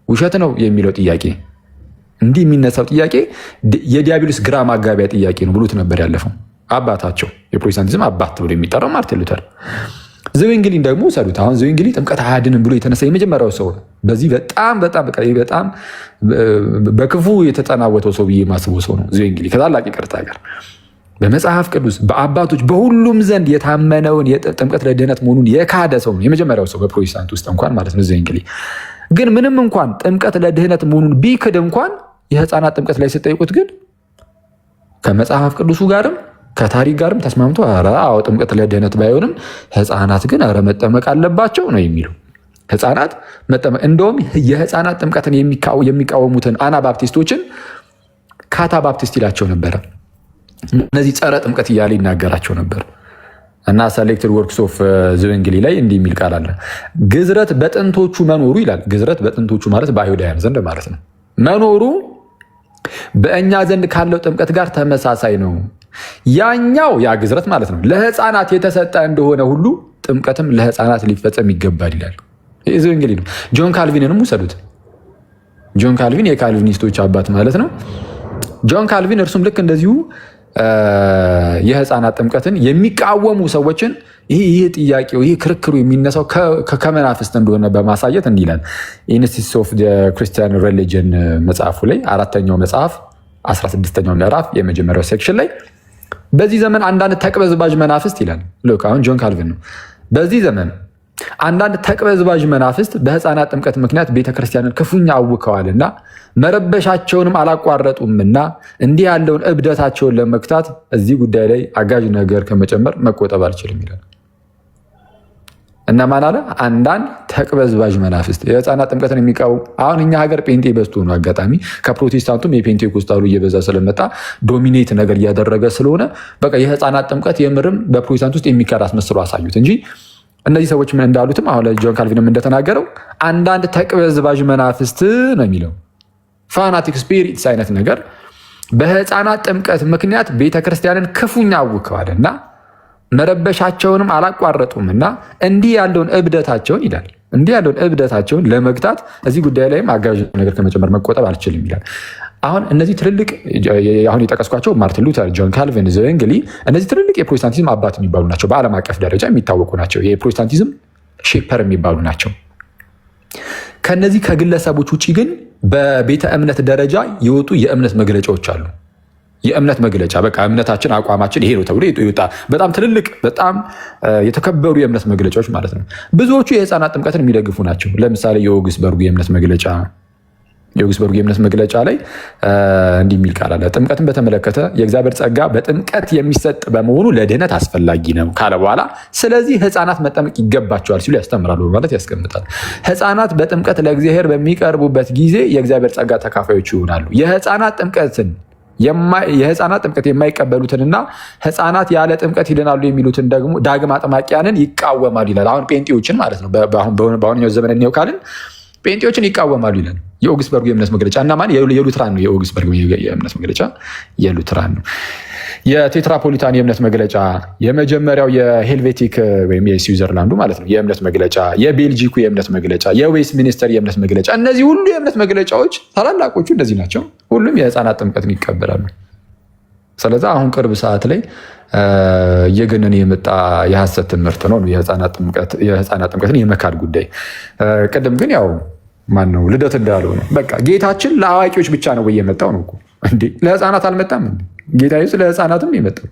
ውሸት ነው የሚለው ጥያቄ፣ እንዲህ የሚነሳው ጥያቄ የዲያብሎስ ግራ ማጋቢያ ጥያቄ ነው ብሎት ነበር ያለፈው አባታቸው፣ የፕሮቴስታንቲዝም አባት ብሎ የሚጠራው ማርቲን ሉተር። ዘዊንግሊን ደግሞ ሰዱት። አሁን ዘዊንግሊ ጥምቀት አያድንም ብሎ የተነሳ የመጀመሪያው ሰው በዚህ በጣም በክፉ የተጠናወተው ሰው ብዬ የማስበው ሰው ነው ዘዊንግሊ። ከታላቅ ይቅርታ ጋር በመጽሐፍ ቅዱስ በአባቶች በሁሉም ዘንድ የታመነውን ጥምቀት ለድህነት መሆኑን የካደ ሰው ነው፣ የመጀመሪያው ሰው በፕሮቴስታንት ውስጥ እንኳን ማለት ነው ዘዊንግሊ። ግን ምንም እንኳን ጥምቀት ለድህነት መሆኑን ቢክድ እንኳን የህፃናት ጥምቀት ላይ ስጠይቁት ግን ከመጽሐፍ ቅዱሱ ጋርም ከታሪክ ጋርም ተስማምቶ አዎ ጥምቀት ለድህነት ባይሆንም ህፃናት ግን መጠመቅ አለባቸው ነው የሚለው። ህፃናት መጠመቅ እንደውም የህፃናት ጥምቀትን የሚቃወሙትን አናባፕቲስቶችን ካታባፕቲስት ይላቸው ነበረ። እነዚህ ጸረ ጥምቀት እያለ ይናገራቸው ነበር። እና ሰሌክትድ ወርክስ ኦፍ ዘዊንግሊ ላይ እንዲህ የሚል ቃል አለ። ግዝረት በጥንቶቹ መኖሩ ይላል። ግዝረት በጥንቶቹ ማለት በአይሁዳውያን ዘንድ ማለት ነው መኖሩ በእኛ ዘንድ ካለው ጥምቀት ጋር ተመሳሳይ ነው። ያኛው ያ ግዝረት ማለት ነው ለህፃናት የተሰጠ እንደሆነ ሁሉ ጥምቀትም ለህፃናት ሊፈጸም ይገባል ይላል። ይህ እንግዲህ ነው። ጆን ካልቪንንም ውሰዱት። ጆን ካልቪን የካልቪኒስቶች አባት ማለት ነው። ጆን ካልቪን እርሱም ልክ እንደዚሁ የህፃናት ጥምቀትን የሚቃወሙ ሰዎችን ይህ ጥያቄው ይህ ክርክሩ የሚነሳው ከመናፍስት እንደሆነ በማሳየት እንዲህ ይላል። ኢንስቲትዩትስ ኦፍ ክርስቲያን ሪሊጅን መጽሐፉ ላይ 4ኛው መጽሐፍ 16ኛው ምዕራፍ የመጀመሪያው ሴክሽን ላይ በዚህ ዘመን አንዳንድ ተቅበዝባዥ መናፍስት ይላል። ሉክ አሁን ጆን ካልቪን ነው። በዚህ ዘመን አንዳንድ ተቅበዝባዥ መናፍስት በህፃናት ጥምቀት ምክንያት ቤተክርስቲያንን ክፉኛ አውከዋልና መረበሻቸውንም አላቋረጡምና እንዲህ ያለውን እብደታቸውን ለመግታት እዚህ ጉዳይ ላይ አጋዥ ነገር ከመጨመር መቆጠብ አልችልም ይላል። እና ማን አለ? አንዳንድ ተቅበዝባዥ መናፍስት የህፃናት ጥምቀትን የሚቃወሙ። አሁን እኛ ሀገር ጴንጤ በዝቶ ነው አጋጣሚ ከፕሮቴስታንቱም የፔንቴኮስታሉ እየበዛ ስለመጣ ዶሚኔት ነገር እያደረገ ስለሆነ በቃ የህፃናት ጥምቀት የምርም በፕሮቴስታንት ውስጥ የሚካድ አስመስሎ አሳዩት እንጂ እነዚህ ሰዎች ምን እንዳሉትም አሁን ጆን ካልቪንም እንደተናገረው አንዳንድ ተቅበዝባዥ መናፍስት ነው የሚለው ፋናቲክ ስፒሪትስ አይነት ነገር በህፃናት ጥምቀት ምክንያት ቤተክርስቲያንን ክፉኛ አውከዋልና መረበሻቸውንም አላቋረጡምና እንዲህ ያለውን እብደታቸውን ይላል። እንዲህ ያለውን እብደታቸውን ለመግታት እዚህ ጉዳይ ላይም አጋዥ ነገር ከመጨመር መቆጠብ አልችልም ይላል። አሁን እነዚህ ትልልቅ አሁን የጠቀስኳቸው ማርቲን ሉተር፣ ጆን ካልቪን፣ ዘዊንግሊ እነዚህ ትልልቅ የፕሮቴስታንቲዝም አባት የሚባሉ ናቸው። በዓለም አቀፍ ደረጃ የሚታወቁ ናቸው። የፕሮቴስታንቲዝም ሼፐር የሚባሉ ናቸው። ከነዚህ ከግለሰቦች ውጭ ግን በቤተ እምነት ደረጃ የወጡ የእምነት መግለጫዎች አሉ። የእምነት መግለጫ በቃ እምነታችን አቋማችን ይሄ ነው ተብሎ ይወጣ በጣም ትልልቅ በጣም የተከበሩ የእምነት መግለጫዎች ማለት ነው። ብዙዎቹ የህፃናት ጥምቀትን የሚደግፉ ናቸው። ለምሳሌ የኦግስበርጉ የእምነት መግለጫ ላይ እንዲህ የሚል ቃል አለ። ጥምቀትን በተመለከተ የእግዚአብሔር ጸጋ በጥምቀት የሚሰጥ በመሆኑ ለድህነት አስፈላጊ ነው ካለ በኋላ ስለዚህ ህፃናት መጠመቅ ይገባቸዋል ሲሉ ያስተምራሉ በማለት ያስቀምጣል። ህፃናት በጥምቀት ለእግዚአብሔር በሚቀርቡበት ጊዜ የእግዚአብሔር ጸጋ ተካፋዮች ይሆናሉ። የህፃናት ጥምቀት የማይቀበሉትንና ህፃናት ያለ ጥምቀት ይድናሉ የሚሉትን ደግሞ ዳግም አጥማቂያንን ይቃወማሉ ይላል። አሁን ጴንጤዎችን ማለት ነው። በአሁነኛው ዘመን እኔው ካልን ጴንጤዎችን ይቃወማሉ ይላል የኦግስበርጉ የእምነት መግለጫ። እና ማን የሉትራን ነው። የኦግስበርጉ የእምነት መግለጫ የሉትራን ነው። የቴትራፖሊታን የእምነት መግለጫ፣ የመጀመሪያው የሄልቬቲክ ወይም የስዊዘርላንዱ ማለት ነው የእምነት መግለጫ፣ የቤልጂኩ የእምነት መግለጫ፣ የዌስት ሚኒስተር የእምነት መግለጫ። እነዚህ ሁሉ የእምነት መግለጫዎች ታላላቆቹ እነዚህ ናቸው። ሁሉም የህፃናት ጥምቀትን ይቀበላሉ። ስለዚህ አሁን ቅርብ ሰዓት ላይ እየገነነ የመጣ የሐሰት ትምህርት ነው የህፃናት ጥምቀትን የመካድ ጉዳይ። ቅድም ግን ያው ማነው ልደት እንዳለው ነው። በቃ ጌታችን ለአዋቂዎች ብቻ ነው ወይ የመጣው ነው እኮ እንዴ? ለህፃናት አልመጣም እንዴ? ጌታ ኢየሱስ ለህፃናትም የመጣው።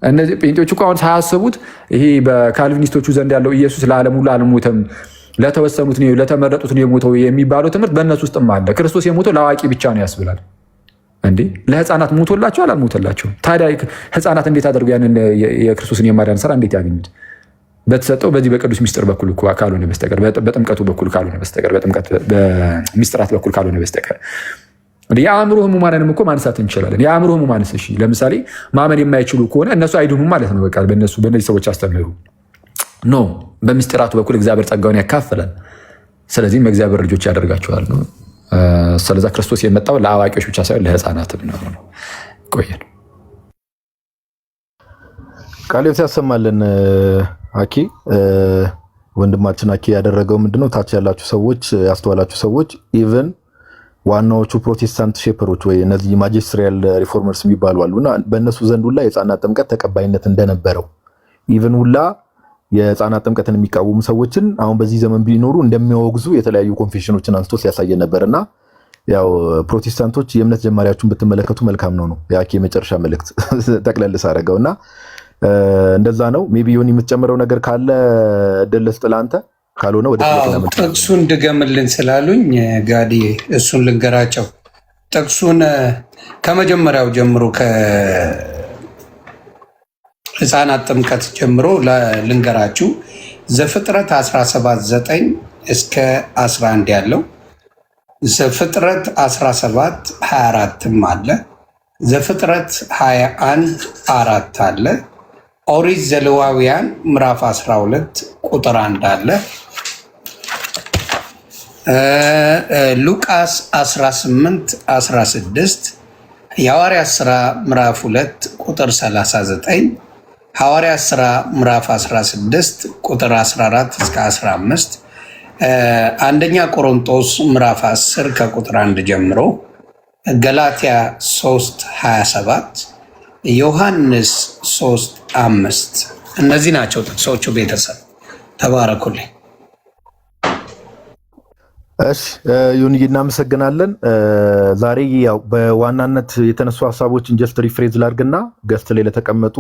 እነዚህ ጴንጤዎች እኮ አሁን ሳያስቡት ይሄ በካልቪኒስቶቹ ዘንድ ያለው ኢየሱስ ለዓለም ሁሉ አልሞተም ለተወሰኑት ነው ለተመረጡት ነው የሞተው የሚባለው ትምህርት በእነሱ ውስጥም አለ። ክርስቶስ የሞተው ለአዋቂ ብቻ ነው ያስብላል እንዴ? ለህፃናት ሞቶላቸው አልሞተላቸውም? ታዲያ ህፃናት እንዴት አድርገው ያንን የክርስቶስን የማዳን ስራ እንዴት ያገኙት? በተሰጠው በዚህ በቅዱስ ሚስጥር በኩል እኮ ካልሆነ በስተቀር በጥምቀቱ በኩል ካልሆነ በስተቀር በሚስጥራት በኩል ካልሆነ በስተቀር የአእምሮ ህሙማንንም እኮ ማንሳት እንችላለን። የአእምሮ ህሙማንስ እሺ፣ ለምሳሌ ማመን የማይችሉ ከሆነ እነሱ አይድኑም ማለት ነው። በቃ በእነዚህ ሰዎች አስተምህሩ ኖ፣ በሚስጥራቱ በኩል እግዚአብሔር ጸጋውን ያካፍላል። ስለዚህም እግዚአብሔር ልጆች ያደርጋቸዋል ነው። ስለዛ ክርስቶስ የመጣው ለአዋቂዎች ብቻ ሳይሆን ለህፃናትም ነው። ቆየን ቃልዮት ያሰማልን። አኪ ወንድማችን አኪ ያደረገው ምንድነው? ታች ያላችሁ ሰዎች ያስተዋላችሁ ሰዎች ኢቭን ዋናዎቹ ፕሮቴስታንት ሼፐሮች ወይ እነዚህ ማጂስትሪያል ሪፎርመርስ የሚባሉ አሉና በእነሱ ዘንድ ሁላ የህፃናት ጥምቀት ተቀባይነት እንደነበረው ኢቭን ሁላ የህፃናት ጥምቀትን የሚቃወሙ ሰዎችን አሁን በዚህ ዘመን ቢኖሩ እንደሚያወግዙ የተለያዩ ኮንፌሽኖችን አንስቶ ሲያሳየ ነበርና ያው ፕሮቴስታንቶች የእምነት ጀማሪያችሁን ብትመለከቱ መልካም ነው የአኪ የመጨረሻ መልእክት ጠቅለልስ አደረገውና እንደዛ ነው። ሜቢ ዮኒ የምትጨምረው ነገር ካለ ደለስ ጥላንተ ካልሆነ ወደ ጥቅሱን ድገምልን ስላሉኝ ጋዲ እሱን ልንገራቸው። ጥቅሱን ከመጀመሪያው ጀምሮ ከህፃናት ጥምቀት ጀምሮ ልንገራችሁ። ዘፍጥረት 17:9 እስከ 11 ያለው፣ ዘፍጥረት 17:24ም አለ፣ ዘፍጥረት 21:4 አለ፣ ኦሪት ዘሌዋውያን ምዕራፍ 12 ቁጥር 1 አለ፣ ሉቃስ 18:16፣ የሐዋርያት ሥራ ምዕራፍ 2 ቁጥር 39፣ ሐዋርያት ሥራ ምዕራፍ 16 ቁጥር 14 እስከ 15፣ አንደኛ ቆሮንቶስ ምዕራፍ 10 ከቁጥር 1 ጀምሮ፣ ገላትያ 3:27፣ ዮሐንስ 3:5 እነዚህ ናቸው ጥቅሶቹ። ቤተሰብ ተባረኩልኝ። እሺ ዮኒዬ እናመሰግናለን። ዛሬ ያው በዋናነት የተነሱ ሀሳቦችን ጀስት ሪፍሬዝ ላድርግና ገስት ላይ ለተቀመጡ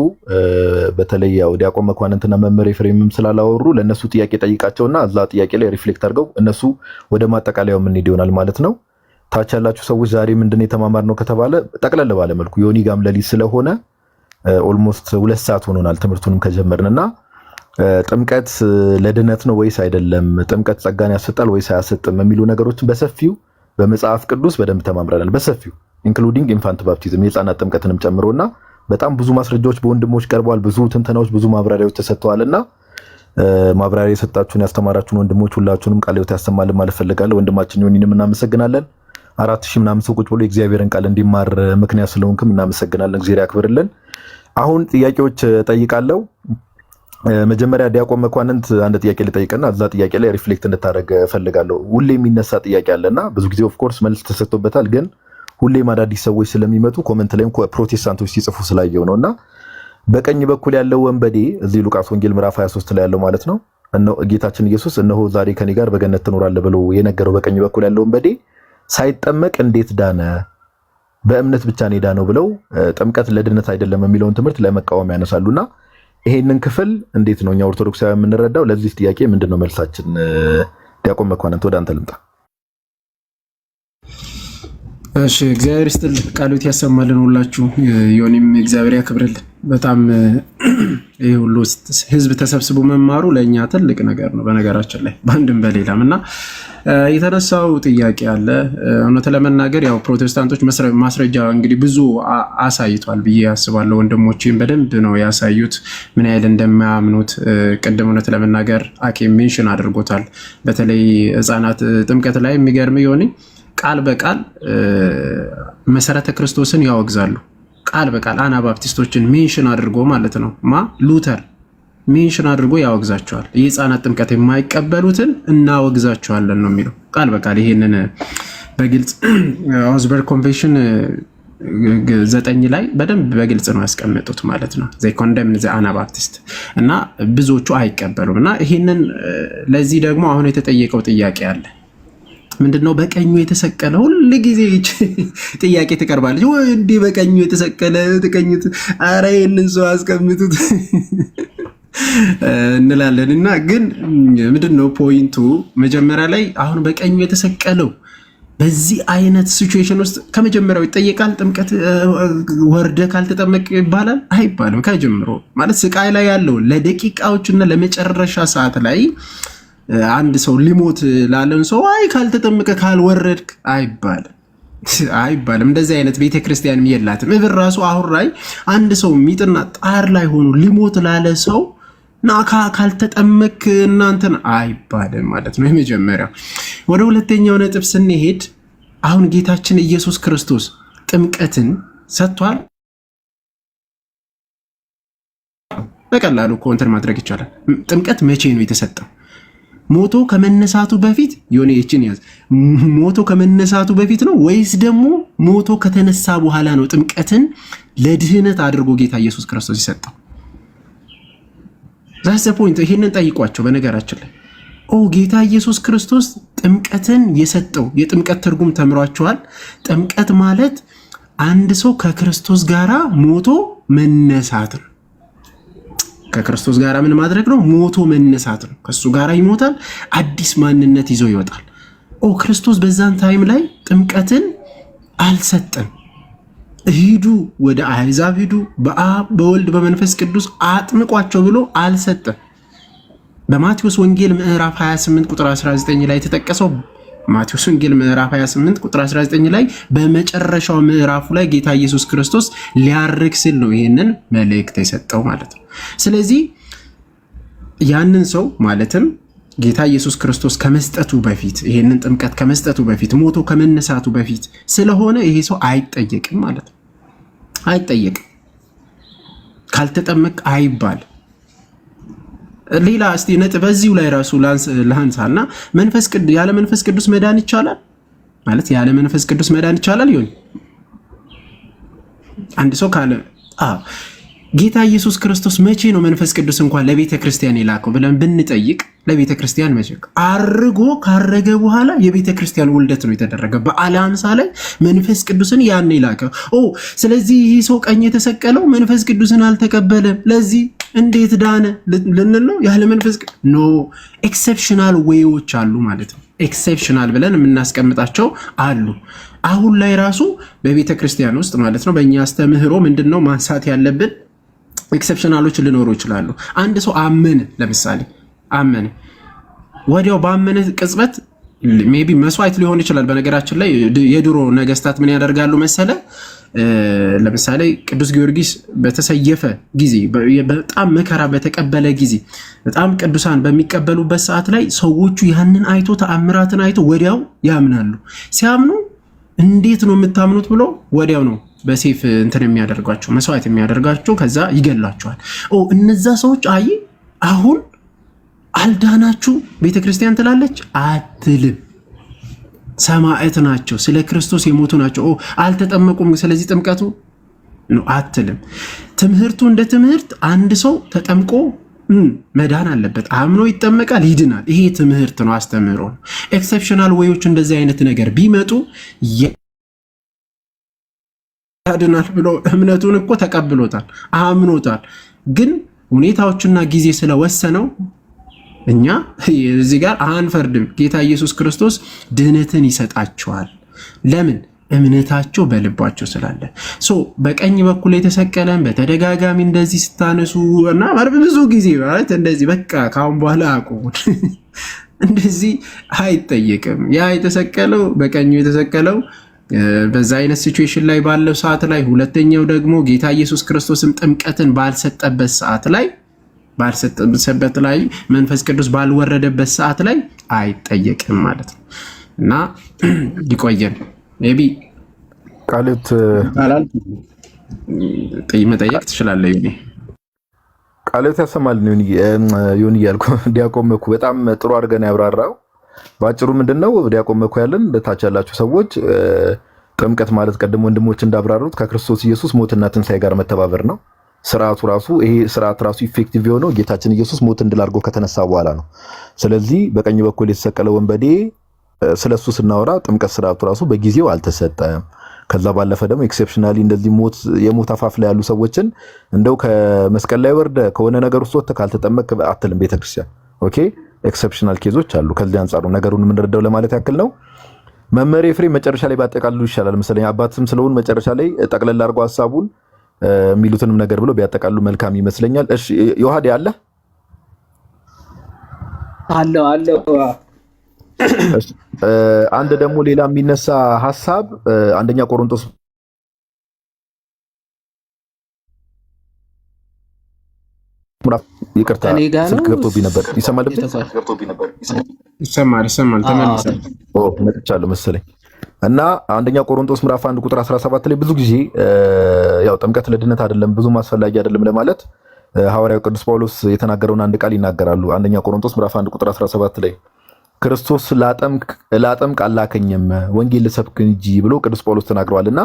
በተለይ ያው ዲያቆን መኳንንትና መምህር ኤፍሬምም ስላላወሩ ለእነሱ ጥያቄ ጠይቃቸውና እዛ ጥያቄ ላይ ሪፍሌክት አድርገው እነሱ ወደ ማጠቃለያው የምንሄድ ይሆናል ማለት ነው። ታች ያላችሁ ሰዎች ዛሬ ምንድን የተማማርነው ከተባለ ጠቅለል ባለ መልኩ ዮኒ ጋም ለሊት ስለሆነ ኦልሞስት 2 ሰዓት ሆኖናል ትምህርቱንም ከጀመርንና ጥምቀት ለድነት ነው ወይስ አይደለም፣ ጥምቀት ጸጋን ያሰጣል ወይስ አያሰጥም የሚሉ ነገሮችን በሰፊው በመጽሐፍ ቅዱስ በደንብ ተማምረናል። በሰፊው ኢንክሉዲንግ ኢንፋንት ባፕቲዝም የህፃናት ጥምቀትንም ጨምሮና በጣም ብዙ ማስረጃዎች በወንድሞች ቀርበዋል። ብዙ ትንተናዎች፣ ብዙ ማብራሪያዎች ተሰጥተዋልና ማብራሪያ የሰጣችሁን ያስተማራችሁን ወንድሞች ሁላችሁንም ቃል ሕይወት ያሰማልን ማለት ፈልጋለሁ። ወንድማችን ዮኒንም እናመሰግናለን። 4000 ምናምን ሰው ቁጭ ብሎ የእግዚአብሔርን ቃል እንዲማር ምክንያት ስለሆንክም እናመሰግናለን። እግዚአብሔር ያክብርልን። አሁን ጥያቄዎች ጠይቃለሁ። መጀመሪያ ዲያቆን መኳንንት አንድ ጥያቄ ልጠይቅና እዛ ጥያቄ ላይ ሪፍሌክት እንድታደርግ ፈልጋለሁ። ሁሌ የሚነሳ ጥያቄ አለና ብዙ ጊዜ ኦፍ ኮርስ መልስ ተሰጥቶበታል፣ ግን ሁሌም አዳዲስ ሰዎች ስለሚመጡ ኮሜንት ላይም ፕሮቴስታንቶች ሲጽፉ ስላየው ነውና በቀኝ በኩል ያለው ወንበዴ እዚህ ሉቃስ ወንጌል ምዕራፍ 23 ላይ ያለው ማለት ነው ጌታችን ኢየሱስ እነሆ ዛሬ ከኔ ጋር በገነት ትኖራለህ ብሎ የነገረው በቀኝ በኩል ያለው ወንበዴ ሳይጠመቅ እንዴት ዳነ? በእምነት ብቻ ነው የዳነው ብለው ጥምቀት ለድነት አይደለም የሚለውን ትምህርት ለመቃወም ያነሳሉና ይሄንን ክፍል እንዴት ነው እኛ ኦርቶዶክሳውያን የምንረዳው? ለዚህ ጥያቄ ምንድነው መልሳችን? ዲያቆን መኳንንት ወደ አንተ ልምጣ። እሺ እግዚአብሔር ይስጥልን፣ ቃሉት ያሰማልን ሁላችሁ። ዮኒም እግዚአብሔር ያክብርልን። በጣም ይሄ ሁሉ ህዝብ ተሰብስቦ መማሩ ለኛ ትልቅ ነገር ነው በነገራችን ላይ በአንድም በሌላም እና የተነሳው ጥያቄ አለ። እውነት ለመናገር ያው ፕሮቴስታንቶች ማስረጃ እንግዲህ ብዙ አሳይቷል ብዬ ያስባለሁ። ወንድሞቼም በደንብ ነው ያሳዩት ምን ያህል እንደማያምኑት። ቅድም እውነት ለመናገር አኬም ሜንሽን አድርጎታል። በተለይ ህፃናት ጥምቀት ላይ የሚገርም ዮኒ ቃል በቃል መሰረተ ክርስቶስን ያወግዛሉ። ቃል በቃል አናባፕቲስቶችን ሜንሽን አድርጎ ማለት ነው ሉተር ሜንሽን አድርጎ ያወግዛቸዋል። የህፃናት ጥምቀት የማይቀበሉትን እናወግዛቸዋለን ነው የሚለው ቃል በቃል። ይሄንን በግልጽ አውዝበርግ ኮንቬንሽን 9 ላይ በደንብ በግልጽ ነው ያስቀመጡት ማለት ነው። ዘይ ኮንደም ዘ አናባፕቲስት እና ብዙዎቹ አይቀበሉም። እና ይሄንን ለዚህ ደግሞ አሁን የተጠየቀው ጥያቄ አለ። ምንድነው በቀኙ የተሰቀለ? ሁሉ ጊዜ ጥያቄ ትቀርባለች። ወይ እንዲህ በቀኙ የተሰቀለ ተቀኙት፣ ኧረ ይህንን ሰው አስቀምጡት እንላለን። እና ግን ምንድነው ፖይንቱ? መጀመሪያ ላይ አሁን በቀኙ የተሰቀለው በዚህ አይነት ሲቹዌሽን ውስጥ ከመጀመሪያው ይጠየቃል። ጥምቀት ወርደ ካልተጠመቅ ይባላል አይባልም። ከጀምሮ ማለት ስቃይ ላይ ያለው ለደቂቃዎችና ለመጨረሻ ሰዓት ላይ አንድ ሰው ሊሞት ላለን ሰው አይ ካልተጠመቀ ካልወረድክ አይባልም። እንደዚህ አይነት ቤተክርስቲያንም የላትም። እብር ራሱ አሁን ላይ አንድ ሰው ሚጥና ጣር ላይ ሆኖ ሊሞት ላለ ሰው ናካ ካልተጠመክ እናንተን አይባልም ማለት ነው። የመጀመሪያው። ወደ ሁለተኛው ነጥብ ስንሄድ አሁን ጌታችን ኢየሱስ ክርስቶስ ጥምቀትን ሰጥቷል። በቀላሉ ኮንተር ማድረግ ይቻላል። ጥምቀት መቼ ነው የተሰጠው? ሞቶ ከመነሳቱ በፊት የሆነ ይችን ያዝ። ሞቶ ከመነሳቱ በፊት ነው ወይስ ደግሞ ሞቶ ከተነሳ በኋላ ነው ጥምቀትን ለድህነት አድርጎ ጌታ ኢየሱስ ክርስቶስ ይሰጠው? ዛስ ፖይንት። ይሄንን ጠይቋቸው። በነገራችን ላይ ጌታ ኢየሱስ ክርስቶስ ጥምቀትን የሰጠው የጥምቀት ትርጉም ተምሯቸዋል። ጥምቀት ማለት አንድ ሰው ከክርስቶስ ጋራ ሞቶ መነሳት ነው። ከክርስቶስ ጋር ምን ማድረግ ነው? ሞቶ መነሳት ነው። ከሱ ጋር ይሞታል፣ አዲስ ማንነት ይዞ ይወጣል። ክርስቶስ በዛን ታይም ላይ ጥምቀትን አልሰጠም። ሂዱ ወደ አሕዛብ ሂዱ፣ በአብ በወልድ በመንፈስ ቅዱስ አጥምቋቸው ብሎ አልሰጠም። በማቴዎስ ወንጌል ምዕራፍ 28 ቁጥር 19 ላይ የተጠቀሰው ማቴዎስ ወንጌል ምዕራፍ 28 ቁጥር 19 ላይ በመጨረሻው ምዕራፉ ላይ ጌታ ኢየሱስ ክርስቶስ ሊያርግ ሲል ነው ይሄንን መልእክት የሰጠው ማለት ነው። ስለዚህ ያንን ሰው ማለትም ጌታ ኢየሱስ ክርስቶስ ከመስጠቱ በፊት ይሄንን ጥምቀት ከመስጠቱ በፊት ሞቶ ከመነሳቱ በፊት ስለሆነ ይሄ ሰው አይጠየቅም ማለት ነው። አይጠየቅም። ካልተጠመቅ አይባል። ሌላ እስቲ ነጥብ በዚሁ ላይ ራሱ ላንሳና ያለ መንፈስ ቅዱስ መዳን ይቻላል ማለት ያለ መንፈስ ቅዱስ መዳን ይቻላል ይሆን? አንድ ሰው ካለ ጌታ ኢየሱስ ክርስቶስ መቼ ነው መንፈስ ቅዱስ እንኳን ለቤተ ክርስቲያን የላከው ብለን ብንጠይቅ ለቤተ ክርስቲያን መቼ አርጎ ካረገ በኋላ የቤተ ክርስቲያን ውልደት ነው የተደረገ። በዓለ ሃምሳ ላይ መንፈስ ቅዱስን ያን የላከው። ስለዚህ ይህ ሰው ቀኝ የተሰቀለው መንፈስ ቅዱስን አልተቀበለም። ለዚህ እንዴት ዳነ ልንል ነው? ያለ መንፈስ ኖ ኤክሰፕሽናል ዌዮች አሉ ማለት ነው። ኤክሰፕሽናል ብለን የምናስቀምጣቸው አሉ። አሁን ላይ ራሱ በቤተ ክርስቲያን ውስጥ ማለት ነው በእኛ አስተምህሮ ምንድነው ማንሳት ያለብን? ኤክሰፕሽናሎች ሊኖሩ ይችላሉ። አንድ ሰው አመነ፣ ለምሳሌ አመነ፣ ወዲያው ባመነ ቅጽበት ሜቢ መስዋዕት ሊሆን ይችላል። በነገራችን ላይ የድሮ ነገስታት ምን ያደርጋሉ መሰለ? ለምሳሌ ቅዱስ ጊዮርጊስ በተሰየፈ ጊዜ፣ በጣም መከራ በተቀበለ ጊዜ፣ በጣም ቅዱሳን በሚቀበሉበት ሰዓት ላይ ሰዎቹ ያንን አይቶ ተአምራትን አይቶ ወዲያው ያምናሉ። ሲያምኑ እንዴት ነው የምታምኑት ብሎ ወዲያው ነው በሴፍ እንትን የሚያደርጓቸው መስዋዕት የሚያደርጋቸው፣ ከዛ ይገላቸዋል። እነዛ ሰዎች አሁን አልዳናችሁ ቤተክርስቲያን ትላለች አትልም። ሰማዕት ናቸው፣ ስለ ክርስቶስ የሞቱ ናቸው። አልተጠመቁም፣ ስለዚህ ጥምቀቱ ነው አትልም። ትምህርቱ እንደ ትምህርት አንድ ሰው ተጠምቆ መዳን አለበት፣ አምኖ ይጠመቃል፣ ይድናል። ይሄ ትምህርት ነው፣ አስተምህሮ ነው። ኤክሰፕሽናል ዌዮች እንደዚህ አይነት ነገር ቢመጡ ያድናል ብሎ እምነቱን እኮ ተቀብሎታል፣ አምኖታል። ግን ሁኔታዎችና ጊዜ ስለወሰነው እኛ እዚህ ጋር አንፈርድም። ጌታ ኢየሱስ ክርስቶስ ድህነትን ይሰጣቸዋል። ለምን? እምነታቸው በልባቸው ስላለ። በቀኝ በኩል የተሰቀለን በተደጋጋሚ እንደዚህ ስታነሱ እና ብዙ ጊዜ ማለት እንደዚህ በቃ ካሁን በኋላ አቁሙን። እንደዚህ አይጠየቅም። ያ የተሰቀለው በቀኙ የተሰቀለው በዛ አይነት ሲቹዌሽን ላይ ባለው ሰዓት ላይ፣ ሁለተኛው ደግሞ ጌታ ኢየሱስ ክርስቶስም ጥምቀትን ባልሰጠበት ሰዓት ላይ መንፈስ ቅዱስ ባልወረደበት ሰዓት ላይ አይጠየቅም ማለት ነው። እና ይቆየን። ሜቢ ቃልት መጠየቅ ትችላለህ። ቃልት ያሰማልን ይሁን እያልኩ ዲያቆን መኩ በጣም ጥሩ አድርገን ያብራራው። በአጭሩ ምንድነው ዲያቆን መኩ ያለን ለታች ያላችሁ ሰዎች ጥምቀት ማለት ቀደም ወንድሞች እንዳብራሩት ከክርስቶስ ኢየሱስ ሞትና ትንሣኤ ጋር መተባበር ነው። ስርዓቱ ራሱ ይሄ ስርዓት ራሱ ኢፌክቲቭ የሆነው ጌታችን ኢየሱስ ሞት እንድል አድርጎ ከተነሳ በኋላ ነው። ስለዚህ በቀኝ በኩል የተሰቀለ ወንበዴ ስለሱ ስናወራ ጥምቀት ስርዓቱ ራሱ በጊዜው አልተሰጠም። ከዛ ባለፈ ደግሞ ኤክሴፕሽናሊ እንደዚህ የሞት አፋፍ ላይ ያሉ ሰዎችን እንደው ከመስቀል ላይ ወርደ ከሆነ ነገር ውስጥ ወጥተህ ካልተጠመቅ አትልም ቤተክርስቲያን። ኦኬ ኤክሴፕሽናል ኬዞች አሉ። ከዚህ አንጻር ነው ነገሩን የምንረዳው ለማለት ያክል ነው። መመሪ ኤፍሬም መጨረሻ ላይ ባጠቃልሉ ይሻላል መሰለኝ። አባትም ስለሆኑ መጨረሻ ላይ ጠቅለል አድርጎ ሐሳቡን የሚሉትንም ነገር ብሎ ቢያጠቃልሉ መልካም ይመስለኛል። እሺ ዮሐዴ አለ አንድ ደግሞ ሌላ የሚነሳ ሐሳብ አንደኛ ቆሮንቶስ ይቅርታ ስልክ ገብቶብኝ ነበር። ይሰማል? ይሰማል። ተመልሰን መጥቻለሁ መሰለኝ። እና አንደኛ ቆሮንቶስ ምዕራፍ 1 ቁጥር 17 ላይ ብዙ ጊዜ ያው ጥምቀት ለድነት አይደለም ብዙም አስፈላጊ አይደለም ለማለት ሐዋርያው ቅዱስ ጳውሎስ የተናገረውን አንድ ቃል ይናገራሉ። አንደኛ ቆሮንቶስ ምዕራፍ 1 ቁጥር 17 ላይ ክርስቶስ ላጠምቅ አላከኝም ወንጌል ልሰብክ እንጂ ብሎ ቅዱስ ጳውሎስ ተናግሯልና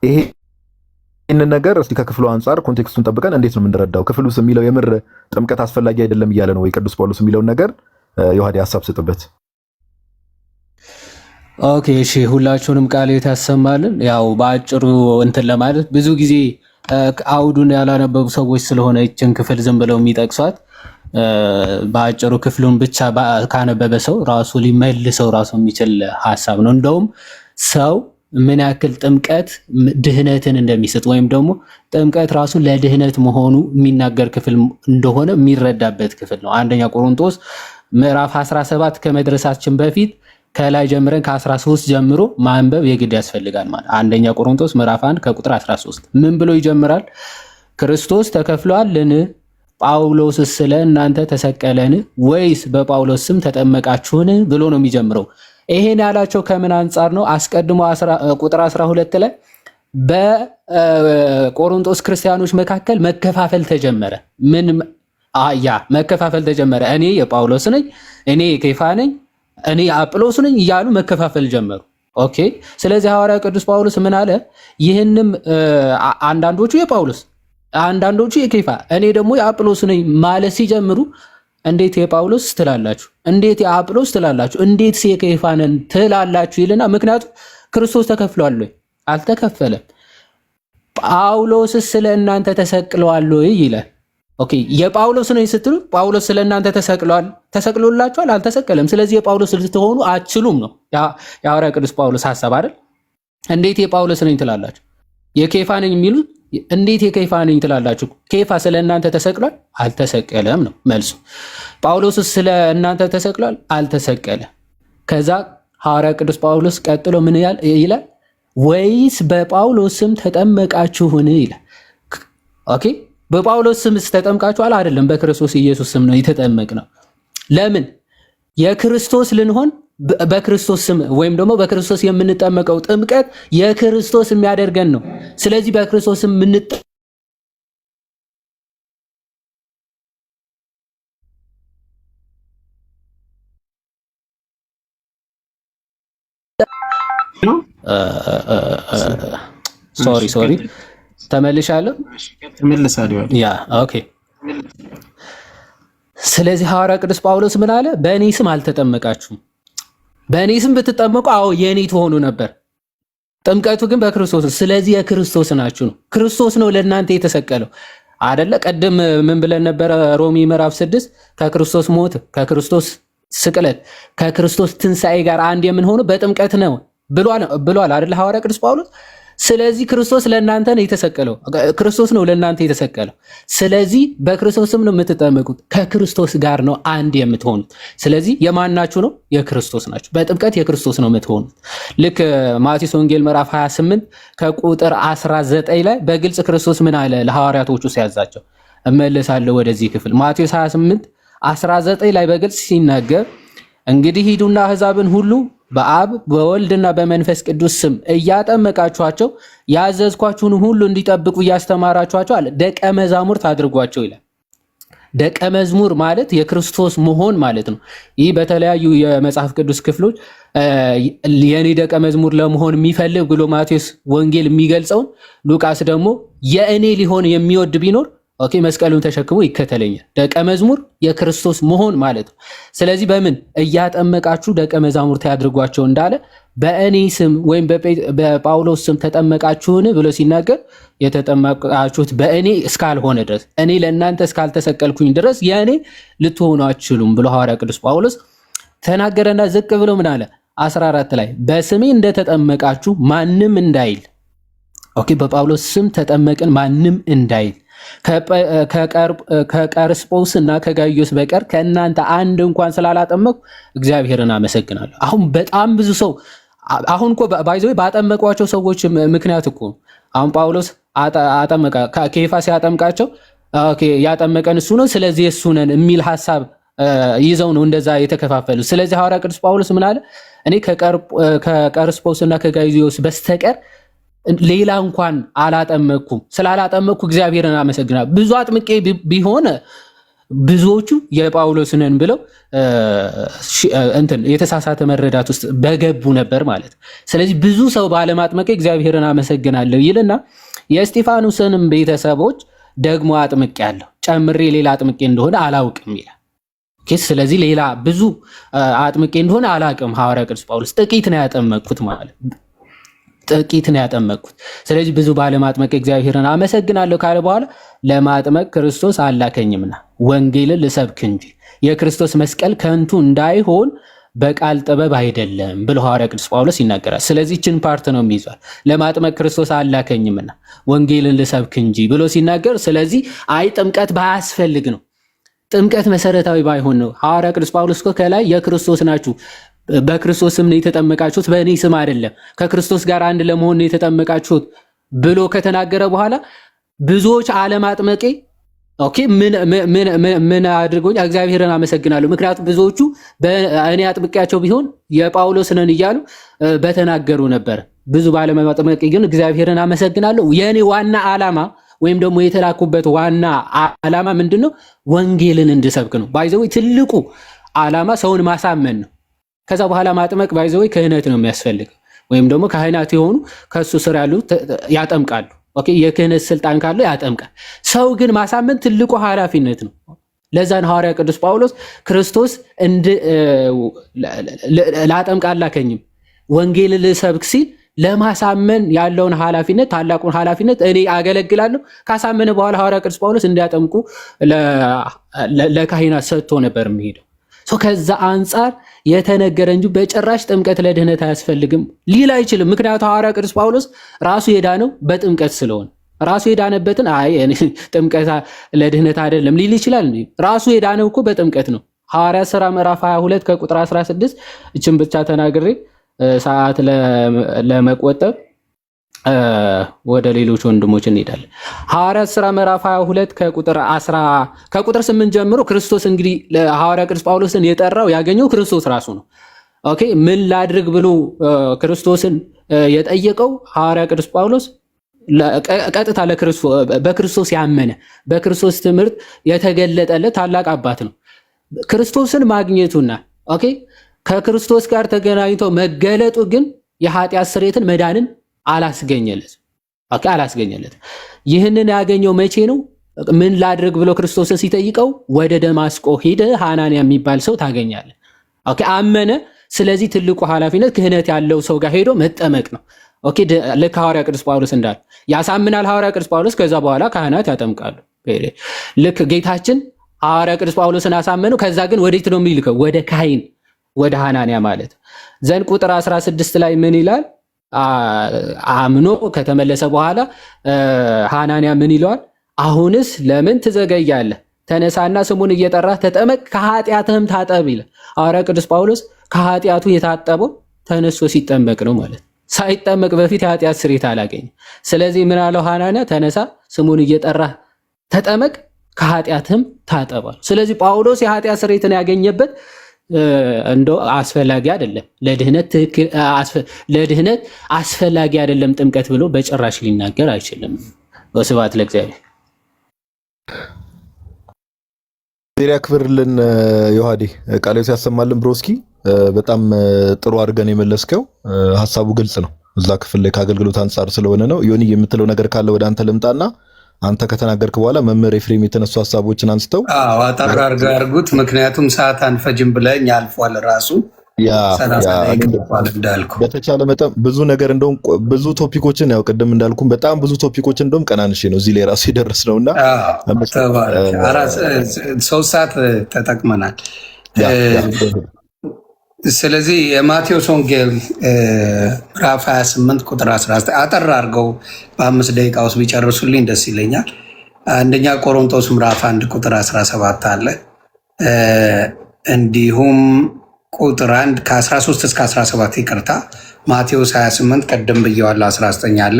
ይህንን ነገር እስቲ ከክፍሉ አንጻር ኮንቴክስቱን ጠብቀን እንዴት ነው የምንረዳው? ክፍሉስ የሚለው የምር ጥምቀት አስፈላጊ አይደለም እያለ ነው ወይ ቅዱስ ጳውሎስ የሚለውን ነገር ዮሐዴ ሐሳብ ስጥበት። ኦኬ እሺ፣ ሁላችሁንም ቃል ያሰማልን። ያው በአጭሩ እንትን ለማለት ብዙ ጊዜ አውዱን ያላነበቡ ሰዎች ስለሆነ ይችን ክፍል ዝም ብለው የሚጠቅሷት በአጭሩ ክፍሉን ብቻ ካነበበ ሰው ራሱ ሊመልሰው ራሱ የሚችል ሐሳብ ነው። እንደውም ሰው ምን ያክል ጥምቀት ድህነትን እንደሚሰጥ ወይም ደግሞ ጥምቀት ራሱ ለድህነት መሆኑ የሚናገር ክፍል እንደሆነ የሚረዳበት ክፍል ነው። አንደኛ ቆሮንቶስ ምዕራፍ 17 ከመድረሳችን በፊት ከላይ ጀምረን ከ13 ጀምሮ ማንበብ የግድ ያስፈልጋል ማለት። አንደኛ ቆሮንቶስ ምዕራፍ 1 ከቁጥር 13 ምን ብሎ ይጀምራል? ክርስቶስ ተከፍሏልን? ጳውሎስስ ስለ እናንተ ተሰቀለን? ወይስ በጳውሎስ ስም ተጠመቃችሁን? ብሎ ነው የሚጀምረው። ይሄን ያላቸው ከምን አንጻር ነው? አስቀድሞ ቁጥር 12 ላይ በቆሮንቶስ ክርስቲያኖች መካከል መከፋፈል ተጀመረ። መከፋፈል ተጀመረ። እኔ የጳውሎስ ነኝ፣ እኔ የኬፋ ነኝ፣ እኔ አጵሎስ ነኝ እያሉ መከፋፈል ጀመሩ። ኦኬ። ስለዚህ ሐዋርያው ቅዱስ ጳውሎስ ምን አለ? ይህንም አንዳንዶቹ የጳውሎስ አንዳንዶቹ የኬፋ እኔ ደግሞ የአጵሎስ ነኝ ማለት ሲጀምሩ እንዴት የጳውሎስ ትላላችሁ? እንዴት የአጵሎስ ትላላችሁ? እንዴት የኬፋ ነን ትላላችሁ? ይልና ምክንያቱም ክርስቶስ ተከፍሏል ወይ? አልተከፈለም። ጳውሎስስ ስለ እናንተ ተሰቅሏል ወይ ይላል። ኦኬ የጳውሎስ ነኝ ስትሉ ጳውሎስ ስለ እናንተ ተሰቅሎላችኋል? አልተሰቀለም። ስለዚህ የጳውሎስ ልትሆኑ አትችሉም ነው የሐዋርያው ቅዱስ ጳውሎስ ሐሳብ አይደል? እንዴት የጳውሎስ ነኝ ትላላችሁ? የኬፋ ነኝ የሚሉት እንዴት የኬፋ ነኝ ትላላችሁ? ኬፋ ስለ እናንተ ተሰቅሏል? አልተሰቀለም ነው መልሱ። ጳውሎስስ ስለ እናንተ ተሰቅሏል? አልተሰቀለም። ከዛ ሐዋርያው ቅዱስ ጳውሎስ ቀጥሎ ምን ይላል? ወይስ በጳውሎስ ስም ተጠመቃችሁን ይላል። ኦኬ በጳውሎስ ስም ተጠምቃችኋል? አይደለም፣ በክርስቶስ ኢየሱስ ስም ነው የተጠመቅነው። ለምን? የክርስቶስ ልንሆን በክርስቶስ ስም ወይም ደግሞ በክርስቶስ የምንጠመቀው ጥምቀት የክርስቶስ የሚያደርገን ነው። ስለዚህ በክርስቶስ ስም ሶሪ ተመልሻለሁ። ያ ኦኬ። ስለዚህ ሐዋርያው ቅዱስ ጳውሎስ ምን አለ? በእኔ ስም አልተጠመቃችሁም። በእኔ ስም ብትጠመቁ የኔ ትሆኑ ነበር። ጥምቀቱ ግን በክርስቶስ። ስለዚህ የክርስቶስ ናችሁ ነው። ክርስቶስ ነው ለእናንተ የተሰቀለው አይደለ? ቀደም ምን ብለን ነበረ? ሮሚ ምዕራፍ 6 ከክርስቶስ ሞት፣ ከክርስቶስ ስቅለት፣ ከክርስቶስ ትንሣኤ ጋር አንድ የምንሆነው በጥምቀት ነው ብሏል አይደለ ሐዋርያው ቅዱስ ጳውሎስ። ስለዚህ ክርስቶስ ለእናንተ ነው የተሰቀለው። ክርስቶስ ነው ለእናንተ የተሰቀለው። ስለዚህ በክርስቶስም ነው የምትጠመቁት። ከክርስቶስ ጋር ነው አንድ የምትሆኑት። ስለዚህ የማን ናችሁ ነው? የክርስቶስ ናችሁ። በጥምቀት የክርስቶስ ነው የምትሆኑት። ልክ ማቴዎስ ወንጌል ምዕራፍ 28 ከቁጥር 19 ላይ በግልጽ ክርስቶስ ምን አለ ለሐዋርያቶቹ ሲያዛቸው? እመለሳለሁ ወደዚህ ክፍል። ማቴዎስ 28 19 ላይ በግልጽ ሲናገር እንግዲህ ሂዱና አሕዛብን ሁሉ በአብ በወልድና በመንፈስ ቅዱስ ስም እያጠመቃችኋቸው ያዘዝኳችሁን ሁሉ እንዲጠብቁ እያስተማራችኋቸው አለ ደቀ መዛሙርት አድርጓቸው ይላል። ደቀ መዝሙር ማለት የክርስቶስ መሆን ማለት ነው። ይህ በተለያዩ የመጽሐፍ ቅዱስ ክፍሎች የኔ ደቀ መዝሙር ለመሆን የሚፈልግ ብሎ ማቴዎስ ወንጌል የሚገልጸውን፣ ሉቃስ ደግሞ የእኔ ሊሆን የሚወድ ቢኖር ኦኬ መስቀሉን ተሸክሞ ይከተለኛል። ደቀ መዝሙር የክርስቶስ መሆን ማለት ነው። ስለዚህ በምን እያጠመቃችሁ ደቀ መዛሙርት ያድርጓቸው እንዳለ በእኔ ስም ወይም በጳውሎስ ስም ተጠመቃችሁን ብሎ ሲናገር የተጠመቃችሁት በእኔ እስካልሆነ ድረስ እኔ ለእናንተ እስካልተሰቀልኩኝ ድረስ የእኔ ልትሆኑ አትችሉም ብሎ ሐዋርያ ቅዱስ ጳውሎስ ተናገረና ዝቅ ብሎ ምን አለ 14 ላይ በስሜ እንደተጠመቃችሁ ማንም እንዳይል። ኦኬ በጳውሎስ ስም ተጠመቅን ማንም እንዳይል ከቀርስጶስ እና ከጋይዮስ በቀር ከእናንተ አንድ እንኳን ስላላጠመቁ እግዚአብሔርን አመሰግናለሁ። አሁን በጣም ብዙ ሰው አሁን እኮ ባይዘው ባጠመቋቸው ሰዎች ምክንያት እኮ አሁን ጳውሎስ አጠመቃ ከኬፋ ሲያጠምቃቸው ኦኬ ያጠመቀን እሱ ነው ስለዚህ እሱ ነን የሚል ሐሳብ ይዘው ነው እንደዛ የተከፋፈሉ። ስለዚህ ሐዋርያ ቅዱስ ጳውሎስ ምን አለ? እኔ ከቀርስጶስ እና ከጋይዮስ በስተቀር ሌላ እንኳን አላጠመኩም። ስላላጠመኩ እግዚአብሔርን አመሰግናለሁ። ብዙ አጥምቄ ቢሆን ብዙዎቹ የጳውሎስ ነን ብለው እንትን የተሳሳተ መረዳት ውስጥ በገቡ ነበር ማለት። ስለዚህ ብዙ ሰው ባለማጥመቄ እግዚአብሔርን አመሰግናለሁ ይልና የእስጢፋኖስንም ቤተሰቦች ደግሞ አጥምቄያለሁ፣ ጨምሬ ሌላ አጥምቄ እንደሆነ አላውቅም ይላል። ስለዚህ ሌላ ብዙ አጥምቄ እንደሆነ አላውቅም ሐዋርያ ቅዱስ ጳውሎስ ጥቂት ነው ያጠመቅኩት ማለት ጥቂት ነው ያጠመቅኩት። ስለዚህ ብዙ ባለማጥመቅ እግዚአብሔርን አመሰግናለሁ ካለ በኋላ ለማጥመቅ ክርስቶስ አላከኝምና ወንጌልን ልሰብክ እንጂ የክርስቶስ መስቀል ከንቱ እንዳይሆን በቃል ጥበብ አይደለም ብሎ ሐዋርያ ቅዱስ ጳውሎስ ይናገራል። ስለዚህ እችን ፓርት ነው የሚይዟል። ለማጥመቅ ክርስቶስ አላከኝምና ወንጌልን ልሰብክ እንጂ ብሎ ሲናገር፣ ስለዚህ አይ ጥምቀት ባያስፈልግ ነው ጥምቀት መሰረታዊ ባይሆን ነው። ሐዋርያ ቅዱስ ጳውሎስ እኮ ከላይ የክርስቶስ ናችሁ በክርስቶስ ስም ነው የተጠመቃችሁት በእኔ ስም አይደለም ከክርስቶስ ጋር አንድ ለመሆን ነው የተጠመቃችሁት ብሎ ከተናገረ በኋላ ብዙዎች አለማጥመቄ ኦኬ ምን አድርጎኝ እግዚአብሔርን አመሰግናለሁ። ምክንያቱም ብዙዎቹ እኔ አጥምቄያቸው ቢሆን የጳውሎስ ነን እያሉ በተናገሩ ነበር። ብዙ ባለማጥመቄ ግን እግዚአብሔርን አመሰግናለሁ። የኔ ዋና ዓላማ ወይም ደግሞ የተላኩበት ዋና ዓላማ ምንድነው? ወንጌልን እንድሰብክ ነው። ባይዘው ትልቁ ዓላማ ሰውን ማሳመን ነው። ከዛ በኋላ ማጥመቅ ባይዘው ክህነት ነው የሚያስፈልገው፣ ወይም ደግሞ ካህናት የሆኑ ከሱ ስር ያሉ ያጠምቃሉ። ኦኬ የክህነት ስልጣን ካለው ያጠምቃል። ሰው ግን ማሳመን ትልቁ ኃላፊነት ነው። ለዛን ሐዋርያ ቅዱስ ጳውሎስ ክርስቶስ ላጠምቅ አላከኝም ወንጌልን ልሰብክ ሲል ለማሳመን ያለውን ኃላፊነት ታላቁን ኃላፊነት እኔ አገለግላለሁ። ካሳመነ በኋላ ሐዋርያ ቅዱስ ጳውሎስ እንዲያጠምቁ ለካህናት ሰጥቶ ነበር የሚሄደው። ከዛ አንጻር የተነገረ እንጂ በጭራሽ ጥምቀት ለድህነት አያስፈልግም ሊል አይችልም። ምክንያቱም ሐዋርያ ቅዱስ ጳውሎስ ራሱ የዳነው በጥምቀት ስለሆነ ራሱ የዳነበትን አይ ጥምቀት ለድህነት አይደለም ሊል ይችላል። ራሱ የዳነው እኮ በጥምቀት ነው። ሐዋርያ ሥራ ምዕራፍ 22 ከቁጥር 16 እችን ብቻ ተናግሬ ሰዓት ለመቆጠብ ወደ ሌሎች ወንድሞች እንሄዳለን። ሐዋርያት ሥራ ምዕራፍ 22 ከቁጥር 8 ጀምሮ ክርስቶስ እንግዲህ ለሐዋርያ ቅዱስ ጳውሎስን የጠራው ያገኘው ክርስቶስ ራሱ ነው። ኦኬ ምን ላድርግ ብሎ ክርስቶስን የጠየቀው ሐዋርያ ቅዱስ ጳውሎስ ቀጥታ በክርስቶስ ያመነ በክርስቶስ ትምህርት የተገለጠለት ታላቅ አባት ነው። ክርስቶስን ማግኘቱና ኦኬ ከክርስቶስ ጋር ተገናኝቶ መገለጡ ግን የኃጢአት ስርየትን መዳንን አላስገኘለት። ይህንን ያገኘው መቼ ነው? ምን ላድርግ ብሎ ክርስቶስን ሲጠይቀው ወደ ደማስቆ ሄደ፣ ሐናንያ የሚባል ሰው ታገኛለህ። ኦኬ አመነ። ስለዚህ ትልቁ ኃላፊነት ክህነት ያለው ሰው ጋር ሄዶ መጠመቅ ነው። ኦኬ ልክ ሐዋርያ ቅዱስ ጳውሎስ እንዳለ ያሳምናል ሐዋርያ ቅዱስ ጳውሎስ። ከዛ በኋላ ካህናት ያጠምቃሉ። ልክ ጌታችን ሐዋርያ ቅዱስ ጳውሎስን አሳመነው። ከዛ ግን ወዴት ነው የሚልከው? ወደ ካህን ወደ ሐናንያ ማለት ዘንድ ቁጥር 16 ላይ ምን ይላል? አምኖ ከተመለሰ በኋላ ሐናንያ ምን ይለዋል? አሁንስ ለምን ትዘገያለህ? ተነሳና ስሙን እየጠራህ ተጠመቅ ከኃጢአትህም ታጠብ ይላል። ሐዋርያ ቅዱስ ጳውሎስ ከኃጢአቱ የታጠበው ተነስቶ ሲጠመቅ ነው ማለት። ሳይጠመቅ በፊት የኃጢአት ስርየት አላገኘም። ስለዚህ ምን አለው ሐናንያ? ተነሳ ስሙን እየጠራህ ተጠመቅ ከኃጢአትህም ታጠባል። ስለዚህ ጳውሎስ የኃጢአት ስርየትን ያገኘበት እንዶ አስፈላጊ አይደለም፣ ለድህነት አስፈላጊ አይደለም ጥምቀት ብሎ በጭራሽ ሊናገር አይችልም። ወስብሐት ለእግዚአብሔር። ዜሪያ ክብርልን ዮሐዴ ቃልዮት ያሰማልን። ብሮስኪ በጣም ጥሩ አድርገን የመለስከው ሐሳቡ ግልጽ ነው። እዛ ክፍል ላይ ከአገልግሎት አንጻር ስለሆነ ነው። ዮኒ የምትለው ነገር ካለ ወደ አንተ ልምጣና አንተ ከተናገርክ በኋላ መምህር ኤፍሬም የተነሱ ሀሳቦችን አንስተው አጠር አድርገው ያርጉት። ምክንያቱም ሰዓት አንፈጅም ብለኝ አልፏል ራሱ በተቻለ መጠን ብዙ ነገር እንደውም ብዙ ቶፒኮችን ያው ቅድም እንዳልኩም በጣም ብዙ ቶፒኮችን እንደውም ቀናንሼ ነው እዚህ ላይ ራሱ የደረስነውና 3 ሰዓት ተጠቅመናል። ስለዚህ የማቴዎስ ወንጌል ምዕራፍ 28 ቁጥር 19 አጠር አድርገው በ5 ደቂቃ ውስጥ ቢጨርሱልኝ ደስ ይለኛል። አንደኛ ቆሮንቶስ ምዕራፍ 1 ቁጥር 17 አለ። እንዲሁም ቁጥር 1 ከ13 እስከ 17 ይቅርታ። ማቴዎስ 28 ቀደም ብየዋለሁ 19 አለ።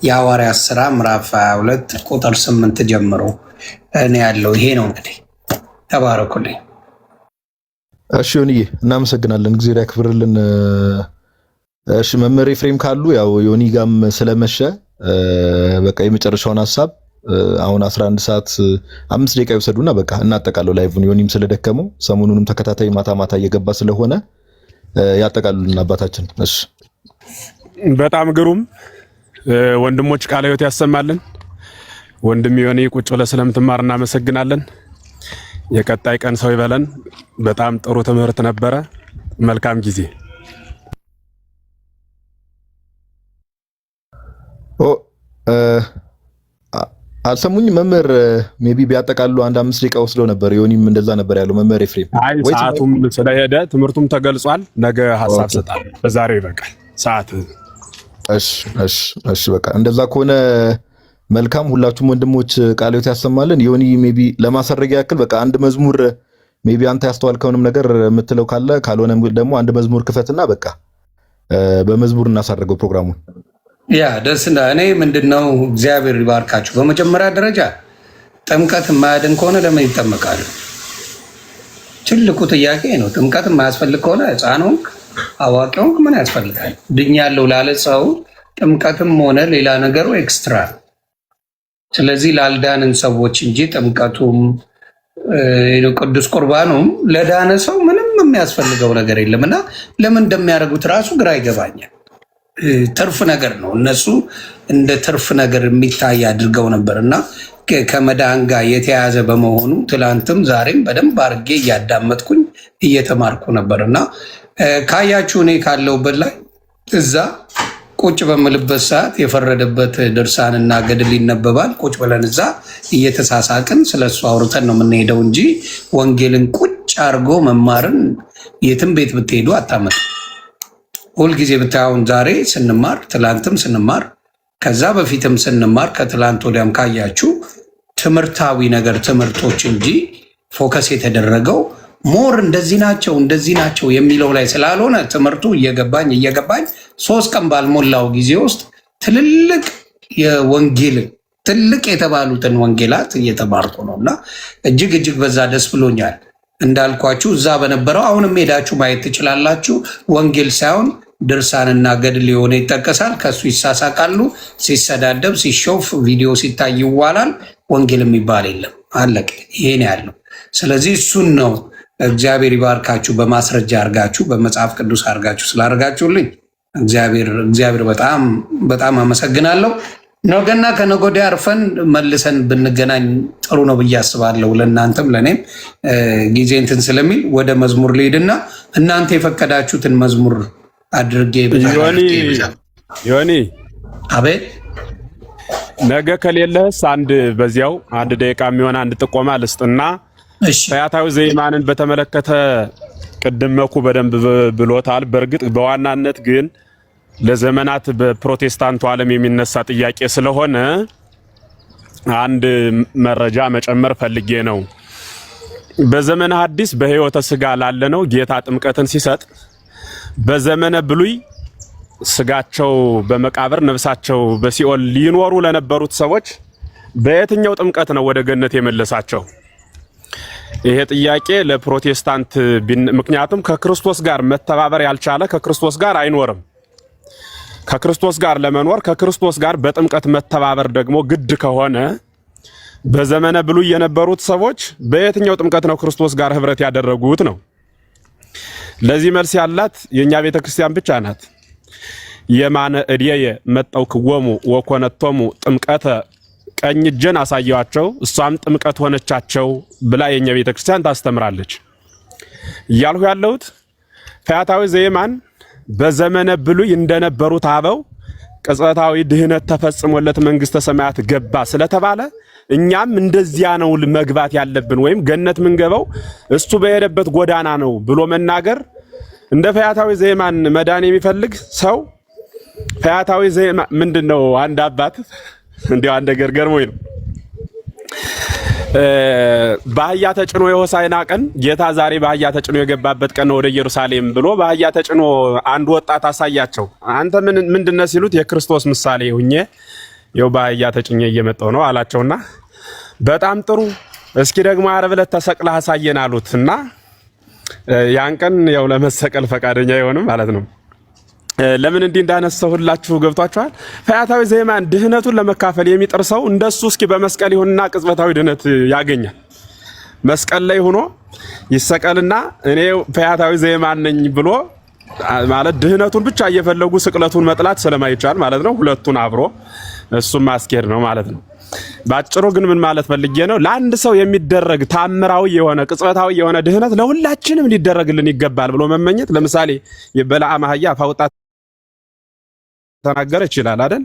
የሐዋርያት ሥራ ምዕራፍ 22 ቁጥር 8 ጀምሮ እኔ ያለው ይሄ ነው። እንግዲህ ተባረኩልኝ። እሺ ዮኒዬ እናመሰግናለን። እግዚአብሔር ያክብርልን። እሺ መምህር ኤፍሬም ካሉ ያው ዮኒ ጋም ስለመሸ በቃ የመጨረሻውን ሐሳብ አሁን 11 ሰዓት 5 ደቂቃ ይወሰዱና በቃ እናጠቃለው ላይቭን። ዮኒም ስለደከመው ሰሞኑንም ተከታታይ ማታ እየገባ ስለሆነ ያጠቃሉልን አባታችን። እሺ በጣም ግሩም ወንድሞች ቃለ ሕይወት ያሰማልን። ወንድም ዮኒ ቁጭ ብለህ ስለምትማር እናመሰግናለን። የቀጣይ ቀን ሰው ይበለን። በጣም ጥሩ ትምህርት ነበረ። መልካም ጊዜ። አልሰሙኝ መምህር ሜቢ ቢያጠቃሉ 5 ደቂቃ ወስደው ነበር። ዮኒም እንደዛ ነበር ያለው መምህር ኤፍሬም። ሰዓቱም ስለሄደ ትምህርቱም ተገልጿል። ነገ ሐሳብ ሰጣል። በዛሬው ይበቃል ሰዓት። እሺ በቃ እንደዛ ከሆነ መልካም። ሁላችሁም ወንድሞች ቃለ ሕይወት ያሰማልን። ዮኒ ሜቢ ለማሰረጊያ ያክል በቃ አንድ መዝሙር ሜቢ አንተ ያስተዋልከውንም ነገር የምትለው ካለ ካልሆነም ደግሞ አንድ መዝሙር ክፈትና በቃ በመዝሙር እናሳረገው ፕሮግራሙን። ያ ደስ እንደ እኔ ምንድነው እግዚአብሔር ይባርካችሁ። በመጀመሪያ ደረጃ ጥምቀት የማያድን ከሆነ ለምን ይጠመቃሉ? ትልቁ ጥያቄ ነው። ጥምቀት የማያስፈልግ ከሆነ ሕፃን ሆንክ አዋቂ ሆንክ ምን ያስፈልጋል? ድኛለሁ ላለ ሰው ጥምቀትም ሆነ ሌላ ነገሩ ኤክስትራ። ስለዚህ ላልዳንን ሰዎች እንጂ ጥምቀቱም ቅዱስ ቁርባኑም ለዳነ ሰው ምንም የሚያስፈልገው ነገር የለም እና ለምን እንደሚያደርጉት ራሱ ግራ ይገባኛል። ትርፍ ነገር ነው። እነሱ እንደ ትርፍ ነገር የሚታይ አድርገው ነበር እና ከመዳን ጋር የተያያዘ በመሆኑ ትላንትም ዛሬም በደንብ አድርጌ እያዳመጥኩኝ እየተማርኩ ነበር እና ካያችሁ እኔ ካለሁበት ላይ እዛ ቁጭ በምልበት ሰዓት የፈረደበት ድርሳንና ገድል ይነበባል። ቁጭ ብለን እዛ እየተሳሳቅን ስለሱ አውርተን ነው የምንሄደው እንጂ ወንጌልን ቁጭ አድርጎ መማርን የትም ቤት ብትሄዱ አታመጡ። ሁልጊዜ ብታዩን ዛሬ ስንማር ትላንትም ስንማር ከዛ በፊትም ስንማር ከትላንት ወዲያም ካያችሁ ትምህርታዊ ነገር ትምህርቶች እንጂ ፎከስ የተደረገው ሞር እንደዚህ ናቸው የሚለው ላይ ስላልሆነ ትምህርቱ እየገባኝ 3 ቀን ባልሞላው ጊዜ ውስጥ ትልልቅ የወንጌል ትልቅ የተባሉትን ወንጌላት እየተማርኩ ነው እና እጅግ በዛ ደስ ብሎኛል። እንዳልኳችሁ እዛ በነበረው አሁንም ሄዳችሁ ማየት ትችላላችሁ። ወንጌል ሳይሆን ድርሳንና ገድል የሆነ ይጠቀሳል። ከሱ ይሳሳቃሉ። ሲሰዳደብ ሲሾፍ ቪዲዮ ሲታይ ይዋላል። ወንጌል የሚባል የለም። አለቀ። ይሄን ያለው። ስለዚህ እሱን ነው እግዚአብሔር ይባርካችሁ። በማስረጃ አርጋችሁ በመጽሐፍ ቅዱስ አርጋችሁ ስላደርጋችሁልኝ እግዚአብሔር በጣም አመሰግናለሁ። ነገና ከነገ ወዲያ አርፈን መልሰን ብንገናኝ ጥሩ ነው ብዬ አስባለሁ። ለእናንተም ለእኔም ጊዜ እንትን ስለሚል ወደ መዝሙር ልሄድና እናንተ የፈቀዳችሁትን መዝሙር አድርጌ ዮኒ አቤት። ነገ ከሌለህስ በዚያው 1 ደቂቃ የሚሆን አንድ ጥቆማ ልስጥና ፈያታዊ ዘይማንን በተመለከተ ቅድም መኩ በደንብ ብሎታል። በእርግጥ በዋናነት ግን ለዘመናት በፕሮቴስታንቱ ዓለም የሚነሳ ጥያቄ ስለሆነ አንድ መረጃ መጨመር ፈልጌ ነው። በዘመነ ሐዲስ በሕይወተ ሥጋ ላለነው ጌታ ጥምቀትን ሲሰጥ በዘመነ ብሉይ ስጋቸው በመቃብር ነፍሳቸው በሲኦል ሊኖሩ ለነበሩት ሰዎች በየትኛው ጥምቀት ነው ወደ ገነት የመለሳቸው? ይሄ ጥያቄ ለፕሮቴስታንት ምክንያቱም ከክርስቶስ ጋር መተባበር ያልቻለ ከክርስቶስ ጋር አይኖርም። ከክርስቶስ ጋር ለመኖር ከክርስቶስ ጋር በጥምቀት መተባበር ደግሞ ግድ ከሆነ በዘመነ ብሉይ የነበሩት ሰዎች በየትኛው ጥምቀት ነው ክርስቶስ ጋር ህብረት ያደረጉት ነው? ለዚህ መልስ ያላት የኛ ቤተክርስቲያን ብቻ ናት። የማነ እድየ መጣው ክወሙ ወኮነቶሙ ጥምቀተ ቀኝ እጄን አሳየዋቸው እሷም ጥምቀት ሆነቻቸው ብላ የኛ ቤተክርስቲያን ታስተምራለች። እያልሁ ያለሁት ፈያታዊ ዘየማን በዘመነ ብሉይ እንደነበሩት አበው ቅጽበታዊ ድህነት ተፈጽሞለት መንግስተ ሰማያት ገባ ስለተባለ እኛም እንደዚያ ነው መግባት ያለብን ወይም ገነት ምንገባው እሱ በሄደበት ጎዳና ነው ብሎ መናገር እንደ ፈያታዊ ዘየማን መዳን የሚፈልግ ሰው ፈያታዊ ዘየማን ምንድነው? አንድ አባት እንዲያው አንድ ነገር ገርሞኝ ነው። በአህያ ተጭኖ የሆሳዕና ቀን ጌታ ዛሬ በአህያ ተጭኖ የገባበት ቀን ነው ወደ ኢየሩሳሌም ብሎ በአህያ ተጭኖ አንድ ወጣት አሳያቸው። አንተ ምንድነው ሲሉት የክርስቶስ ምሳሌ ሆኜ ይኸው በአህያ ተጭኜ እየመጣሁ ነው አላቸውና በጣም ጥሩ እስኪ ደግሞ ዓርብ ዕለት ተሰቅለህ አሳየን አሉትና ያን ቀን ያው ለመሰቀል ፈቃደኛ አይሆንም ማለት ነው። ለምን እንዲህ እንዳነሳሁላችሁ ገብቷችኋል? ፈያታዊ ዘየማን ድህነቱን ለመካፈል የሚጥር ሰው እንደሱ እስኪ በመስቀል ይሁንና ቅጽበታዊ ድህነት ያገኛል። መስቀል ላይ ሆኖ ይሰቀልና እኔ ፈያታዊ ዘየማን ነኝ ብሎ ማለት ድህነቱን ብቻ እየፈለጉ ስቅለቱን መጥላት ስለማይቻል ማለት ነው። ሁለቱን አብሮ እሱም ማስኬድ ነው ማለት ነው። ባጭሩ ግን ምን ማለት ፈልጌ ነው? ለአንድ ሰው የሚደረግ ታምራዊ የሆነ ቅጽበታዊ የሆነ ድህነት ለሁላችንም ሊደረግልን ይገባል ብሎ መመኘት ለምሳሌ የበለዓም አህያ ፋውጣ ተናገረ ይችላል አይደል?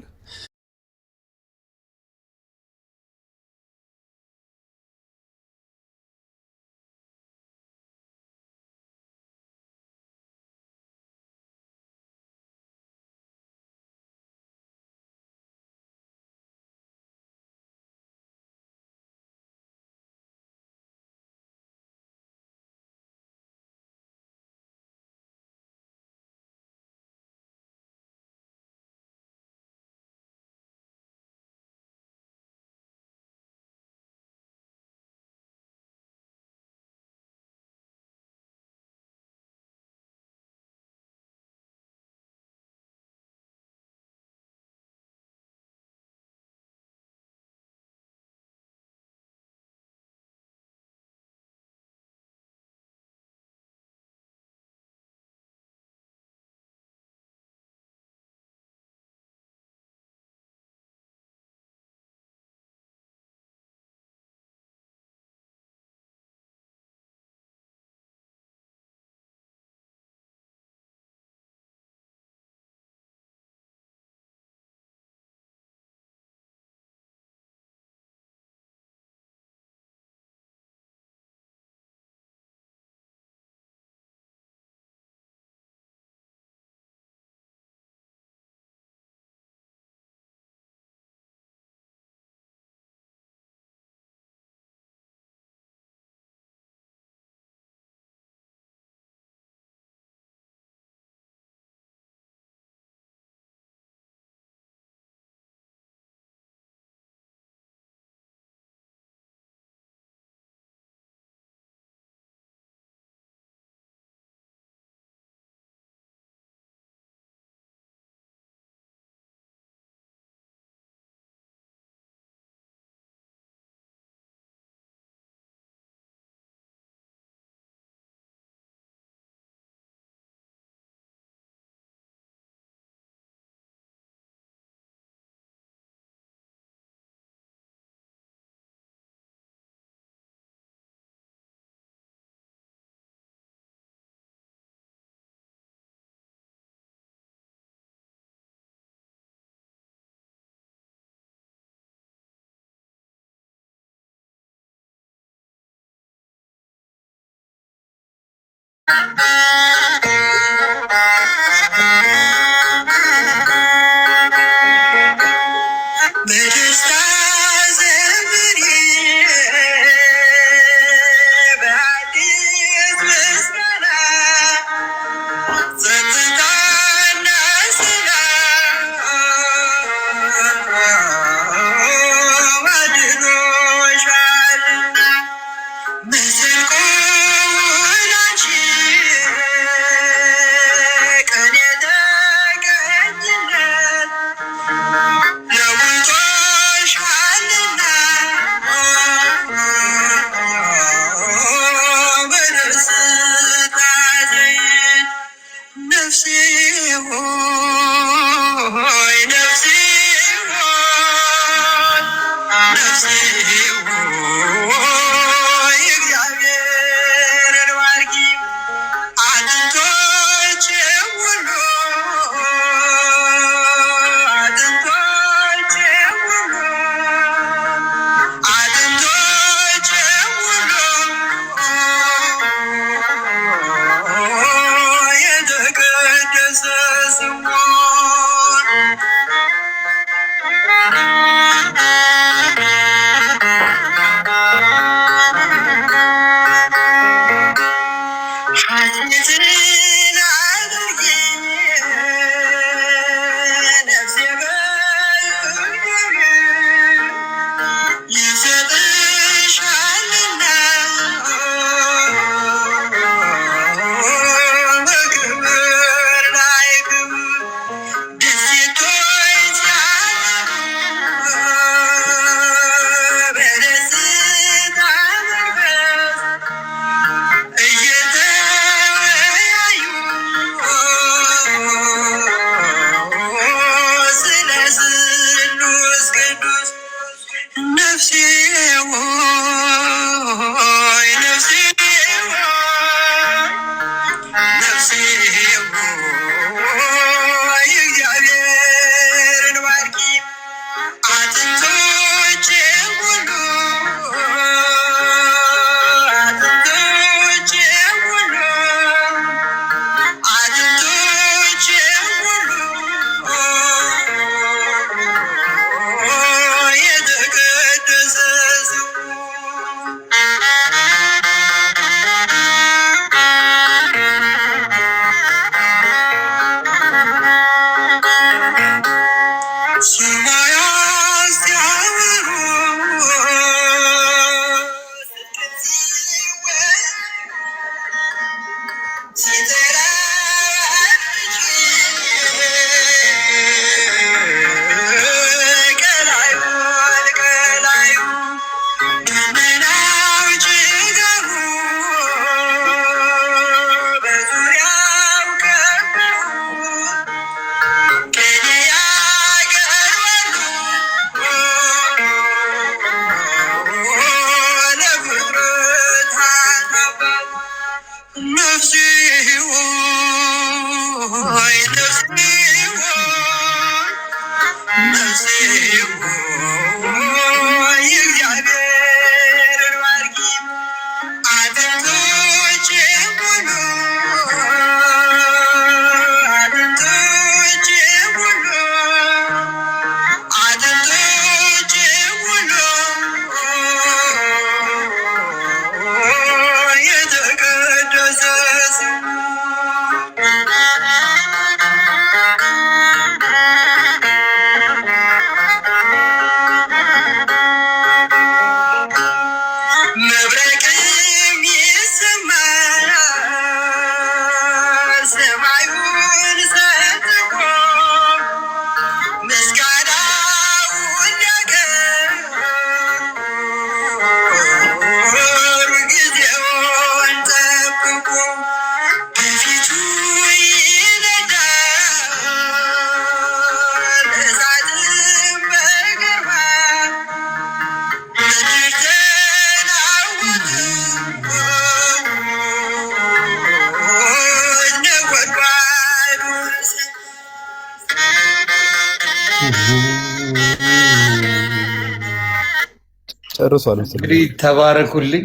ጨርሷል። እንግዲህ ተባረኩልኝ።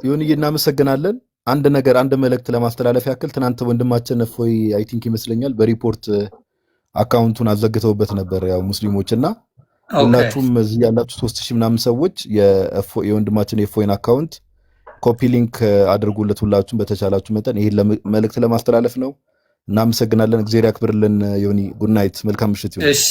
ዮኒዬ እናመሰግናለን። አንድ መልእክት ለማስተላለፍ ያክል ትናንት ወንድማችን እፎይ አይ ቲንክ ይመስለኛል በሪፖርት አካውንቱን አዘግተውበት ነበር ያው ሙስሊሞችና ሁላችሁም እዚህ ያላችሁ 3000 ምናምን ሰዎች የወንድማችን የእፎይን አካውንት ኮፒ ሊንክ አድርጉለት ሁላችሁም በተቻላችሁ መጠን ይሄን መልእክት ለማስተላለፍ ነው። እናመሰግናለን። እግዚአብሔር ያክብርልን። ዮኒ ጉድ ናይት፣ መልካም ምሽት ይሁን። እሺ።